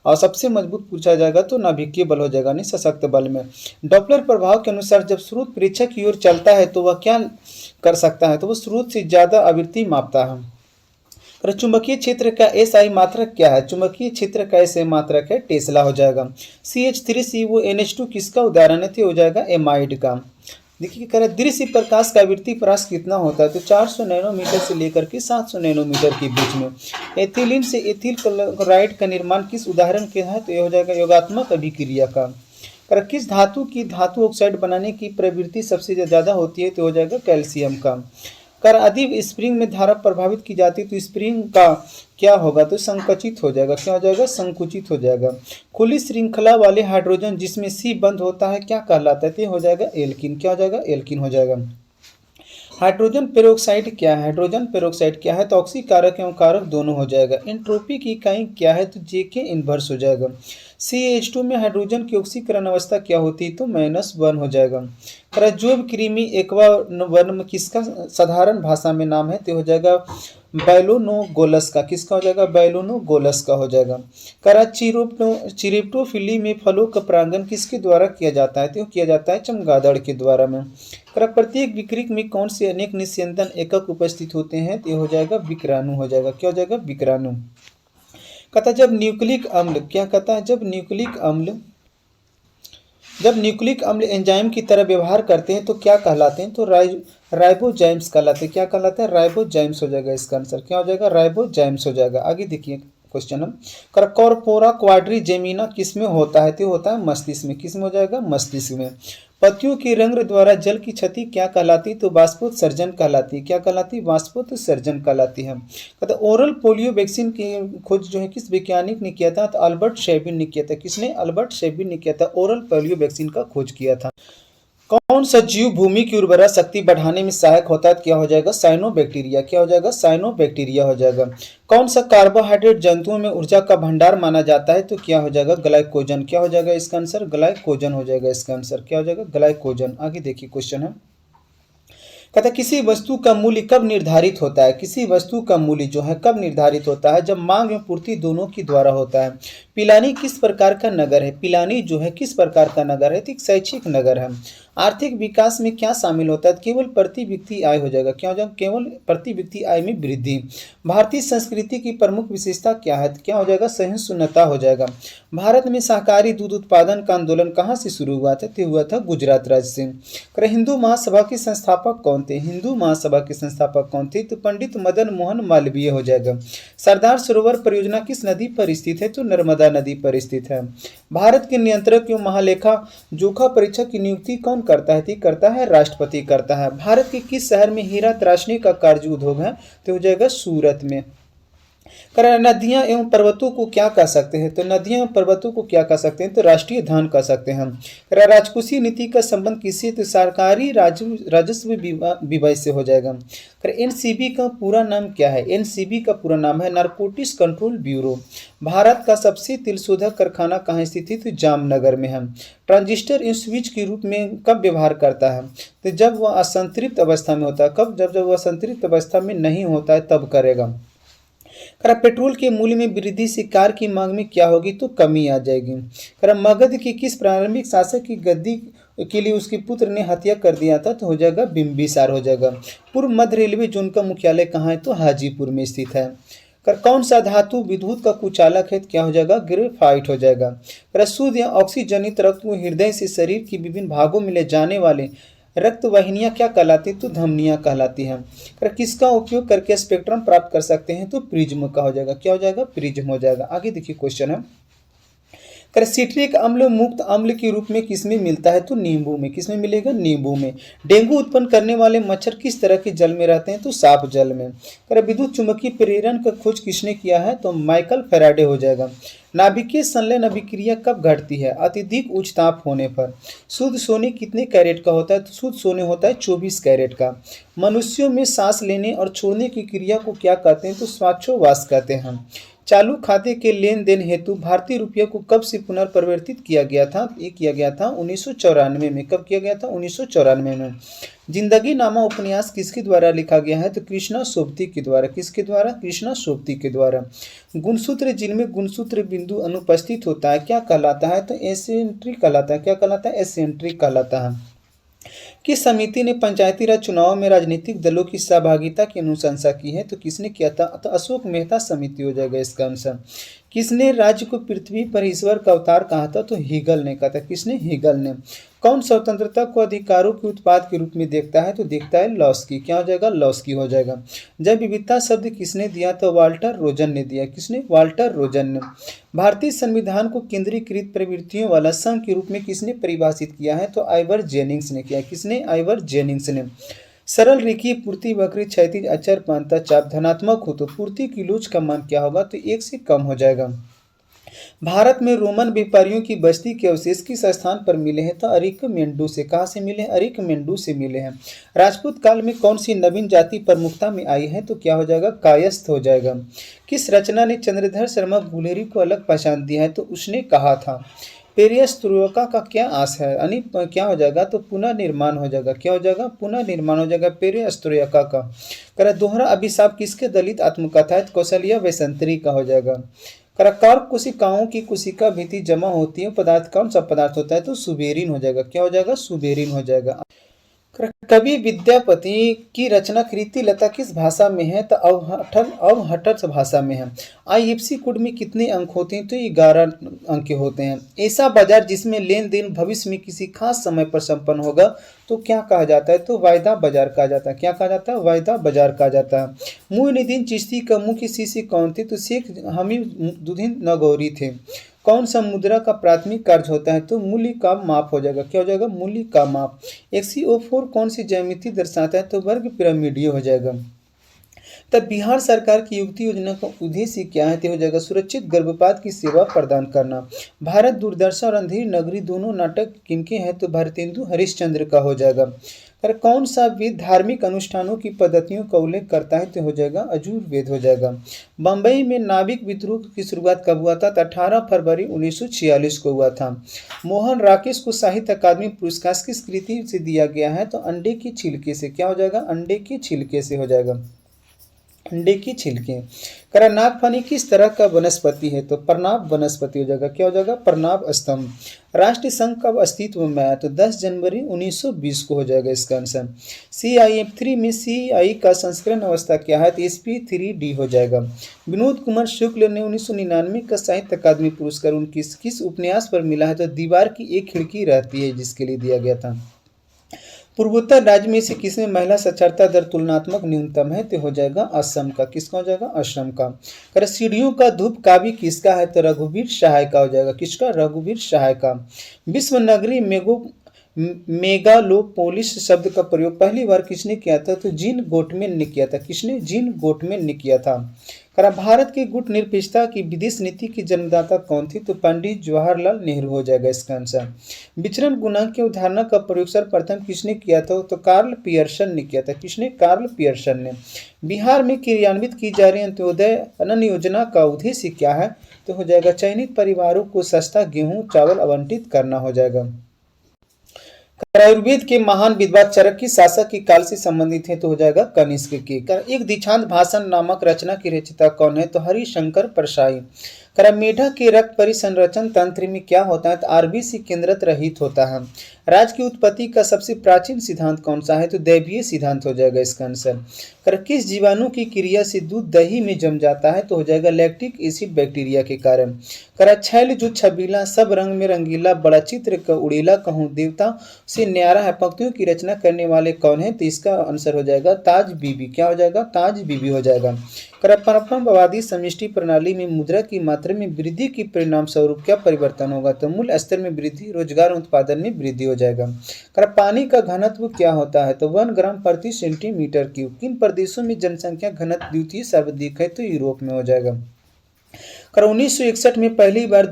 और सबसे मजबूत पूछा जाएगा तो नाभिकीय बल हो जाएगा, नहीं सशक्त बल में। डॉपलर प्रभाव के अनुसार जब स्रोत परीक्षक की ओर चलता है तो वह क्या कर सकता है? तो वह स्रोत से ज्यादा आवृत्ति मापता है। चुंबकीय क्षेत्र का एसआई मात्रक क्या है? चुंबकीय क्षेत्र का एसआई मात्रक है टेस्ला हो जाएगा। CH3CONH2 किसका उदाहरण है? तो हो जाएगा एमाइड का। देखिए कह रहा है दृश्य प्रकाश का आवृत्ति प्रकाश कितना होता है? तो 400 नैनोमीटर से लेकर के 700 नैनोमीटर के बीच में। एथिलीन से एथिल क्लोराइड का निर्माण किस उदाहरण के है? तो यह हो जाएगा योगात्मक अभिक्रिया का। किस धातु की धातु ऑक्साइड बनाने की प्रवृत्ति सबसे ज्यादा होती है? तो हो जाएगा कैल्शियम का। अधिक स्प्रिंग में धारा प्रभावित की जाती है तो स्प्रिंग का क्या होगा? तो संकुचित हो जाएगा। क्या हो जाएगा? संकुचित हो जाएगा। खुली श्रृंखला वाले हाइड्रोजन जिसमें C बंद होता है क्या कहलाता है? तो हो जाएगा एल्किन। क्या हो जाएगा? एल्किन हो जाएगा। हाइड्रोजन पेरोक्साइड क्या है? हाइड्रोजन पेरोक्साइड क्या है? तो ऑक्सीकारक एवं कारक दोनों हो जाएगा। एंट्रोपी की इकाई क्या है? तो JK इनवर्स हो जाएगा। CH2 में हाइड्रोजन की ऑक्सीकरण अवस्था क्या होती है? तो -1 हो जाएगा। जोब क्रीमी एक्वा वर्म किसका साधारण भाषा में नाम है? तो हो जाएगा बैलोनोगोलस का। किसका हो जाएगा? बैलोनोगोलस का हो जाएगा। चिरेप्टोफिली में फलों का परागण किसके द्वारा किया जाता है? तो किया जाता है चमगादड़ के द्वारा में। प्रत्येक विक्रियक में कौन से अनेक निस्यंदन एकक उपस्थित होते हैं? तो हो जाएगा विक्राणु हो जाएगा। क्या हो जाएगा? विक्राणु। कहता है जब न्यूक्लिक अम्ल क्या कहता है? जब न्यूक्लिक अम्ल एंजाइम की तरह व्यवहार करते हैं तो क्या कहलाते हैं? तो राइबोजाइम्स कहलाते हैं। क्या कहलाते हैं? राइबोजाइम्स हो जाएगा इसका आंसर। क्या हो जाएगा? राइबोजाइम्स हो जाएगा। आगे देखिए क्वेश्चन हम कॉर्पोरा क्वाड्रिजेमिना किसमें होता है? तो होता है मस्तिष्क में। किसमें हो जाएगा? मस्तिष्क में। पत्तियों के रंग द्वारा जल की क्षति क्या कहलाती? तो बाष्पोत्सर्जन कहलाती है। क्या कहलाती? बाष्पोत्सर्जन कहलाती है। कहता ओरल पोलियो वैक्सीन की खोज जो है किस वैज्ञानिक ने किया था? तो अल्बर्ट शेबिन ने किया था। किसने? अल्बर्ट शेबिन ने किया था। ओरल पोलियो वैक्सीन का खोज किया था। कौन सा जीव भूमि की उर्वरा शक्ति बढ़ाने में सहायक होता है? क्या हो जाएगा? साइनोबैक्टीरिया। क्या हो जाएगा? साइनोबैक्टीरिया हो जाएगा। कौन सा कार्बोहाइड्रेट जंतुओं में ऊर्जा का भंडार माना जाता है? तो क्या हो जाएगा? ग्लाइकोजन। क्या हो जाएगा इसका आंसर? ग्लाइकोजन हो जाएगा इसका आंसर। क्या हो जाएगा? ग्लाइकोजन। आगे देखिए क्वेश्चन है कहता किसी वस्तु का मूल्य कब निर्धारित होता है? किसी वस्तु का मूल्य जो है कब निर्धारित होता है? जब मांग एवं पूर्ति दोनों के द्वारा होता है। पिलानी किस प्रकार का नगर है? पिलानी जो है किस प्रकार का नगर है? तो एक शैक्षिक नगर है। आर्थिक विकास में क्या शामिल होता है? केवल प्रति व्यक्ति आय हो जाएगा। क्या हो जाएगा? केवल प्रति व्यक्ति आय में वृद्धि। भारतीय संस्कृति की प्रमुख विशेषता क्या है? क्या हो जाएगा? सहिष्णुता हो जाएगा। भारत में सहकारी दूध उत्पादन का आंदोलन कहाँ से शुरू हुआ था? तो हुआ था गुजरात राज्य से। हिंदू महासभा के संस्थापक कौन थे? हिंदू महासभा के संस्थापक कौन थे? तो पंडित मदन मोहन मालवीय हो जाएगा। सरदार सरोवर परियोजना किस नदी पर स्थित है? तो नर्मदा नदी पर स्थित है। भारत के नियंत्रक एवं महालेखा जोखा परीक्षक की नियुक्ति कौन करता है? करता है राष्ट्रपति करता है। भारत के किस शहर में हीरा तराशने का कार्य उद्योग है? तो हो जाएगा सूरत में। नदियां एवं पर्वतों को क्या कह सकते हैं? तो नदियां एवं पर्वतों को क्या कह सकते हैं? तो राष्ट्रीय धान कह सकते हैं। राजकोषीय नीति का संबंध किससे? तो सरकारी राजस्व विभाग से हो जाएगा। एनसीबी का पूरा नाम क्या है? एनसीबी का पूरा नाम है नारकोटिक्स कंट्रोल ब्यूरो। भारत का सबसे तेलशोधक कारखाना कहाँ स्थित है? तो जामनगर में है। ट्रांजिस्टर इन स्विच के रूप में कब व्यवहार करता है? तो जब वह असंतृप्त अवस्था में होता है। कब? जब वह असंतृप्त अवस्था में नहीं होता है तब करेगा। पेट्रोल के मूल्य में वृद्धि से कार की मांग में क्या होगी? तो कमी आ जाएगी। मगध के किस प्रारंभिक शासक की गद्दी के लिए उसके पुत्र ने हत्या कर दिया था, तो हो जाएगा बिम्बिसार हो जाएगा। पूर्व मध्य रेलवे जोन का मुख्यालय कहाँ है, तो हाजीपुर में स्थित है। कौन सा धातु विद्युत का कुचालक है, क्या हो जाएगा, ग्रेफाइट हो जाएगा। शुद्ध या ऑक्सीजनित रक्त को हृदय से शरीर के विभिन्न भागों में ले जाने वाले रक्त वाहिनियां क्या कहलाती, तो धमनियां कहलाती हैं। किसका उपयोग करके स्पेक्ट्रम प्राप्त कर सकते हैं, तो प्रिज्म का हो जाएगा, क्या हो जाएगा, प्रिज्म हो जाएगा। आगे देखिए क्वेश्चन है, सिट्रिक अम्ल मुक्त अम्ल के रूप में किसमें मिलता है, तो नींबू में। किसमें मिलेगा, नींबू में। डेंगू उत्पन्न करने वाले मच्छर किस तरह के जल में रहते हैं, तो साफ जल में। विद्युत चुंबकीय प्रेरण का खोज किसने किया है, तो माइकल फैराडे हो जाएगा। नाभिकीय संलयन अभिक्रिया कब घटती है, अत्यधिक उच्च ताप होने पर। शुद्ध सोने कितने कैरेट का होता है, तो शुद्ध सोने होता है 24 कैरेट का। मनुष्यों में सांस लेने और छोड़ने की क्रिया को क्या कहते हैं, तो श्वासोच्छ्वास कहते हैं। चालू खाते के लेन देन हेतु भारतीय रुपये को कब से पुनर्प्रवर्तित किया गया था, ये किया गया था 1994 में। कब किया गया था, 1994 में। जिंदगी नामा उपन्यास किसके द्वारा लिखा गया है, तो कृष्णा सोबती के द्वारा। किसके द्वारा, कृष्णा सोबती के द्वारा। गुणसूत्र जिनमें गुणसूत्र बिंदु अनुपस्थित होता है क्या कहलाता है, तो एसेंट्रिक कहलाता है। क्या कहलाता है, एसेंट्रिक कहलाता है। किस समिति ने पंचायती राज चुनाव में राजनीतिक दलों की सहभागिता की अनुशंसा की है, तो किसने किया था, तो अशोक मेहता समिति हो जाएगा इसका आंसर। किसने राज्य को पृथ्वी पर ईश्वर का अवतार कहा था, तो हीगल ने कहा था। किसने, हीगल ने। कौन स्वतंत्रता को अधिकारों के उत्पाद के रूप में देखता है, तो देखता है लॉस्की। क्या हो जाएगा, लॉस्की हो जाएगा। जब विविधता शब्द किसने दिया, तो वाल्टर रोजन ने दिया। किसने, वाल्टर रोजन ने। भारतीय संविधान को केंद्रीकृत प्रवृत्तियों वाला संघ के रूप में किसने परिभाषित किया है, तो आइवर जेनिंग्स ने किया। किसने, आइवर जेनिंग्स ने। सरल रेखीय पूर्ति वक्र क्षैतिज अचर पांता चाप धनात्मक हो तो पूर्ति की लूज का मान क्या होगा, तो 1 से कम हो जाएगा। भारत में रोमन व्यापारियों की बस्ती के अवशेष किस स्थान पर मिले हैं, तो अरिकमेंडू से। कहाँ से मिले हैं, अरिकमेंडू से मिले हैं। राजपूत काल में कौन सी नवीन जाति प्रमुखता में आई है, तो क्या हो जाएगा, कायस्थ हो जाएगा। किस रचना ने चंद्रधर शर्मा गुलेरी को अलग पहचान दिया है, तो उसने कहा था। पेरियस्त्रोका का क्या आस है, यानी क्या हो जाएगा, तो पुनर्निर्माण हो जाएगा। क्या हो जाएगा, पुनर्निर्माण हो जाएगा पेरियस्त्रोका का। दोहरा अभिशाप किसके दलित आत्मकथा है, कौशल्या वैसंतरी का हो जाएगा। कर्क कोशिकाओं की कोशिका भित्ति जमा होती है पदार्थ कौन सा पदार्थ होता है, तो सुबेरिन हो जाएगा। क्या हो जाएगा, सुबेरिन हो जाएगा। कवि विद्यापति की रचना कृति लता किस भाषा में है, तो अवहट्ठ भाषा में है। आईएफएससी कोड में कितने अंक होते हैं, तो 11 अंक के होते हैं। ऐसा बाजार जिसमें लेन देन भविष्य में किसी खास समय पर संपन्न होगा, तो क्या कहा जाता है, तो वायदा बाजार कहा जाता है। क्या कहा जाता है, वायदा बाजार कहा जाता है। मुइनुद्दीन चिश्ती का मुख्य शिष्य कौन थे, तो शेख हमीदुद्दीन नगौरी थे। कौन सा मुद्रा का प्राथमिक कार्य होता है, तो मूल्य का माप हो जाएगा। क्या हो जाएगा, मूल्य का माप। XCO4 कौन सी ज्यामिति दर्शाता है, तो वर्ग पिरामिडीय हो जाएगा। तब बिहार सरकार की युक्ति योजना का उद्देश्य क्या है, तो हो जाएगा सुरक्षित गर्भपात की सेवा प्रदान करना। भारत दूरदर्शन और अंधेरी नगरी दोनों नाटक किनके हैं, तो भारतेंदु हरिश्चंद्र का हो जाएगा। पर कौन सा वेद धार्मिक अनुष्ठानों की पद्धतियों का उल्लेख करता है, तो हो जाएगा अजुर्वेद हो जाएगा। बम्बई में नाविक विद्रोह की शुरुआत कब हुआ था, तो 18 फरवरी 1946 को हुआ था। मोहन राकेश को साहित्य अकादमी पुरस्कार किस कृति से दिया गया है, तो अंडे के छिलके से। क्या हो जाएगा, अंडे के छिलके से हो जाएगा, अंडे की छिलके। नागफनी किस तरह का वनस्पति है, तो प्रनाब वनस्पति हो जाएगा। क्या हो जाएगा, प्रनाब स्तंभ। राष्ट्रीय संघ कब अस्तित्व में आया, तो 10 जनवरी 1920 को हो जाएगा इसका आंसर। CIF3 में CI का संस्करण अवस्था क्या है, तो SP3D हो जाएगा। विनोद कुमार शुक्ल ने 1999 का साहित्य अकादमी पुरस्कार उनकी किस उपन्यास पर मिला है, तो दीवार की एक खिड़की रहती है जिसके लिए दिया गया था। पूर्वोत्तर राज्य में से किसमें महिला साक्षरता दर तुलनात्मक न्यूनतम है, तो हो जाएगा असम का। किसका हो जाएगा, असम का। सीढ़ियों का धूप काव्य किसका है, तो रघुवीर सहाय का हो जाएगा। किसका, रघुवीर सहाय का। विश्व नगरी मेगालोपोलिस शब्द का प्रयोग पहली बार किसने किया था, तो जीन गोटमेन ने किया था। किसने, जीन गोटमेन ने किया था। भारत की गुट निरपेक्षता की विदेश नीति की जन्मदाता कौन थी, तो पंडित जवाहरलाल नेहरू हो जाएगा इसका आंसर। विचरण गुणांक की अवधारणा का प्रयोग सर्वप्रथम किसने किया था, तो कार्ल पियर्सन ने किया था। किसने, कार्ल पियर्सन ने। बिहार में क्रियान्वित की जा रही अंत्योदय अन्न योजना का उद्देश्य क्या है, तो हो जाएगा चयनित परिवारों को सस्ता गेहूं चावल आवंटित करना हो जाएगा। आयुर्वेद के महान विद्वान चरक की शासक के काल से संबंधित है तो हो जाएगा कनिष्क के। एक दीक्षांत भाषण नामक रचना की रचयिता कौन है तो हरिशंकर परसाई। मेढक के रक्त परिसंरचन तंत्र में क्या होता है तो आरबीसी केंद्रत रहित होता है। राज की उत्पत्ति का सबसे प्राचीन सिद्धांत कौन सा है तो दैवीय सिद्धांत हो जाएगा इसका आंसर। किस जीवाणु की क्रिया से दूध दही में जम जाता है तो हो जाएगा लैक्टिक एसिड बैक्टीरिया के कारण। छैल जो छबीला सब रंग में रंगीला बड़ा चित्र का उड़ीला कहूँ देवता से न्यारा है पंक्तियों की रचना करने वाले कौन है तो इसका आंसर हो जाएगा ताज बीबी। क्या हो जाएगा ताज बीबी हो जाएगा। परंपरावादी समष्टि प्रणाली में मुद्रा की मात्रा में वृद्धि के परिणाम स्वरूप क्या परिवर्तन होगा तो मूल स्तर में वृद्धि रोजगार उत्पादन में वृद्धि हो जाएगा। पानी का घनत्व क्या होता है तो 1 ग्राम प्रति सेंटीमीटर क्यूब। किन प्रदेशों में जनसंख्या घनत्व द्वितीय सर्वाधिक है तो यूरोप में हो जाएगा। 1961 में पहली बार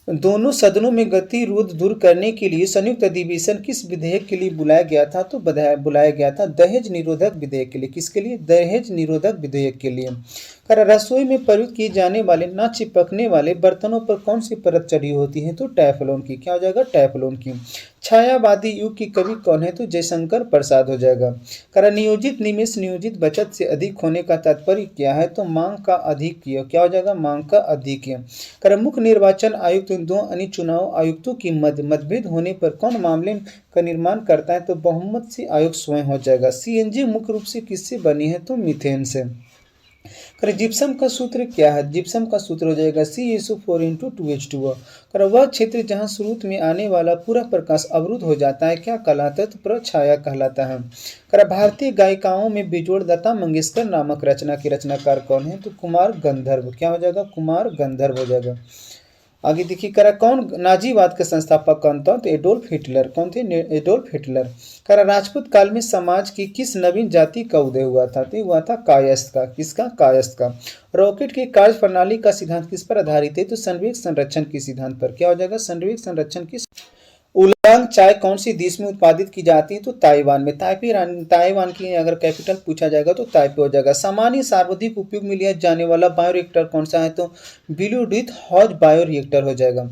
दोनों सदनों में गतिरोध दूर करने के लिए संयुक्त अधिवेशन किस विधेयक के लिए बुलाया गया था तो बुलाया गया था दहेज निरोधक विधेयक के लिए। किसके लिए दहेज निरोधक विधेयक के लिए। रसोई में प्रयुक्त किए जाने वाले न चिपकने वाले बर्तनों पर कौन सी परत चढ़ी होती है तो टैफ्लॉन की। क्या हो जाएगा टैफ्लॉन की। छायावादी युग की कवि कौन है तो जयशंकर प्रसाद हो जाएगा। नियोजित निवेश नियोजित बचत से अधिक होने का तात्पर्य क्या है तो मांग का अधिक। क्या हो जाएगा मांग का अधिक। मुख्य निर्वाचन आयुक्त दो अन्य चुनाव आयुक्तों की मतभेद होने पर कौन मामले का निर्माण करता है तो बहुमत से आयोग स्वयं हो जाएगा। सीएनजी मुख्य रूप से किससे बनी है तो मीथेन से। जिप्सम का सूत्र क्या है जिप्सम का सूत्र हो जाएगा CaSO4 2H2O। वह क्षेत्र जहां स्रोत में आने वाला पूरा प्रकाश अवरुद्ध हो जाता है क्या कहलाता है तो प्रछाया कहलाता है। भारतीय गायिकाओं में बेजोड़ लता मंगेशकर नामक रचना के रचनाकार कौन है तो कुमार गंधर्व। क्या हो जाएगा कुमार गंधर्व हो जाएगा। आगे देखिए कौन नाजीवाद के संस्थापक कौन था तो एडोल्फ हिटलर। कौन थे एडोल्फ हिटलर। राजपूत काल में समाज की किस नवीन जाति का उदय हुआ था तो हुआ था कायस्थ का। किसका कायस्थ का। रॉकेट की कार्य प्रणाली का सिद्धांत किस पर आधारित है तो संवेग संरक्षण के सिद्धांत पर। क्या हो जाएगा संवेग संरक्षण की। उलांग चाय कौन सी देश में उत्पादित की जाती है तो ताइवान में। ताइवान की अगर कैपिटल पूछा जाएगा तो ताइपे हो जाएगा। सामान्य सार्वधिक उपयोग में लिया जाने वाला बायोरिएक्टर कौन सा है तो ब्लूटूथ हॉज बायोरिएक्टर हो जाएगा।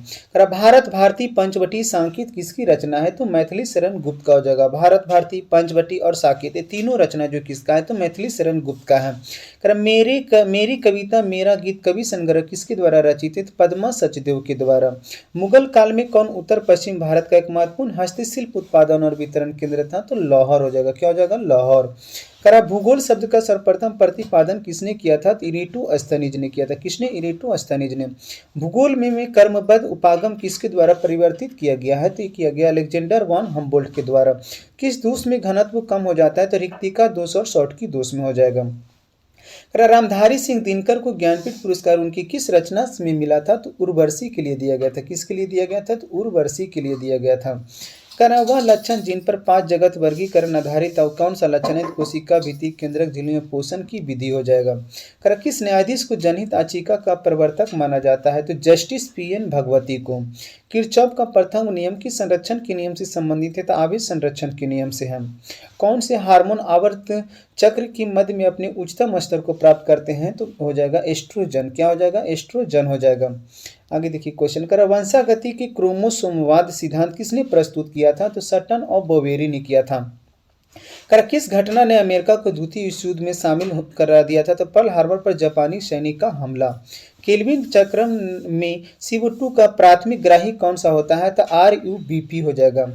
भारत भारती पंचवटी सांकेत किसकी रचना है तो मैथिली शरण गुप्त का हो जाएगा। भारत भारती पंचवटी और साकेत ये तीनों रचना जो किसका है तो मैथिली शरण गुप्त का है। मेरी कविता मेरा गीत कवि संग्रह किसके द्वारा रचित है पद्मा सचदेव के द्वारा। मुगल काल में कौन उत्तर पश्चिम भारत का एक महत्वपूर्ण हस्तशिल्प उत्पादन और वितरण केंद्र था तो लाहौर हो जाएगा। क्या हो जाएगा लाहौर। भूगोल शब्द का सर्वप्रथम प्रतिपादन किसने किया था तो इरेटोस्थनीज ने किया था। किसने इरेटोस्थनीज ने। भूगोल में क्रमबद्ध उपागम किसके द्वारा परिवर्तित किया गया है तो किया गया अलेक्जेंडर वॉन हम्बोल्ट के द्वारा। किस दोष में घनत्व कम हो जाता है तो रिक्तिका दोष और शॉर्टकी दोष में हो जाएगा। रामधारी सिंह दिनकर को ज्ञानपीठ पुरस्कार उनकी किस रचना में मिला था तो उर्वशी के लिए दिया गया था। किसके लिए दिया गया था तो उर्वशी के लिए दिया गया था। वह लक्षण जिन पर 5 जगत वर्गीकरण आधारित कौन सा लक्षण है कोशिका भित्ति केंद्रक झिल्ली में पोषण की विधि हो जाएगा। किस न्यायाधीश को जनहित याचिका का प्रवर्तक माना जाता है तो जस्टिस PN भगवती को। किरचॉफ का प्रथम नियम किस संरक्षण के नियम से संबंधित है तो आवेश संरक्षण के नियम से है। कौन से हार्मोन आवर्त चक्र की मध्य में अपने उच्चतम स्तर को प्राप्त करते हैं तो हो जाएगा एस्ट्रोजन। क्या हो जाएगा एस्ट्रोजन हो जाएगा। आगे देखिए क्वेश्चन वंशागति के क्रोमोसोमवाद सिद्धांत किसने प्रस्तुत किया था तो सटन और बोवेरी ने किया था। किस घटना ने अमेरिका को द्वितीय विश्व युद्ध में शामिल करा दिया था तो पर्ल हार्बर पर जापानी सैनिक का हमला। केल्विन चक्र में CO2 का प्राथमिक ग्राही कौन सा होता है तो RUBP हो जाएगा।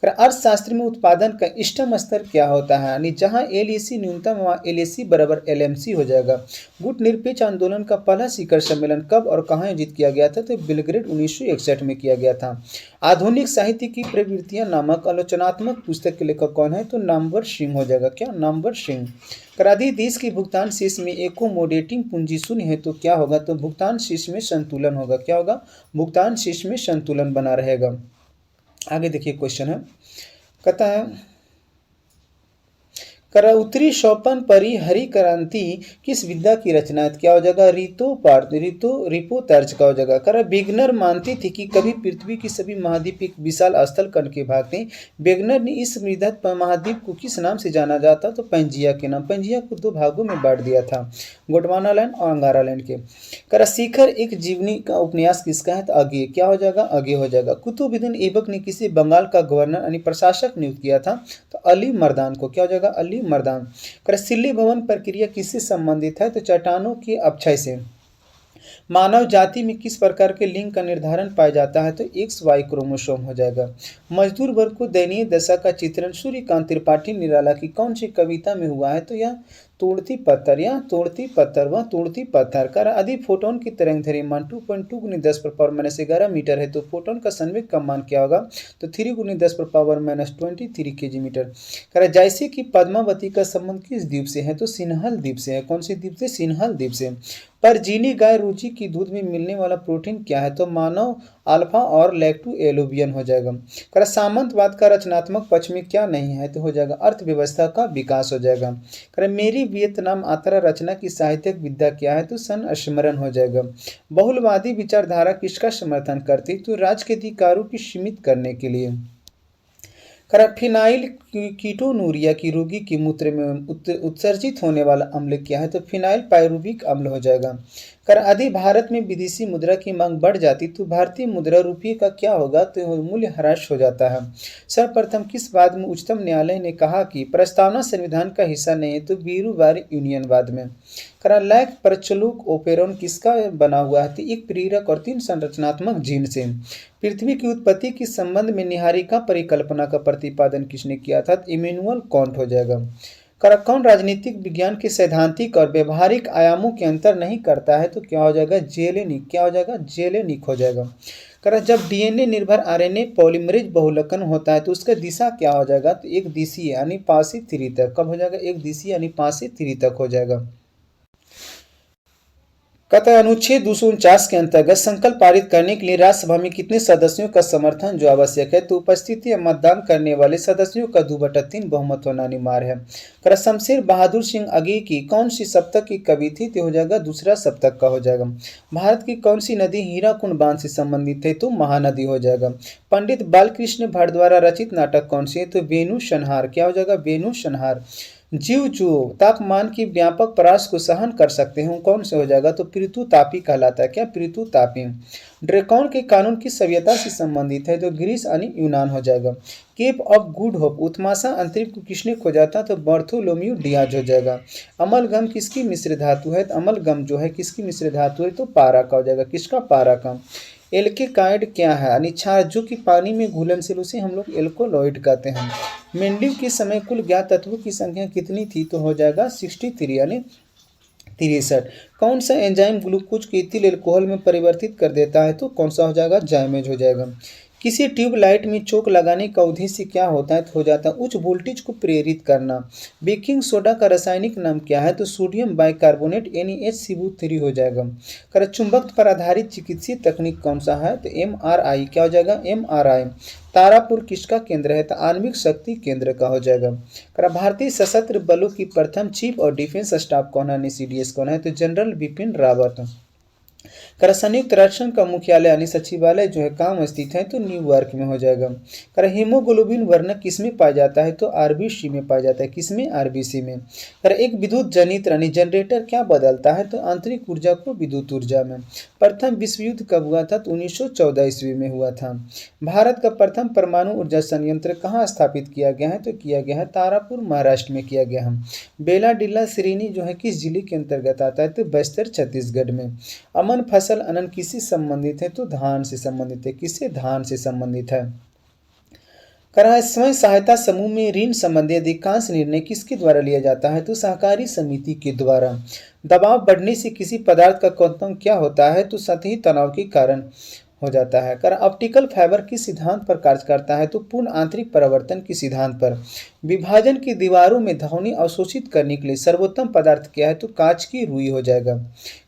अर्थशास्त्र में उत्पादन का इष्टतम स्तर क्या होता है यानी जहां LAC न्यूनतम वहां LAC बराबर LMC हो जाएगा। गुट निरपेक्ष आंदोलन का पहला शिखर सम्मेलन कब और कहां आयोजित किया गया था तो बेलग्रेड 1961 में किया गया था। आधुनिक साहित्य की प्रवृत्तियां नामक आलोचनात्मक पुस्तक के लेखक कौन है तो नामवर सिंह हो जाएगा। क्या नामवर सिंह। देश की भुगतान शेष में एकोमोडेटिंग पूंजी शून्य है तो क्या होगा तो भुगतान शेष में संतुलन होगा। क्या होगा भुगतान शेष में संतुलन बना रहेगा। आगे देखिए क्वेश्चन है कहता है करा उत्तरी शोपन परी हरी क्रांति किस विद्या की रचना है? तो क्या हो जाएगा? रिपो तर्ज का हो जाएगा। करा वेगनर मानती थी कि कभी पृथ्वी की सभी महाद्वीप एक विशाल स्थल कण के भाग थे। वेगनर ने इस मृदत महाद्वीप को किस नाम से जाना जाता? तो पेंजिया के नाम। पेंजिया को दो भागों में बांट दिया था, गोंडवाना लैंड और अंगारा लैंड के। करा शिखर एक जीवनी का उपन्यास किसका है? तो अगे क्या हो जाएगा? अगे हो जाएगा। कुतुबुद्दीन ऐबक ने किसी बंगाल का गवर्नर यानी प्रशासक नियुक्त किया था? तो अली मर्दान को। क्या हो जाएगा? अली मर्दान। सिल्ली भवन प्रक्रिया किससे संबंधित है? तो चट्टानों के अपक्षय से। मानव जाति में किस प्रकार के लिंग का निर्धारण पाया जाता है? तो एक्स वाई क्रोमोसोम हो जाएगा। मजदूर वर्ग को दयनीय दशा का चित्रण सूर्यकांत त्रिपाठी निराला की कौन सी कविता में हुआ है? तो यह तोड़ती पत्थर, या तोड़ती पत्थर, वह तोड़ती पत्थर। कर आदि फोटोन की तरंग दैर्घ्य मान 2.2 × 10⁻⁻11 मीटर है, तो फोटोन का संवेग का मान क्या होगा? तो 3 × 10⁻23 kg मीटर। कर जैसे कि पद्मावती का संबंध किस द्वीप से है? तो सिन्हल द्वीप से है। कौन सी द्वीप से? सिन्हल द्वीप से। परजीवी गाय रुचि की दूध में मिलने वाला प्रोटीन क्या है? तो मानव अल्फा और लैक्टो एलोबियन हो जाएगा। कर सामंतवाद का रचनात्मक पक्ष में क्या नहीं है? तो हो जाएगा अर्थव्यवस्था का विकास हो जाएगा। कर मेरी वियतनाम आतरा रचना की साहित्यिक विद्या क्या है? तो संस्मरण हो जाएगा। बहुलवादी विचारधारा किसका समर्थन करती? तो राज्य के अधिकारों की सीमित करने के लिए। फिनाइल कीटोनूरिया की रोगी के मूत्र में उत्सर्जित होने वाला अम्ल क्या है? तो फिनाइल पायरुविक अम्ल हो जाएगा। यदि भारत में विदेशी मुद्रा की मांग बढ़ जाती तो भारतीय मुद्रा रुपये का क्या होगा? तो मूल्य ह्रास हो जाता है। सर्वप्रथम किस वाद में उच्चतम न्यायालय ने कहा कि प्रस्तावना संविधान का हिस्सा नहीं है? तो वीरूवाद यूनियनवाद में। लैक प्रचलुक ओपेरॉन किसका बना हुआ है? तो एक प्रेरक और 3 संरचनात्मक जीन से। पृथ्वी की उत्पत्ति के संबंध में निहारिका परिकल्पना का प्रतिपादन किसने किया था? इमैनुअल कांट हो जाएगा। कौन राजनीतिक विज्ञान के सैद्धांतिक और व्यवहारिक आयामों के अंतर नहीं करता है? तो क्या हो जाएगा? जेलेनिक। क्या हो जाएगा? जेलेनिक हो जाएगा। जब डीएनए निर्भर आरएनए पॉलीमरेज बहुलकन होता है तो उसका दिशा क्या हो जाएगा? तो एक दिशीय यानी 5 से 3 तक। कब हो जाएगा? एक दिशीय यानी 5 से 3 तक हो जाएगा। कहता है अनुच्छेद 249 के अंतर्गत संकल्प पारित करने के लिए राज्यसभा में कितने सदस्यों का समर्थन जो आवश्यक है? तो उपस्थिति या मतदान करने वाले सदस्यों का 2/3 बहुमत होना अनिवार्य है। शमशेर बहादुर सिंह आगे की कौन सी सप्तक की कवि थी? तो हो जाएगा दूसरा सप्तक का हो जाएगा। भारत की कौन सी नदी हीराकुंड बांध से संबंधित है? तो महानदी हो जाएगा। पंडित बालकृष्ण भट्ट द्वारा रचित नाटक कौन सी है? तो वेणु संहार। क्या हो जाएगा? वेणु संहार। जीव जो तापमान की व्यापक परास को सहन कर सकते हैं कौन से हो जाएगा? तो पृथुतापी कहलाता है। क्या? पृथुतापी। ड्रेकॉन के कानून की सभ्यता से संबंधित है? तो ग्रीस यानी यूनान हो जाएगा। केप ऑफ गुड होप उत्माशा अंतरिक्ष को किसने खोजा था? तो बार्थोलोम्यू डियाज हो जाएगा। अमलगम किसकी मिश्र धातु है? तो अमलगम जो है किसकी मिश्र धातु है? तो पारा का हो जाएगा। किसका? पारा का। एल्केकाइड क्या है? यानी क्षार जो कि पानी में घुलनशील, उसे हम लोग एल्कोलॉइड कहते हैं। मेंडलीव के समय कुल ज्ञात तत्वों की संख्या कितनी थी? तो हो जाएगा 63 यानी 63। कौन सा एंजाइम ग्लूकोज को इथिल एल्कोहल में परिवर्तित कर देता है? तो कौन सा हो जाएगा? जाइमेज हो जाएगा। किसी ट्यूबलाइट में चोक लगाने का उद्देश्य क्या होता है? तो हो जाता है उच्च वोल्टेज को प्रेरित करना। बेकिंग सोडा का रासायनिक नाम क्या है? तो सोडियम बाइकार्बोनेट NaHCO3 हो जाएगा। चुंबक पर आधारित चिकित्सीय तकनीक कौन सा है? तो MRI। क्या हो जाएगा? MRI। तारापुर किसका केंद्र है? तो आणविक शक्ति केंद्र का हो जाएगा। भारतीय सशस्त्र बलों की प्रथम चीफ और डिफेंस स्टाफ कौन है? CDS कौन है? तो जनरल बिपिन रावत। संयुक्त राष्ट्र संघ का मुख्यालय यानी सचिवालय जो है कहाँ स्थित है? तो न्यूयॉर्क में हो जाएगा। हीमोग्लोबिन वर्णक किसमें पाया जाता है? तो RBC में पाया जाता है। किसमें? RBC में। एक विद्युत जनित यानी जनरेटर क्या बदलता है? तो आंतरिक ऊर्जा को विद्युत ऊर्जा में। प्रथम विश्व युद्ध कब हुआ था? तो 1914 ईस्वी में हुआ था। भारत का प्रथम परमाणु ऊर्जा संयंत्र कहाँ स्थापित किया गया है? तो किया गया है तारापुर महाराष्ट्र में किया गया है। बेला डिल्ला श्रेणी जो है किस जिले के अंतर्गत आता है? तो बस्तर छत्तीसगढ़ में। अमन फसल अनन किससे संबंधित है? तो धान से संबंधित है। किससे? धान से संबंधित है। स्वयं सहायता समूह में ऋण संबंधी अधिकांश निर्णय किसके द्वारा लिया जाता है? तो सहकारी समिति के द्वारा। दबाव बढ़ने से किसी पदार्थ का क्वांटम क्या होता है? तो सतही तनाव के कारण हो जाता है। ऑप्टिकल फाइबर किस सिद्धांत पर कार्य करता है? तो पूर्ण आंतरिक परावर्तन के सिद्धांत पर। विभाजन की दीवारों में ध्वनि अवशोषित करने के लिए सर्वोत्तम पदार्थ क्या है? तो कांच की रुई हो जाएगा।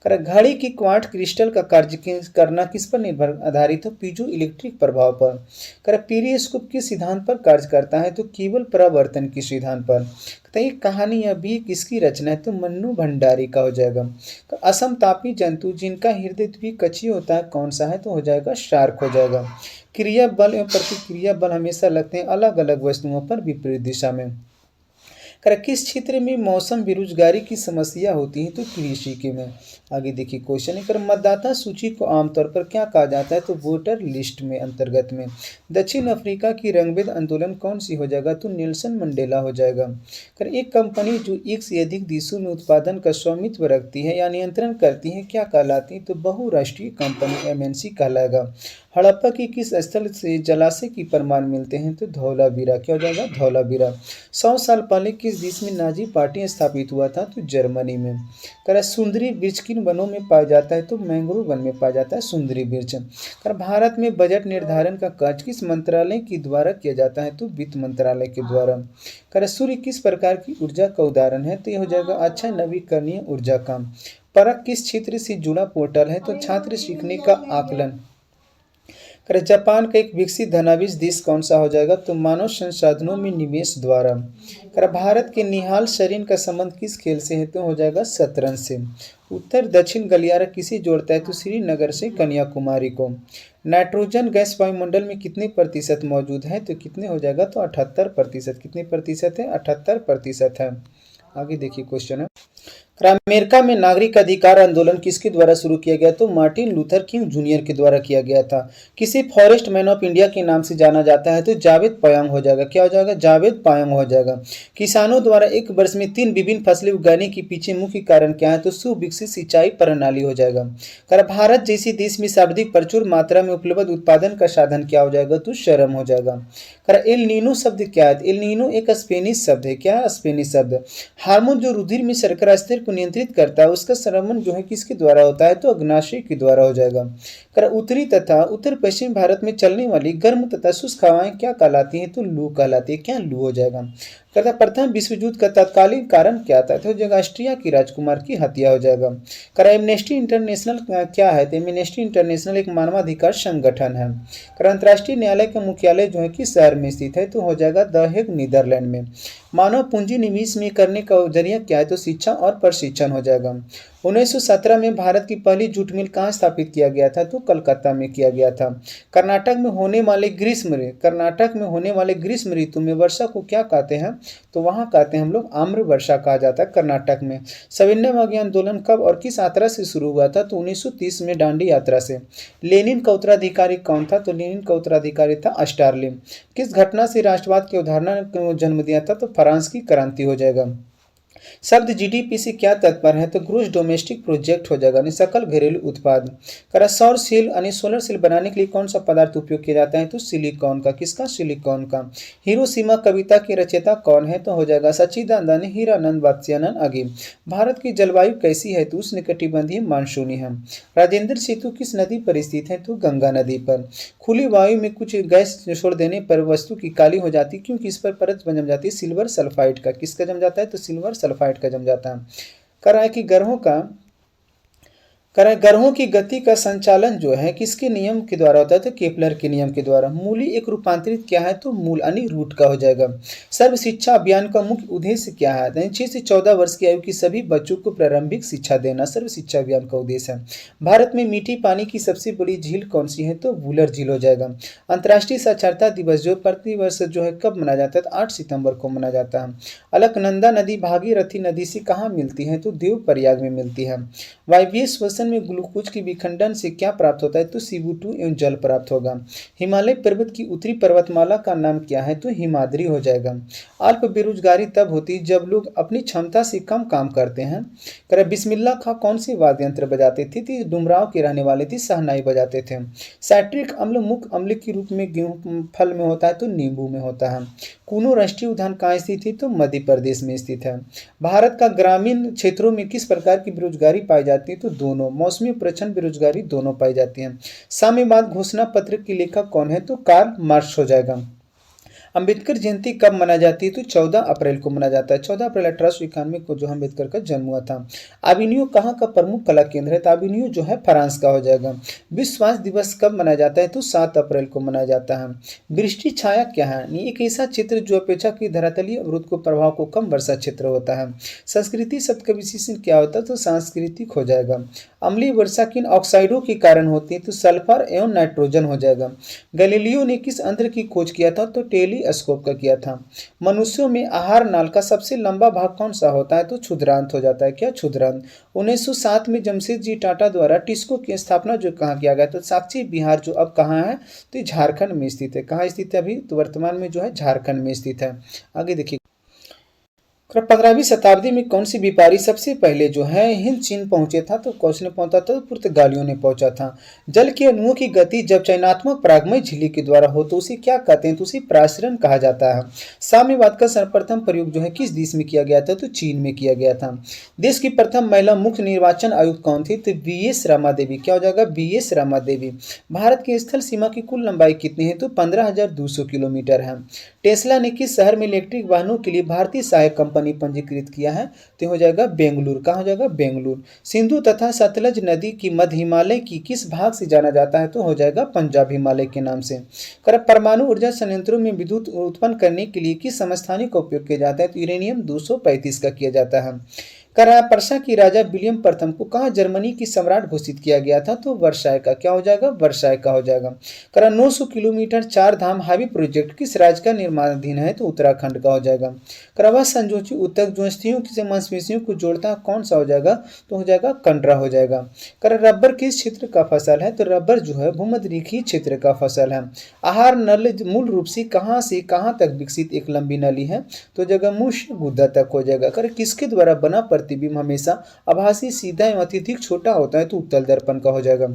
घड़ी की क्वार्ट क्रिस्टल का कार्य करना किस पर निर्भर आधारित है? पीजो इलेक्ट्रिक प्रभाव पर। पीरियोस्कोप किस सिद्धांत पर कार्य करता है? तो केवल परावर्तन के सिद्धांत पर। तो ये कहानी अभी किसकी रचना है, तो मन्नू भंडारी का हो जाएगा। तो असमतापी जंतु जिनका हृदय द्विकक्षीय होता है कौन सा है, तो हो जाएगा शार्क हो जाएगा। क्रिया बल एवं प्रतिक्रिया बल हमेशा लगते हैं अलग अलग वस्तुओं पर विपरीत दिशा में। किस क्षेत्र में मौसम बेरोजगारी की समस्या होती है, तो कृषि के में। आगे देखिए क्वेश्चन है, मतदाता सूची को आमतौर पर क्या कहा जाता है, तो वोटर लिस्ट में अंतर्गत में। दक्षिण अफ्रीका की रंगभेद आंदोलन कौन सी हो जाएगा, तो नेल्सन मंडेला हो जाएगा। एक कंपनी जो एक से अधिक देशों में उत्पादन का स्वामित्व रखती है या नियंत्रण करती है क्या कहलाती है, तो बहुराष्ट्रीय कंपनी एमएनसी कहलाएगा। हड़प्पा की किस स्थल से जलाशय की प्रमाण मिलते हैं, तो धौलावीरा। क्या हो जाएगा, धौलावीरा। 100 साल पहले किस देश में नाजी पार्टी स्थापित हुआ था, तो जर्मनी में। सुंदरी वृक्ष किन वनों में पाया जाता है, तो मैंग्रोव वन में पाया जाता है सुंदरी वृक्ष। भारत में बजट निर्धारण का कार्य किस मंत्रालय के द्वारा किया जाता है, तो वित्त मंत्रालय के द्वारा। सूर्य किस प्रकार की ऊर्जा का उदाहरण है, तो यह हो जाएगा अच्छा नवीकरणीय ऊर्जा का। परख किस क्षेत्र से जुड़ा पोर्टल है, तो छात्र सीखने का आकलन। जापान का एक विकसित धनाढ्य देश कौन सा हो जाएगा, तो मानव संसाधनों में निवेश द्वारा। भारत के निहाल शरीन का संबंध किस खेल से है, तो हो जाएगा शतरंज से। उत्तर दक्षिण गलियारा किसे जोड़ता है, तो श्रीनगर से कन्याकुमारी को। नाइट्रोजन गैस वायुमंडल में कितने प्रतिशत मौजूद है, तो कितने हो जाएगा, तो 78%। कितने प्रतिशत है, 78% है। आगे देखिए क्वेश्चन है, अमेरिका में नागरिक अधिकार आंदोलन किसके द्वारा शुरू किया गया, तो मार्टिन लूथर किंग जूनियर के द्वारा किया गया था। किसी फॉरेस्ट मैन ऑफ इंडिया के नाम से जाना जाता है, तो जावेद पायंग हो जाएगा। क्या हो जाएगा, जावेद पायंग हो जाएगा। किसानों द्वारा एक वर्ष में 3 विभिन्न फसलें उगाने के पीछे मुख्य कारण क्या है, तो सुविकसित सिंचाई प्रणाली हो जाएगा। भारत जैसे देश में सर्वाधिक प्रचुर मात्रा में उपलब्ध उत्पादन का साधन क्या हो जाएगा, तो श्रम हो जाएगा। एल नीनो शब्द क्या है, एल नीनो एक स्पेनिश शब्द है। क्या है, स्पेनिश शब्द। हार्मोन जो रुधिर में शर्करा स्तर को नियंत्रित करता है उसका संक्रमण जो है किसके द्वारा होता है, तो अग्नाशय के द्वारा हो जाएगा। उत्तरी तथा उत्तर पश्चिम भारत में चलने वाली गर्म तथा शुष्क हवाएं क्या कहलाती हैं, तो लू कहलाती है। क्या, लू हो जाएगा। प्रथम विश्व युद्ध का तत्कालीन कारण क्या था, तो जगह ऑस्ट्रिया की राजकुमार की हत्या हो जाएगा। एमनेस्टी इंटरनेशनल क्या है, तो एमनेस्टी इंटरनेशनल एक मानवाधिकार संगठन है। अंतर्राष्ट्रीय न्यायालय का मुख्यालय जो है किस शहर में स्थित है, तो हो जाएगा द हेग नीदरलैंड में। मानव पूंजी निवेश में करने का जरिया क्या है, तो शिक्षा और प्रशिक्षण हो जाएगा। 1917 में भारत की पहली जूट मिल कहाँ स्थापित किया गया था, तो कलकत्ता में किया गया था। कर्नाटक में होने वाले ग्रीष्म ऋतु में वर्षा को क्या कहते हैं, तो वहाँ कहते हैं हम लोग आम्र वर्षा कहा जाता है कर्नाटक में। सविनय आंदोलन कब और किस यात्रा से शुरू हुआ था, तो 1930 में दांडी यात्रा से। लेनिन का उत्तराधिकारी कौन था, तो लेनिन का उत्तराधिकारी था स्टालिन। किस घटना से राष्ट्रवाद की अवधारणा को जन्म दिया था, तो फ्रांस की क्रांति हो जाएगा। शब्द जीडीपी से क्या तात्पर्य है, तो ग्रोस डोमेस्टिक प्रोजेक्ट हो जाएगा, सकल घरेलू उत्पाद। सौर सेल यानी सोलर सेल बनाने के लिए कौन सा पदार्थ उपयोग किया जाता है, तो सिलिकॉन का। किसका, सिलिकॉन का। हिरोशिमा कविता के रचयिता कौन है, तो हो जाएगा सच्चिदानंद हीरानंद वात्स्यायन अगे। भारत की जलवायु कैसी है, तो उष्णकटिबंधीय मानसूनी है। राजेंद्र सेतु किस नदी पर स्थित है, तो गंगा नदी पर। खुली वायु में कुछ गैस छोड़ देने पर वस्तु की काली हो जाती है, क्योंकि इस पर परत जम जाती है सिल्वर सल्फाइड का। किसका जम जाता है, तो सिल्वर सल्फाइड का जम जाता है। कर रहा है कि ग्रहों की गति का संचालन जो है किसके नियम के द्वारा होता है, तो केपलर के नियम के द्वारा। मूली एक रूपांतरित क्या है, तो मूल यानी रूट का हो जाएगा। सर्व शिक्षा अभियान का मुख्य उद्देश्य क्या है, 6 से 14 वर्ष की आयु की सभी बच्चों को प्रारंभिक शिक्षा देना सर्व शिक्षा अभियान का उद्देश्य है। भारत में मीठी पानी की सबसे बड़ी झील कौन सी है, तो वुलर झील हो जाएगा। अंतर्राष्ट्रीय साक्षरता दिवस जो प्रति वर्ष जो है कब मनाया जाता है, तो 8 सितंबर को मनाया जाता है। अलकनंदा नदी भागीरथी नदी से कहाँ मिलती है, तो देवप्रयाग में मिलती है। वायवीय श्वसन में ग्लूकोज की विखंडन से क्या प्राप्त होता है, तो CO2 एवं जल प्राप्त होगा। हिमालय पर्वत की उत्तरी पर्वतमाला का नाम क्या है, तो हिमाद्री हो जाएगा। अल्प बेरोजगारी तब होती है जब लोग अपनी क्षमता से कम काम करते हैं। बिस्मिल्लाह खां कौन सी वाद्य यंत्र बजाते थे, डुमराव के रहने वाले थे, शहनाई बजाते थे। साइट्रिक अम्ल मुख्य अम्ल के रूप में गेहूं फल में होता है, तो नींबू में होता है। कूनो राष्ट्रीय उद्यान कहाँ स्थित है, तो मध्य प्रदेश में स्थित है। भारत का ग्रामीण क्षेत्रों में किस प्रकार की बेरोजगारी पाई जाती है, तो दोनों, मौसमी प्रचंड बेरोजगारी दोनों पाई जाती है। साम्यवाद घोषणा पत्र के लेखक कौन है, तो कार्ल मार्क्स हो जाएगा। अम्बेडकर जयंती कब मनाई जाती है? तो 14 अप्रैल को मनाया जाता है। 14 अप्रैल 1891 को जो अम्बेडकर का जन्म हुआ था। अभिनयो कहाँ का प्रमुख कला केंद्र है? तो अभिनयो जो है फ्रांस का हो जाएगा। विश्व स्वास्थ्य दिवस कब मनाया जाता है? तो 7 अप्रैल को मनाया जाता है। वृष्टि छाया क्या है? एक ऐसा क्षेत्र जो अपेक्षाकृत धरातलीय अवरोध को प्रभाव को कम वर्षा क्षेत्र होता है। संस्कृति शब्द का विशेषण क्या होता है? तो सांस्कृतिक हो जाएगा। अम्लीय वर्षा किन ऑक्साइडों के कारण होती है? तो सल्फर एवं नाइट्रोजन हो जाएगा। गैलीलियो ने किस यंत्र की खोज किया था? तो टेलीस्कोप का किया था। मनुष्यों में आहार नाल का सबसे लंबा भाग कौन सा होता है? तो क्षुद्रांत हो जाता है। क्या? क्षुद्रांत। 1907 में जमशेदजी टाटा द्वारा टिस्को की स्थापना जो कहाँ किया गया? तो साक्षी बिहार जो अब कहाँ है? तो ये झारखंड में स्थित है। कहाँ स्थित है अभी? तो वर्तमान में जो है झारखंड में स्थित है। आगे देखिए, 15वीं शताब्दी में कौन सी व्यापारी सबसे पहले जो है हिंद चीन पहुंचे था? तो कौन ने पहुंचा था? तो पुर्तगालियों ने पहुंचा था। जल के अणुओं की गति जब चयनात्मक परागमय झिल्ली के द्वारा हो तो उसे क्या कहते हैं? तो उसे प्रासरण कहा जाता है। साम्यवाद का सर्वप्रथम प्रयोग जो है किस देश में किया गया था? तो चीन में किया गया था। देश की प्रथम महिला मुख्य निर्वाचन आयुक्त कौन थी? तो BS रमा देवी। क्या हो जाएगा? BS रमा देवी। भारत की स्थल सीमा की कुल लंबाई कितनी है? तो 15,200 किलोमीटर है। टेस्ला ने किस शहर में इलेक्ट्रिक वाहनों के लिए भारतीय सहायक कंपनी पंजीकृत किया है? तो हो जाएगा बेंगलुरु। कहाँ हो जाएगा? बेंगलुरु। सिंधु तथा सतलज नदी की मध्य हिमालय की किस भाग से जाना जाता है? तो हो जाएगा पंजाब हिमालय के नाम से। परमाणु ऊर्जा संयंत्रों में विद्युत उत्पन्न करने के लिए किस समस्थानिक का उपयोग किया जाता है? तो यूरेनियम 235 का किया जाता है। पर्सा की राजा विलियम प्रथम को कहाँ जर्मनी की सम्राट घोषित किया गया था? तो वर्साय का। क्या हो जाएगा? वर्साय का हो जाएगा। 900 किलोमीटर चार धाम हाईवे प्रोजेक्ट किस राज्य का निर्माणाधीन है? तो उत्तराखंड का हो जाएगा। वह संयोजी ऊतक जो अस्थियों से मांसपेशियों को जोड़ता है कौन सा हो जाएगा? तो हो जाएगा कंडरा हो जाएगा। रबर किस क्षेत्र का फसल है? तो रबर जो है भूमध्यरेखीय क्षेत्र का फसल है। आहार नल मूल रूप से कहाँ तक विकसित एक लंबी नली है? तो जगह मुंह से गुदा तक हो जाएगा। किसके द्वारा बना प्रतिबिंब हमेशा आभासी, सीधा एवं अत्यधिक छोटा होता है? तो उत्तल दर्पण का हो जाएगा।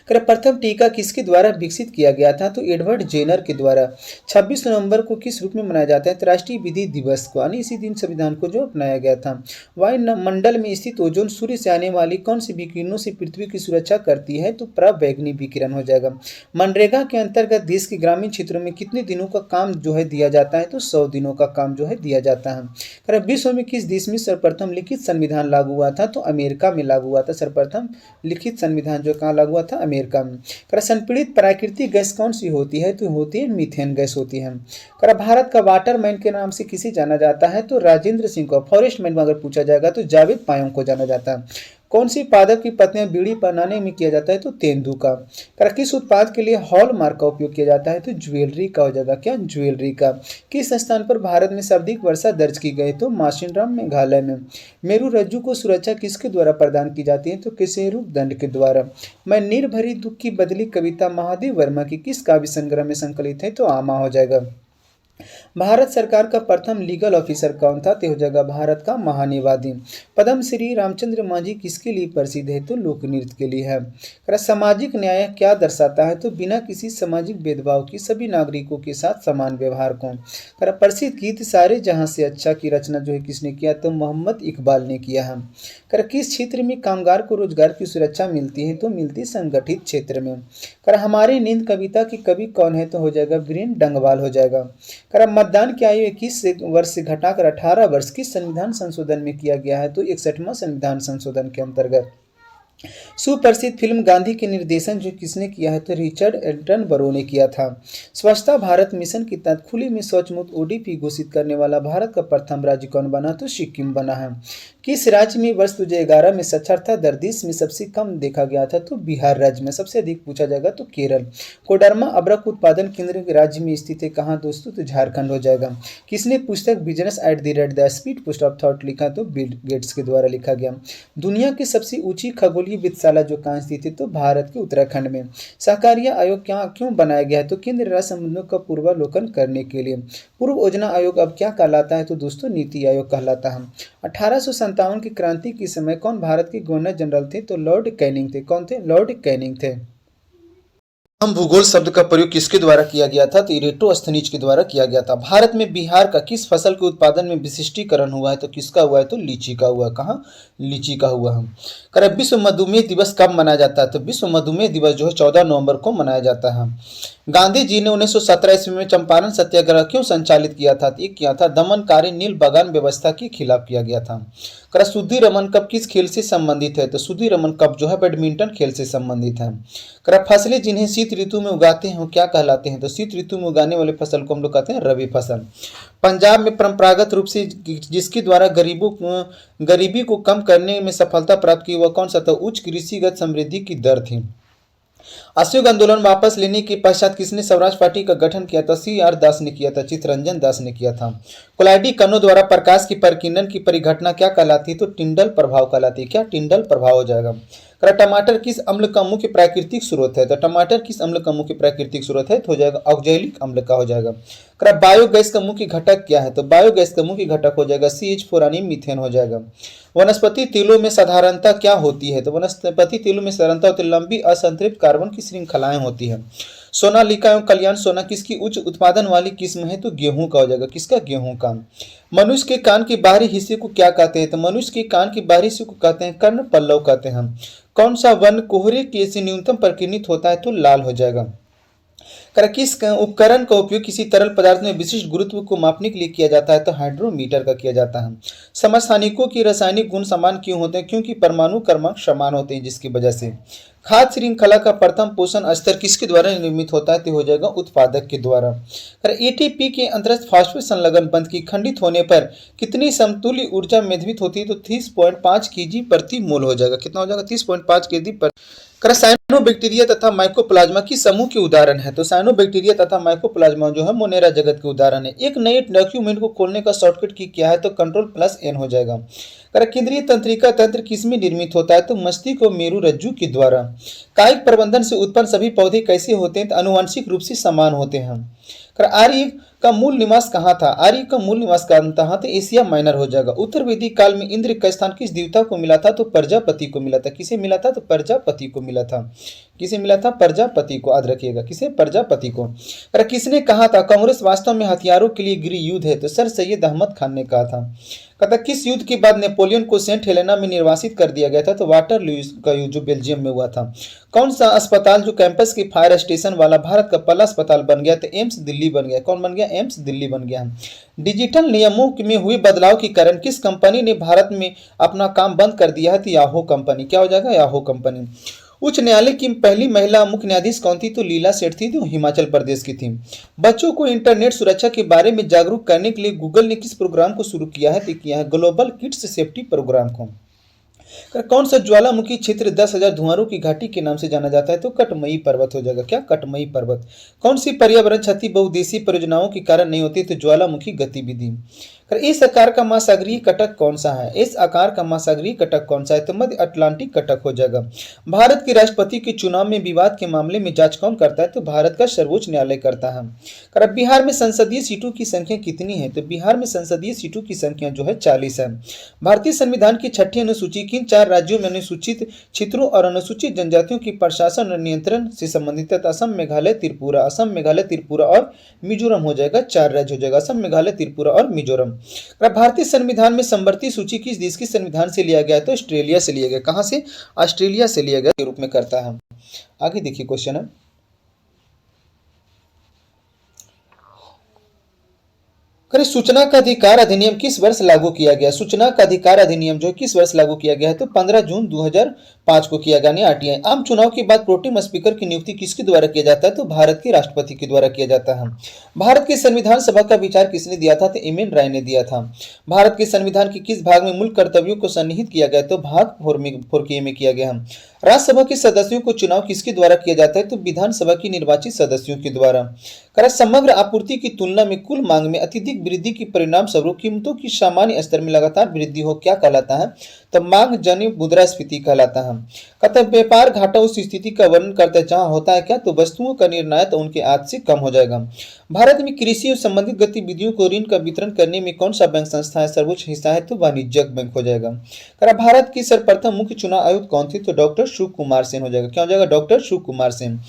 प्रथम टीका किसके द्वारा विकसित किया गया था? तो एडवर्ड जेनर के द्वारा। 26 नवंबर को किस रूप में मनाया जाता है? तो राष्ट्रीय विधि दिवस को, यानी इसी दिन संविधान को जो अपनाया गया था। वायुमंडल में स्थित ओजोन सूर्य से आने वाली कौन सी विकिरणों से पृथ्वी की सुरक्षा करती है? तो पराबैंगनी विकिरण हो जाएगा। मनरेगा के अंतर्गत देश के ग्रामीण क्षेत्रों में कितने दिनों का काम जो है दिया जाता है? तो 100 दिनों का काम जो है दिया जाता है। विश्व में किस देश में सर्वप्रथम लिखित संविधान लागू हुआ था? तो अमेरिका में लागू हुआ था। सर्वप्रथम लिखित संविधान जो कहाँ लागू हुआ था? अमेरिका में। संपीड़ित प्राकृतिक गैस कौन सी होती है? तो होती है मीथेन गैस होती है। भारत का वाटरमैन के नाम से किसे जाना जाता है? तो राजेंद्र सिंह को। फॉरेस्ट मैन में अगर पूछा जाएगा तो जावेद पायोंग को जाना जाता है। कौन सी पादप की पत्तियां बीड़ी बनाने में किया जाता है? तो तेंदू का। किस उत्पाद के लिए हॉलमार्क का उपयोग किया जाता है? तो ज्वेलरी का हो जाएगा। क्या? ज्वेलरी का। किस स्थान पर भारत में सर्वाधिक वर्षा दर्ज की गई? तो माशिनराम मेघालय में। मेरू रज्जु को सुरक्षा किसके द्वारा प्रदान की जाती है? तो किसेरू दंड के द्वारा। मैं निर्भरी दुख की बदली कविता महादेव वर्मा की किस काव्य संग्रह में संकलित है? तो आमा हो जाएगा। भारत सरकार का प्रथम लीगल ऑफिसर कौन था? तो हो जाएगा भारत का महान्यायवादी। पद्म श्री रामचंद्र मांझी किसके लिए प्रसिद्ध है? तो लोक नृत्य के लिए है। सामाजिक न्याय क्या दर्शाता है? तो बिना किसी सामाजिक भेदभाव की सभी नागरिकों के साथ समान व्यवहार को। प्रसिद्ध गीत सारे जहां से अच्छा की रचना जो है किसने किया? तो मोहम्मद इकबाल ने किया है। किस क्षेत्र में कामगार को रोजगार की सुरक्षा मिलती है? तो मिलती संगठित क्षेत्र में। हमारी नींद कविता की कवि कौन है? तो हो जाएगा वीरेंद्र डंगवाल हो जाएगा। मतदान की आयु 21 वर्ष से घटाकर 18 वर्ष किस संविधान संशोधन में किया गया है? तो 61वां संविधान संशोधन के अंतर्गत। सुप्रसिद्ध फिल्म गांधी के निर्देशन जो किसने किया है? तो रिचर्ड एटनबरो ने किया था। स्वच्छता भारत मिशन के तहत खुले में शौच मुक्त ODP घोषित करने वाला भारत का प्रथम राज्य कौन बना? तो सिक्किम बना है। किस राज्य में वर्ष 2011 में साक्षरता दर देश में सबसे कम देखा गया था? तो बिहार राज्य में। सबसे अधिक पूछा जाएगा तो केरल। कोडरमा अब्रक उत्पादन केंद्र के राज्य में स्थित है कहाँ दोस्तों? तो झारखंड हो जाएगा। किसने पुस्तक business at the speed post of thought लिखा? तो बिल गेट्स के द्वारा लिखा गया। दुनिया की सबसे ऊंची खगोलीय वेधशाला जो कहाँ स्थित है? तो भारत के उत्तराखंड में। सहकारिता आयोग क्यों बनाया गया है? तो केंद्र राज्य संबंधों का पूर्वावलोकन करने के लिए। पूर्व योजना आयोग अब क्या कहलाता है? तो दोस्तों नीति आयोग कहलाता है। 1857 की क्रांति के समय कौन भारत के गवर्नर जनरल थे? तो लॉर्ड कैनिंग थे। कौन थे? लॉर्ड कैनिंग थे। हम भूगोल शब्द का प्रयोग किसके द्वारा किया गया था? तो इरेटोस्थनीज के द्वारा किया गया था। भारत में बिहार का किस फसल के उत्पादन में विशिष्टीकरण हुआ है? तो किसका हुआ है? तो लीची का हुआ। कहाँ? लीची का हुआ। हम करें, विश्व मधुमेह दिवस कब मनाया जाता है? तो विश्व मधुमेह दिवस जो है 14 नवंबर को मनाया जाता है। गांधी जी ने 1917 ईस्वी में चंपारण सत्याग्रह क्यों संचालित किया था? तो ये किया था दमनकारी नील बगान व्यवस्था के खिलाफ किया गया था। करा, सुधीर रमन कप किस खेल से संबंधित है? तो सुधीर रमन कप जो है बैडमिंटन खेल से संबंधित है। करा, फसलें जिन्हें शीत ऋतु में उगाते हैं वो क्या कहलाते हैं? तो शीत ऋतु में उगाने वाले फसल को हम लोग कहते हैं रबी फसल। पंजाब में परंपरागत रूप से जिसके द्वारा गरीबी को कम करने में सफलता प्राप्त की, वह कौन सा था? उच्च कृषिगत समृद्धि की दर थी। असहयोग आंदोलन वापस लेने के पश्चात किसने स्वराज पार्टी का गठन किया था? CR दास ने किया था, चित्तरंजन दास ने किया था। कोलाइडी कणों द्वारा प्रकाश की परिकिरण की परिघटना क्या कहलाती है? तो टिंडल प्रभाव कहलाती है। क्या? टिंडल प्रभाव हो जाएगा। करा, टमाटर किस अम्ल का मुख्य प्राकृतिक स्रोत है? तो टमाटर किस अम्ल का मुख्य प्राकृतिक स्रोत है? तो हो जाएगा ऑक्जेलिक अम्ल का हो जाएगा। करा, बायोगैस का मुख्य घटक क्या है? तो बायोगैस का मुख्य घटक हो जाएगा CH4 यानी मीथेन हो जाएगा। वनस्पति तेलों में साधारणता क्या होती है? तो वनस्पति तेलों में साधारणता होती है लंबी असंतृप्त कार्बन की श्रृंखलाएं होती है। सोनालिका एवं कल्याण सोना किसकी उच्च उत्पादन वाली किस्म है? तो गेहूं का हो जाएगा। किसका? गेहूं का। मनुष्य के कान के बाहरी हिस्से को क्या कहते हैं? तो मनुष्य के कान के बाहरी हिस्से को कहते हैं कर्ण पल्लव कहते हैं। कौन सा वन कोहरे के से न्यूनतम परिकीर्णित होता है? तो लाल हो जाएगा। किस उपकरण का उपयोग किसी तरल पदार्थ में विशिष्ट गुरुत्व को मापने के लिए किया जाता है? तो हाइड्रोमीटर का किया जाता है। समस्थानिकों की रासायनिक गुण समान क्यों होते हैं? क्योंकि परमाणु क्रमांक समान होते हैं, जिसकी वजह से। खाद्य श्रृंखला का प्रथम पोषण स्तर किसके द्वारा निर्मित होता है? तो हो जाएगा उत्पादक के द्वारा। ATP के अंतर्गत फास्फोरस संलग्न बंध की खंडित होने पर कितनी समतुल्य ऊर्जा निर्मित होती है? तो 30.5 kg प्रति मोल हो जाएगा। कितना हो जाएगा? 30.5 kg पर। साइनोबैक्टीरिया तथा माइकोप्लाज्मा की समूह के उदाहरण है? तो साइनोबैक्टीरिया तथा माइकोप्लाज्मा जो है मोनेरा जगत के उदाहरण है। एक नए डॉक्यूमेंट को खोलने का शॉर्टकट की क्या है? तो Ctrl+N हो जाएगा। केंद्रीय तंत्रिका तंत्र किसमें निर्मित होता है? तो मस्तिष्क और मेरु रज्जु के द्वारा। कायिक प्रबंधन से उत्पन्न सभी पौधे कैसे होते हैं? तो आनुवंशिक रूप से समान होते हैं। आर्य का मूल निवास कहाँ था? आर्य का मूल निवास कहाँ था? तो एशिया माइनर हो जाएगा। उत्तर वैदिक काल में इंद्र का स्थान किस देवता को मिला था? तो प्रजापति को मिला था। किसे मिला था? तो प्रजापति को मिला था। किसे मिला था? प्रजापति को। याद रखिएगा, किसे? प्रजापति को। किसने कहा था कांग्रेस वास्तव में हथियारों के लिए गृह युद्ध है? तो सर सैयद अहमद खान ने कहा था। कहता किस युद्ध के बाद नेपोलियन को सेंट हेलेना में निर्वासित कर दिया गया था? तो वाटरलू का युद्ध जो बेल्जियम में हुआ था। कौन सा अस्पताल जो कैंपस के फायर स्टेशन वाला भारत का पहला अस्पताल बन गया? तो एम्स दिल्ली बन गया। कौन बन गया? एम्स दिल्ली बन गया। डिजिटल नियमों में हुए बदलाव के कारण किस कंपनी ने भारत में अपना काम बंद कर दिया है? तो याहू कंपनी। क्या हो जाएगा? Yahoo company. उच्च न्यायालय की पहली महिला मुख्य न्यायाधीश कौन थी? तो लीला सेठ थी, जो हिमाचल प्रदेश की थी। बच्चों को इंटरनेट सुरक्षा के बारे में जागरूक करने के लिए गूगल ने किस प्रोग्राम को शुरू किया है? तो किया है ग्लोबल किड्स सेफ्टी प्रोग्राम को। कौन सा ज्वालामुखी क्षेत्र 10,000 धुआंरों की घाटी के नाम से जाना जाता है? तो कटमई पर्वत हो जाएगा। क्या? कटमई पर्वत। कौन सी पर्यावरण क्षति बहुउद्देशीय परियोजनाओं के कारण नहीं होती? तो ज्वालामुखी गतिविधि। इस आकार का महासागरीय कटक कौन सा है? इस आकार का महासागरीय कटक कौन सा है? तो मध्य अटलांटिक कटक हो जाएगा। भारत के राष्ट्रपति के चुनाव में विवाद के मामले में जांच कौन करता है? तो भारत का सर्वोच्च न्यायालय करता है। बिहार में संसदीय सीटों की संख्या कितनी है? तो बिहार में संसदीय सीटों की संख्या जो है 40 है। भारतीय संविधान की 6ठी अनुसूची किन 4 राज्यों में अनुसूचित क्षेत्रों और अनुसूचित जनजातियों की प्रशासन और नियंत्रण से संबंधित है? असम, मेघालय, त्रिपुरा। असम, मेघालय, त्रिपुरा और मिजोरम हो जाएगा। 4 राज्य हो जाएगा, असम, मेघालय, त्रिपुरा और मिजोरम। भारतीय संविधान में समवर्ती सूची किस देश के संविधान से लिया गया है? तो ऑस्ट्रेलिया से लिया गया। कहां से? ऑस्ट्रेलिया से लिया गया के रूप में करता है। आगे देखिए क्वेश्चन है, सूचना का अधिकार अधिनियम किस वर्ष लागू किया गया? सूचना का अधिकार अधिनियम जो किस वर्ष लागू किया गया है? तो 15 जून 2005 को किया गया। RTI। आम चुनाव के बाद प्रोटेम स्पीकर की नियुक्ति किसके द्वारा किया जाता है? तो भारत के राष्ट्रपति के द्वारा किया जाता है। भारत के संविधान सभा का विचार किसने दिया था? तो एम एन राय ने दिया था। भारत के संविधान के किस भाग में मूल कर्तव्यों को सन्निहित किया गया? तो भाग 4 में किया गया। राज्यसभा के सदस्यों को चुनाव किसके द्वारा किया जाता है? तो विधानसभा की निर्वाचित सदस्यों के द्वारा। समग्र आपूर्ति की तुलना में कुल मांग में अत्यधिक वृद्धि के परिणाम स्वरूप कीमतों की सामान्य स्तर में लगातार वृद्धि हो क्या कहलाता है? तो मांग जन्य मुद्रास्फीति कहलाता है। कहते हैं व्यापार घाटा उस स्थिति का वर्णन करता है जहां होता है क्या, तो वस्तुओं का निर्यात उनके आज से कम हो जाएगा। भारत में कृषि और संबंधित गतिविधियों को ऋण का वितरण करने में कौन सा बैंक संस्था है सर्वोच्च हिस्सा है, तो वाणिज्यिक बैंक हो जाएगा। करा भारत की सर्वप्रथम मुख्य चुनाव आयुक्त कौन थे, तो डॉक्टर शिव कुमार सेन हो जाएगा। क्या हो जाएगा, डॉक्टर शिव कुमार सेन।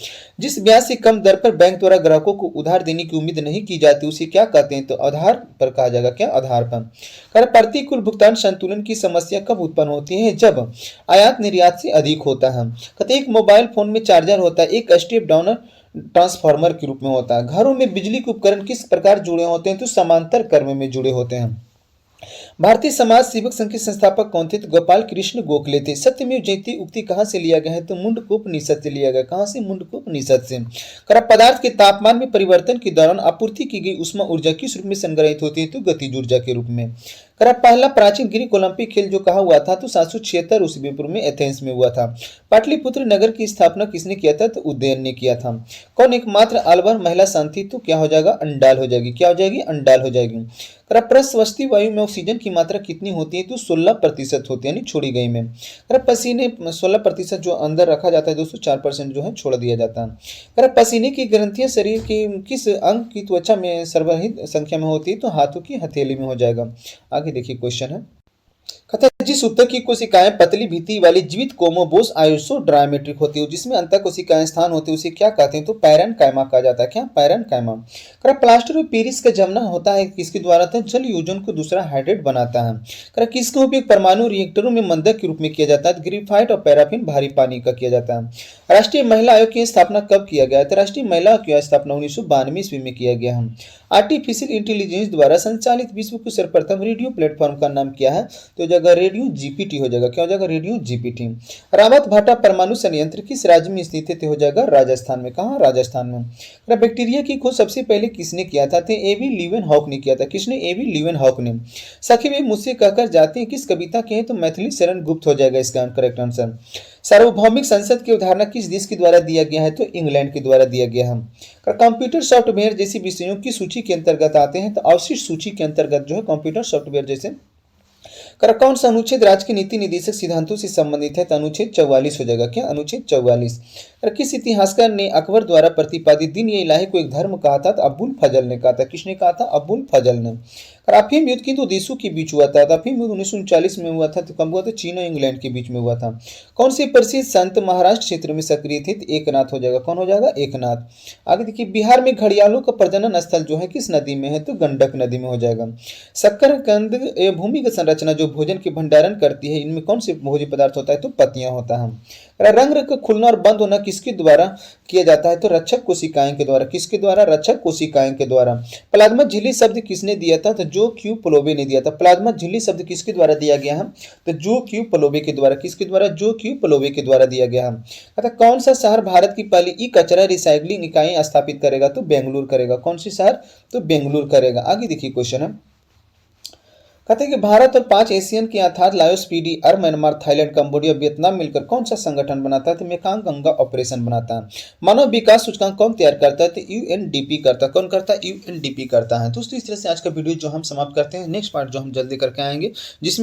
जिस ब्याज से कम दर पर बैंक द्वारा ग्राहकों को उधार देने की उम्मीद नहीं की जाती उसे क्या कहते हैं, तो आधार पर कहा जाएगा। क्या, आधार पर। कर प्रतिकूल भुगतान संतुलन की समस्या कब उत्पन्न होती है, जब आयात निर्यात से अधिक होता है। कहते एक मोबाइल फोन में चार्जर होता है, एक स्टेप डाउन ट्रांसफार्मर के रूप में होता है। घरों में बिजली के उपकरण किस प्रकार जुड़े होते हैं, तो समांतर क्रम में जुड़े होते हैं। भारतीय समाज सेवक संघ के संस्थापक कौन थे, तो गोपाल कृष्ण गोखले थे। सत्यमेव जयते उक्ति कहाँ से लिया गया है, तो मुंडकोपनिषद से लिया गया। कहाँ से, मुंडकोपनिषद से। करा पदार्थ के तापमान में परिवर्तन के दौरान आपूर्ति की गई उष्मा ऊर्जा किस रूप में संग्रहित होती है, तो गतिज ऊर्जा के रूप में। करा पहला प्राचीन ग्रीक ओलंपिक खेल जो कहा हुआ था, तो 776 ईस्वी पूर्व में एथेंस में हुआ था। पाटलिपुत्र नगर की स्थापना किसने किया था, तो उदयन ने किया था। कौन एकमात्र अलवर महिला संत, तो क्या हो जाएगा, अंडाल हो जाएगी। क्या हो जाएगी, अंडाल हो जाएगी। करा प्रश्वस्ती वायु में ऑक्सीजन की मात्रा कितनी होती है, तो 16% होती है, यानी छोड़ी गई में। करा पसीने 16% जो अंदर रखा जाता है दोस्तों, 4% जो है छोड़ दिया जाता है। करा पसीने की ग्रंथियां शरीर के किस अंग की त्वचा में सर्वाधिक संख्या में होती है, तो हाथों की हथेली में हो जाएगा। आगे देखिए क्वेश्चन है। कहता है जिस उत्तर की कोशिकाएं पतली भित्ति वाली जीवित कोमोबोस आइसोड्रामेट्रिक होती है, जिसमें अंतर कोशिकाएं स्थान होती है, उसे क्या कहते हैं, तो पैरेन्काइमा कहा जाता है। क्या, पैरेन्काइमा। करा प्लास्टर ऑफ पेरिस का जमना होता है किसके द्वारा, था जल योजन को दूसरा हाइड्रेट बनाता है। करा किसका उपयोग परमाणु रिएक्टरों में मंदक के रूप में किया जाता है, ग्रेफाइट और पैराफिन भारी पानी का किया जाता है। राष्ट्रीय महिला आयोग की स्थापना कब किया गया, तो राष्ट्रीय महिला आयोग की स्थापना 1992 ईस्वी में किया गया है। आर्टिफिशियल इंटेलिजेंस द्वारा संचालित विश्व के सर्वप्रथम रेडियो प्लेटफॉर्म का नाम क्या है, तो जगह रेडियो जीपीटी हो जाएगा। क्या हो जाएगा, रेडियो जीपीटी। रावत भाटा परमाणु संयंत्र किस राज्य में स्थित है, तो हो जाएगा राजस्थान में। कहाँ, राजस्थान में। बैक्टीरिया की खोज सबसे पहले किसने किया था, तो एवी लीवेनहॉक ने किया था। किसने, एवी लीवेनहॉक ने। सखी वे मुझसे कहकर जाते हैं किस कविता के हैं, तो मैथिली शरण गुप्त हो जाएगा इसका करेक्ट आंसर। सार्वभौमिक संसद की अवधारणा किस देश के द्वारा दिया गया है, तो इंग्लैंड के द्वारा दिया गया है। कंप्यूटर सॉफ्टवेयर जैसे विषयों की सूची के अंतर्गत आते हैं, तो अवशिष्ट सूची के अंतर्गत जो है कंप्यूटर सॉफ्टवेयर जैसे। कौन सा अनुच्छेद राज्य के नीति निर्देशक सिद्धांतों से संबंधित है, तो अनुच्छेद 44 हो जाएगा। क्या, अनुच्छेद 44। किस इतिहासकार ने अकबर द्वारा प्रतिपादित दिन ये इलाही को एक धर्म कहा था, तो अबुल फजल ने कहा था। किसने कहा था, अबुल फजल ने। अफीम युद्ध किन दो देशों के बीच हुआ था, तो अफीम युद्ध 1939 में हुआ था। तो कब हुआ था, चीन और इंग्लैंड के बीच में हुआ था। कौन से प्रसिद्ध संत महाराष्ट्र क्षेत्र में सक्रिय थे, तो एकनाथ हो जाएगा। कौन हो जाएगा, एकनाथ। आगे देखिए बिहार में घड़ियालों का प्रजनन स्थल जो है किस नदी में है, तो गंडक नदी में हो जाएगा। शक्करकंद भूमिगत संरचना जो भोजन के भंडारण करती है, इनमें कौन से भोज्य पदार्थ होता है, तो पत्तियां होता है। रंग का खुलना और बंद होना किसके द्वारा किया जाता है, तो रक्षक कोशिकाएं के द्वारा। किसके द्वारा, रक्षक कोशिकाएं के द्वारा। प्लाज्मा झिल्ली शब्द किसने दिया था, तो जो क्यू पलोबे ने दिया था। प्लाज्मा झिल्ली शब्द किसके द्वारा दिया गया है, तो जो क्यू पलोबे के द्वारा। किसके द्वारा, जो क्यू पलोबे के द्वारा दिया गया है। अतः कौन सा शहर भारत की पहली ई कचरा रिसाइकलिंग इकाई स्थापित करेगा, तो बेंगलुरु करेगा। कौन सी शहर, तो बेंगलुरु करेगा। आगे देखिए क्वेश्चन है। कहते हैं कि भारत और 5 एशियन के अर्थात Laos, PDR, Myanmar, Thailand, Cambodia, Vietnam मिलकर कौन सा संगठन बनाता है, तो मेकांग गंगा ऑपरेशन बनाता है। मानव विकास सूचकांक कौन तैयार करता है, तो यूएनडीपी करता है। कौन करता है, यूएनडीपी करता है। दोस्तों इस तरह से आज का वीडियो जो हम समाप्त करते हैं। नेक्स्ट पार्ट जो हम जल्दी करके आएंगे, जिसमें